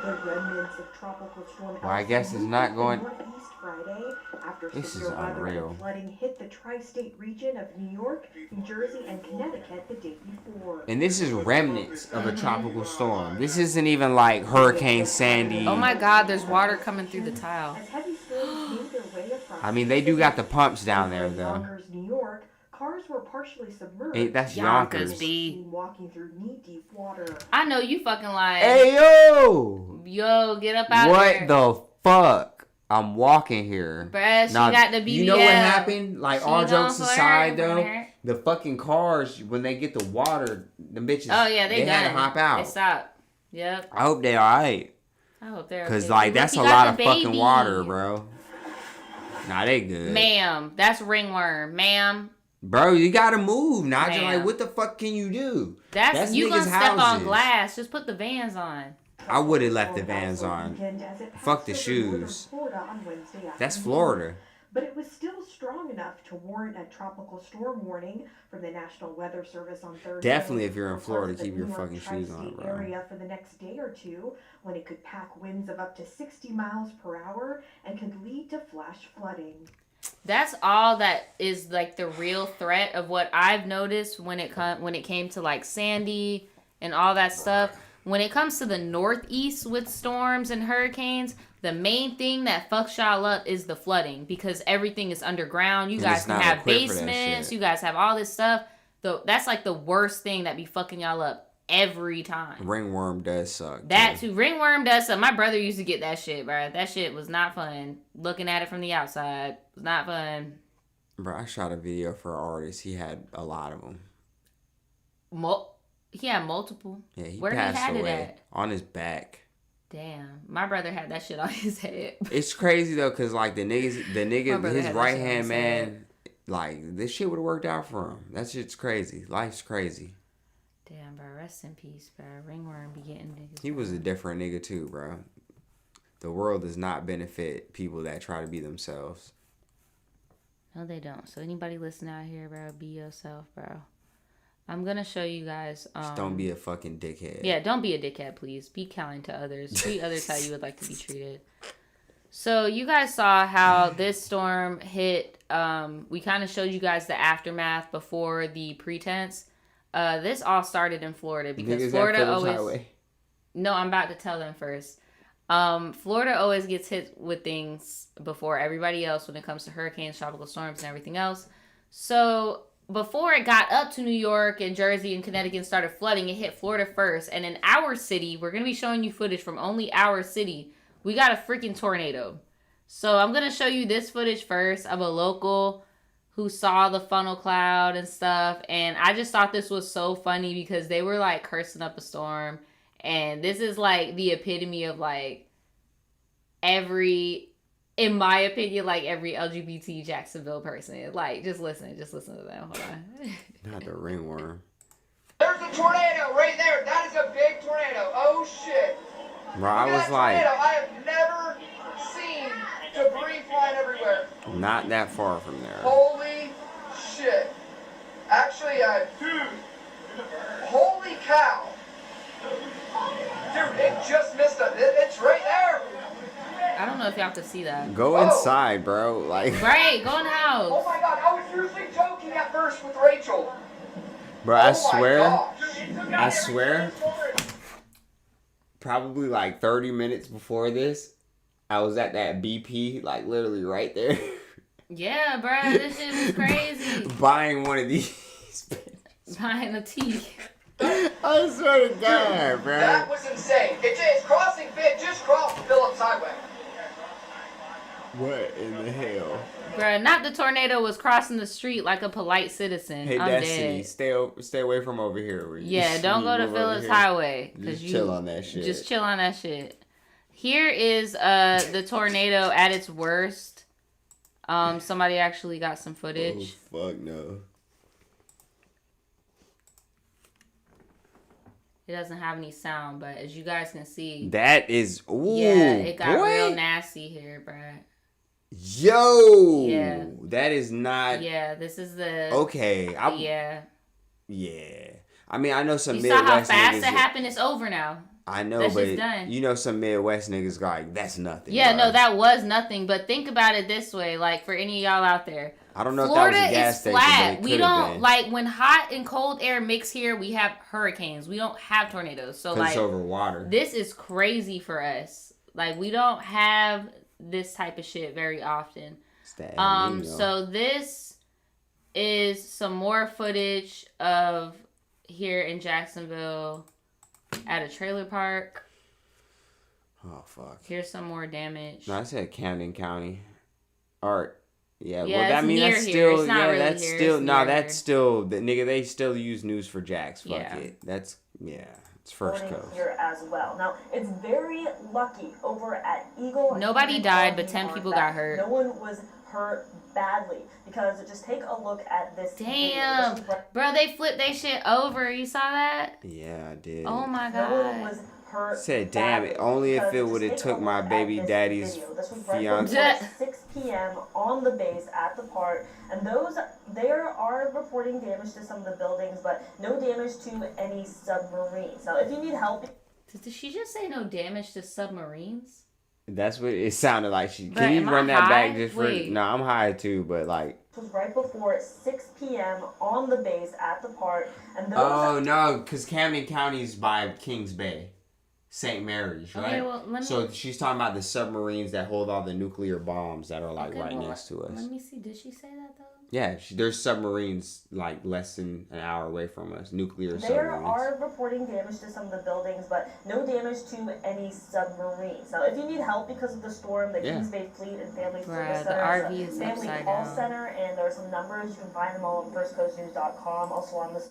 The remnants of tropical storm Well, I guess it's not going. Northeast Friday after This is severe weather unreal. and flooding hit the tri-state region of New York, New Jersey, and Connecticut the day before. And this is remnants of a tropical storm. This isn't even like Hurricane Sandy. Oh my God, there's water coming through the tile. As heavy storms made their way across I mean, they do got the pumps down there, in though. Yonkers, New York, cars were partially submerged. Hey, that's Yonkers, Yonkers. B. Walking through knee-deep water. I know you fucking lying. Hey, yo! Yo, get up out of What there. the fuck? I'm walking here. Bruh, she Now, got the BBL. You know what happened? Like, She all gone jokes for aside, her, though, her. the fucking cars, when they get the water, the bitches, Oh yeah, they had to done. hop out. They stopped. Yep. I hope they alright. I hope they're Because, okay. like, Look, that's he a got lot the of fucking baby. water, bro. Nah, they good. Ma'am, that's ringworm. Ma'am, Bro, you gotta move, Nigel. Man. Like, what the fuck can you do? that's you gonna niggas' step on houses. glass. Just put the Vans on. I would have left the Vans on. Fuck the shoes. That's Florida. But it was still strong enough to warrant a tropical storm warning from the National Weather Service on Thursday. Definitely, if you're in Florida, Across the keep your New York fucking shoes on, tri-state bro. area for the next day or two, when it could pack winds of up to 60 miles per hour and could lead to flash flooding. That's all that is like the real threat of what I've noticed when it came to like Sandy and all that stuff. When it comes to the Northeast with storms and hurricanes, the main thing that fucks y'all up is the flooding because everything is underground. You And guys it's can not have equipped for that basements. shit. You guys have all this stuff. That's like the worst thing that be fucking y'all up every time. Ringworm does suck. That too. Ringworm does something. My brother used to get that shit, bro. That shit was not fun. Looking at it from the outside was not fun. Bro, I shot a video for an artist. He had a lot of them. He had multiple. Yeah, he Where he passed had it away at? on his back. Damn, my brother had that shit on his head. It's crazy though, cause like the nigga, brother his had that right shit on hand his man, like this shit would have worked out for him. That shit's crazy. Life's crazy. Damn, bro. Rest in peace, bro. Ringworm be getting niggas. He was a different nigga too, bro. The world does not benefit people that try to be themselves. No, they don't. So anybody listening out here, bro, be yourself, bro. I'm gonna show you guys. Just don't be a fucking dickhead. Yeah, don't be a dickhead, please. Be kind to others. Treat others how you would like to be treated. So you guys saw how this storm hit. We kind of showed you guys the aftermath before the pretense. This all started in Florida because Niggas Florida always. Highway. No, I'm about to tell them first. Florida always gets hit with things before everybody else when it comes to hurricanes, tropical storms, and everything else. So before it got up to New York and Jersey and Connecticut and started flooding, it hit Florida first. And in our city, we're going to be showing you footage from only our city. We got a freaking tornado. So I'm going to show you this footage first of a local who saw the funnel cloud and stuff. And I just thought this was so funny because they were like cursing up a storm. And this is like the epitome of like in my opinion, like every LGBT Jacksonville person. Like, just listen to them. Hold on. Not the ringworm. There's a tornado right there. That is a big tornado. Oh shit. Bro, I was like, tornado. I have never seen debris flying everywhere. not that far from there. Holy shit. Actually, holy cow. Dude, it just missed us. It's right there. I don't know if y'all can see that. Go inside, bro. Like, Right, go in the house. Oh my god, I was seriously joking at first with Rachel. bro, I Oh my swear, probably like 30 minutes before this, I was at that BP, like literally right there. Yeah, bro, this shit was crazy. Buying one of these. Behind the tea. I swear to God, bro. That was insane. It's crossing Fit, just crossed Phillips Highway. What in the hell? Bruh, not the tornado was crossing the street like a polite citizen. Hey, I'm Destiny, dead. stay away from over here. Yeah, don't go to Phillips Highway. Just chill on that shit. Just chill on that shit. Here is the tornado at its worst. Somebody actually got some footage. Oh, fuck no. It doesn't have any sound, but as you guys can see, That is, ooh, yeah, it got boy. real nasty here, bruh. Yo, Yeah. That is not Yeah, this is the okay. yeah. Yeah. I mean, I know some You Midwest saw how fast niggas. it happened. It's over now. I know, That shit's but done. you know, some Midwest niggas like that's nothing. Yeah, bro. no, that was nothing. But think about it this way, like for any of y'all out there, I don't know Florida if that was a gas is station, flat. but it We could've don't been. like when hot and cold air mix here. We have hurricanes. We don't have tornadoes. So 'Cause like it's over water. this is crazy for us. Like we don't have this type of shit very often. It's that El Nino. So this is some more footage of here in Jacksonville at a trailer park. Oh fuck. Here's some more damage. No, I said Camden County. Art. Yeah, Yeah, well, it's I mean, near that's here. still, It's not yeah, really that's here. still, It's no, near that's here. still, the nigga, they still use news for Jacks. Fuck Yeah. it. That's, yeah, it's first coast. Here as well. Now it's very lucky over at Eagle. Nobody and died, but Colony 10 Park people that got hurt. No one was hurt badly because just take a look at this. Damn. Video. This is Bro, they flipped they shit over. You saw that? Yeah, I did. Oh my No one god. was hurt. Said, damn it, badly only if because it just would've take took a my look at baby this daddy's video. This was right fiance. before 6 p.m. on the base at the park, and there are reporting damage to some of the buildings, but no damage to any submarines. Now, if you need help. Did she just say no damage to submarines? That's what it sounded like. Can But you am I run that back high? just for, Wait. no, I'm high too, but like. It was right before 6 p.m. on the base at the park, and those. Oh, no, because Camden County's by Kings Bay. St. Mary's, right? Okay, well, let me- So she's talking about the submarines that hold all the nuclear bombs that are like Okay, right well, next to us. Let me see. Did she say that though? Yeah, there's submarines like less than an hour away from us. Nuclear There submarines. are reporting damage to some of the buildings, but no damage to any submarines. Now, if you need help because of the storm, the Yeah. Kings Bay Fleet and Family Bruh, Service the Center RV is is a family upside call down. center, and there are some numbers. You can find them all on firstcoastnews.com, also on this.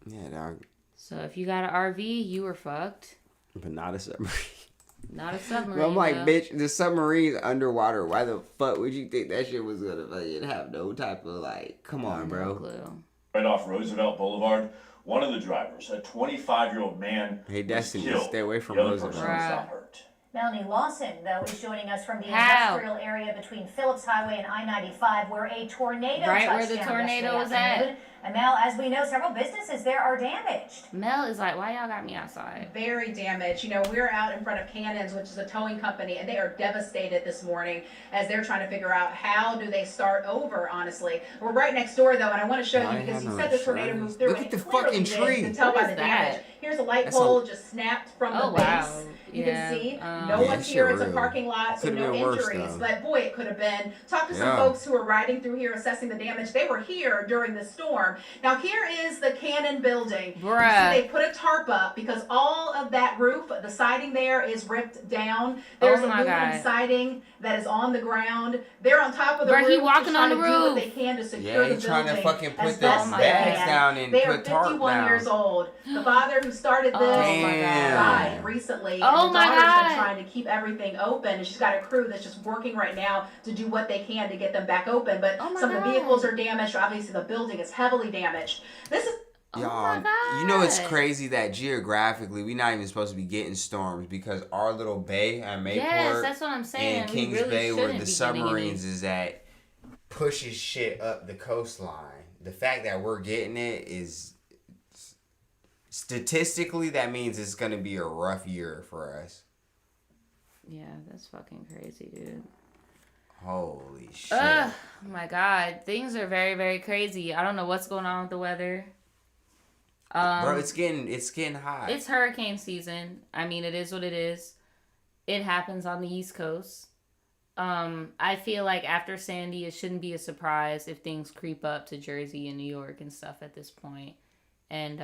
Yeah, dog. So if you got an RV, you were fucked. But not a submarine. Not a submarine. But I'm like, though. bitch, the submarine's underwater. Why the fuck would you think that shit was gonna fucking have no type of like? Come on, bro. No clue. Right off Roosevelt Boulevard, one of the drivers, a 25-year-old man, Hey, Destiny, was killed. stay away from the other Roosevelt. person was not hurt. Melanie Lawson, though, is joining us from the How? industrial area between Phillips Highway and I-95, where a tornado Right touched where the down tornado yesterday was at. afternoon. And Mel, as we know, several businesses there are damaged. Mel is like, why y'all got me outside? Very damaged. You know, we're out in front of Cannon's, which is a towing company, and they are devastated this morning as they're trying to figure out how do they start over, honestly. We're right next door, though, and I want to show you because you said the tornado moved through. Look and at the it clearly fucking did. tree. You can tell What by is the that? damage. Here's a light That's pole just snapped from the Oh, base. wow. You Yeah, can see yeah, no one's that here. shit It's a real. parking lot, so Could've no been worse, injuries. though. But boy, it could have been. Talk to some Yeah. folks who are riding through here assessing the damage. They were here during the storm. Now here is the Cannon building. Bruh. You see, they put a tarp up because all of that roof, the siding there is ripped down. There's Oh my aluminum God. siding that is on the ground. They're on top of the Bruh, roof. he just walking on trying the to do what roof. they can to secure Yeah, the he's trying to building fucking as put the best they bags can. down and They are put tarp 51 down. years old. The father who started this Oh my God. died recently. Oh and the my daughter's God. been trying to keep everything open, and she's got a crew that's just working right now to do what they can to get them back open. But Oh my some of the God. vehicles are damaged. Obviously, the building is heavily damaged. This is Oh Y'all, my God. you know it's crazy that geographically we're not even supposed to be getting storms because our little bay at Mayport Yes, that's what I'm saying. and We Kings really Bay where shouldn't the be getting submarines any. is at pushes shit up the coastline. The fact that we're getting it is statistically that means it's gonna be a rough year for us. Yeah, that's fucking crazy, dude. Holy shit. Ugh, oh my God. Things are very, very crazy. I don't know what's going on with the weather. Bro, it's getting hot. It's hurricane season. I mean, it is what it is. It happens on the East Coast. I feel like after Sandy, it shouldn't be a surprise if things creep up to Jersey and New York and stuff at this point. And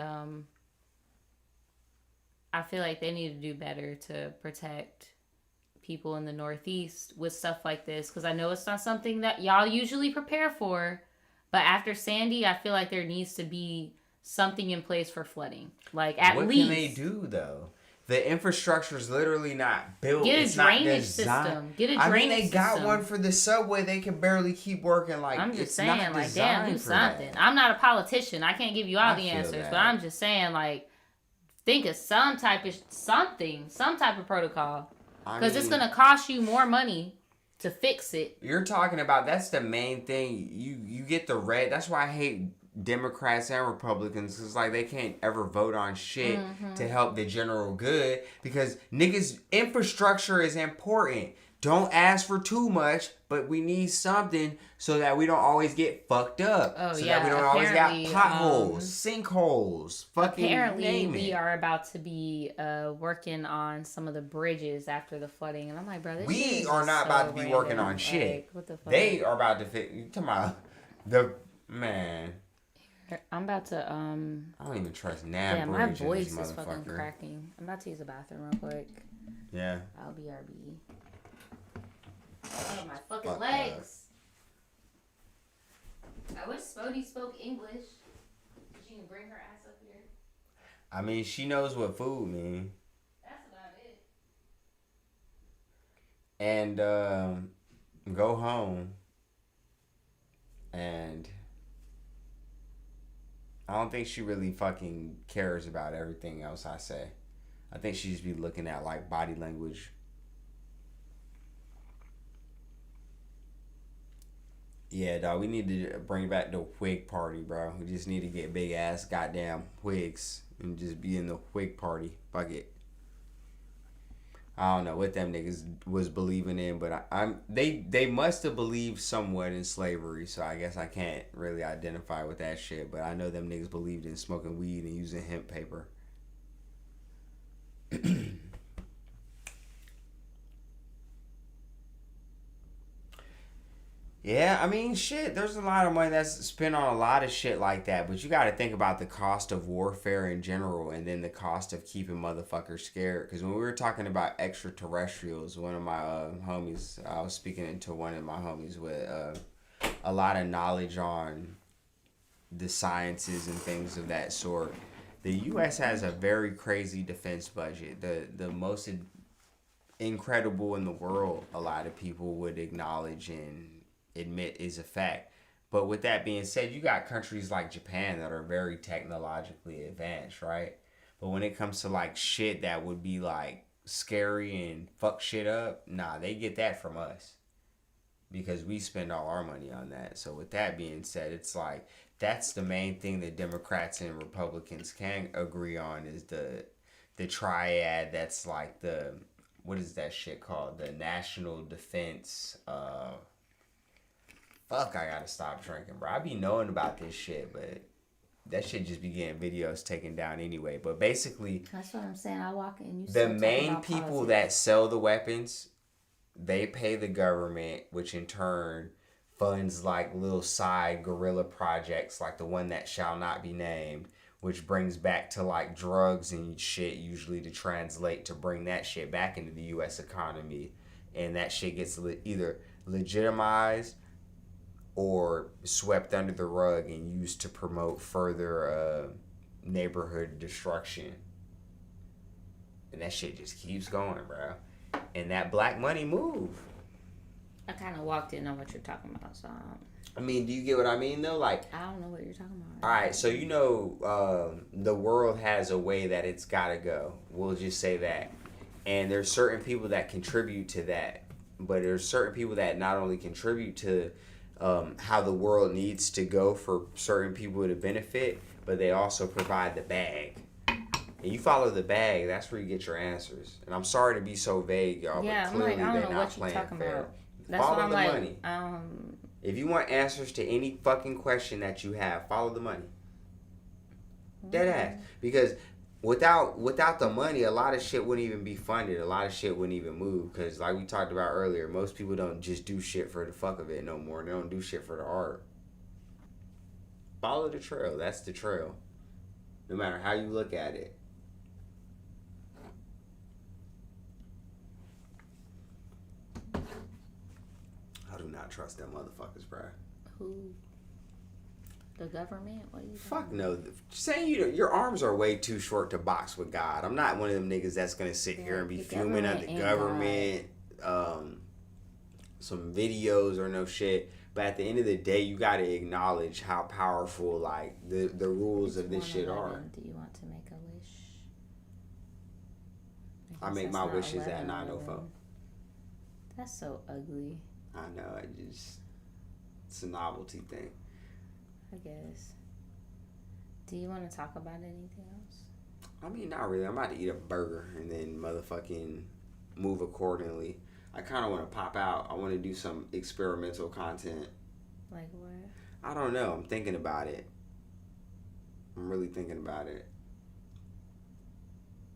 I feel like they need to do better to protect people in the Northeast with stuff like this. Because I know it's not something that y'all usually prepare for. But after Sandy, I feel like there needs to be something in place for flooding. Like, at what least. can they do though? The infrastructure is literally not built. Get a it's drainage not designed. system. Get a I drainage mean, they got system. one for the subway. They can barely keep working. Like I'm just it's saying, not like, damn, do designed for that. something. I'm not a politician. I can't give you all I the feel answers, that. but I'm just saying, like, think of some type of protocol, I because it's mean, gonna cost you more money to fix it. You're talking about that's the main thing. You get the red. That's why I hate Democrats and Republicans. It's like they can't ever vote on shit to help the general good because niggas infrastructure is important. Don't ask for too much, but we need something so that we don't always get fucked up. Oh, so yeah, that we don't always got apparently, potholes, sinkholes, fucking Apparently, name we it. are about to be working on some of the bridges after the flooding, and I'm like, bro, this shit We is are just not so about to be working random. on shit. Like, what the fuck? They are about to fit. You talking about the man? I'm about to I don't even trust Nav yeah, my Bridge in voice this is fucking motherfucker. cracking. I'm about to use the bathroom real quick. Yeah. I'll be RB. Oh, my fucking Fuck legs. I wish Spodie spoke English. She can bring her ass up here. I mean, she knows what food mean. That's about it. And go home. And I don't think she really fucking cares about everything else I say. I think she just be looking at like body language. Yeah, dog, we need to bring back the Whig party, bro. We just need to get big ass goddamn Whigs and just be in the Whig party. Fuck it. I don't know what them niggas was believing in, but they must have believed somewhat in slavery, so I guess I can't really identify with that shit. But I know them niggas believed in smoking weed and using hemp paper. Yeah, I mean, shit, there's a lot of money that's spent on a lot of shit like that, but you got to think about the cost of warfare in general and then the cost of keeping motherfuckers scared. Because when we were talking about extraterrestrials, one of my homies, I was speaking to one of my homies with a lot of knowledge on the sciences and things of that sort. The U.S. has a very crazy defense budget. The most incredible in the world, a lot of people would acknowledge and admit is a fact. But with that being said, you got countries like Japan that are very technologically advanced, right? But when it comes to like shit that would be like scary and fuck shit up, nah, they get that from us because we spend all our money on that. So with that being said, it's like that's the main thing that Democrats and Republicans can agree on is the triad that's like the, what is that shit called? The national defense. Fuck, I gotta stop drinking, bro. I be knowing about this shit, but that shit just be getting videos taken down anyway. But basically, that's what I'm saying. I walk in. The main people that sell the weapons, they pay the government, which in turn funds like little side guerrilla projects like the one that shall not be named, which brings back to like drugs and shit usually to translate to bring that shit back into the U.S. economy. And that shit gets either legitimized or swept under the rug and used to promote further neighborhood destruction. And that shit just keeps going, bro. And that black money move. I kind of walked in on what you're talking about, so I mean, do you get what I mean, though? Like, I don't know what you're talking about. All right, so you know the world has a way that it's got to go. We'll just say that. And there's certain people that contribute to that. But there's certain people that not only contribute to how the world needs to go for certain people to benefit, but they also provide the bag. And you follow the bag, that's where you get your answers. And I'm sorry to be so vague, y'all, yeah, but clearly I'm like, I they're don't know not what you're playing talking fair. about. That's Follow what I'm the like. money. If you want answers to any fucking question that you have, follow the money. Dead ass. Because without the money, a lot of shit wouldn't even be funded. A lot of shit wouldn't even move. Because like we talked about earlier, most people don't just do shit for the fuck of it no more. They don't do shit for the art. Follow the trail. That's the trail. No matter how you look at it. I do not trust them motherfuckers, bro. Who? The government? What are you Fuck no. Saying your arms are way too short to box with God. I'm not one of them niggas that's gonna sit here and be fuming at the government, some videos or no shit. But at the end of the day, you gotta acknowledge how powerful like the rules of this shit are. Do you want to make a wish? I make my wishes at 9:04. That's so ugly. I know. It's a novelty thing. I guess. Do you want to talk about anything else? I mean, not really. I'm about to eat a burger and then motherfucking move accordingly. I kind of want to pop out. I want to do some experimental content. Like what? I don't know. I'm thinking about it. I'm really thinking about it.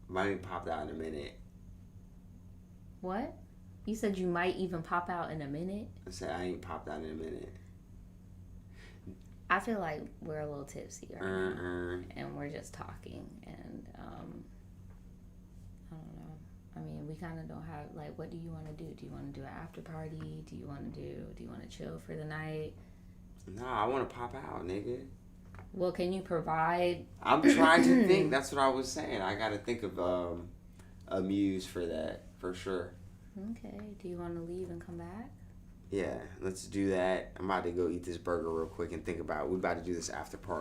Might pop out in a minute. What? You said you might even pop out in a minute? I said I ain't popped out in a minute. I feel like we're a little tipsy right now, and we're just talking, and I don't know. I mean, we kind of don't have, like, what do you want to do? Do you want to do an after party? Do you want to chill for the night? Nah, I want to pop out, nigga. Well, can you provide? I'm trying to think. That's what I was saying. I got to think of a muse for that, for sure. Okay. Do you want to leave and come back? Yeah, let's do that. I'm about to go eat this burger real quick and think about it. We're about to do this after party.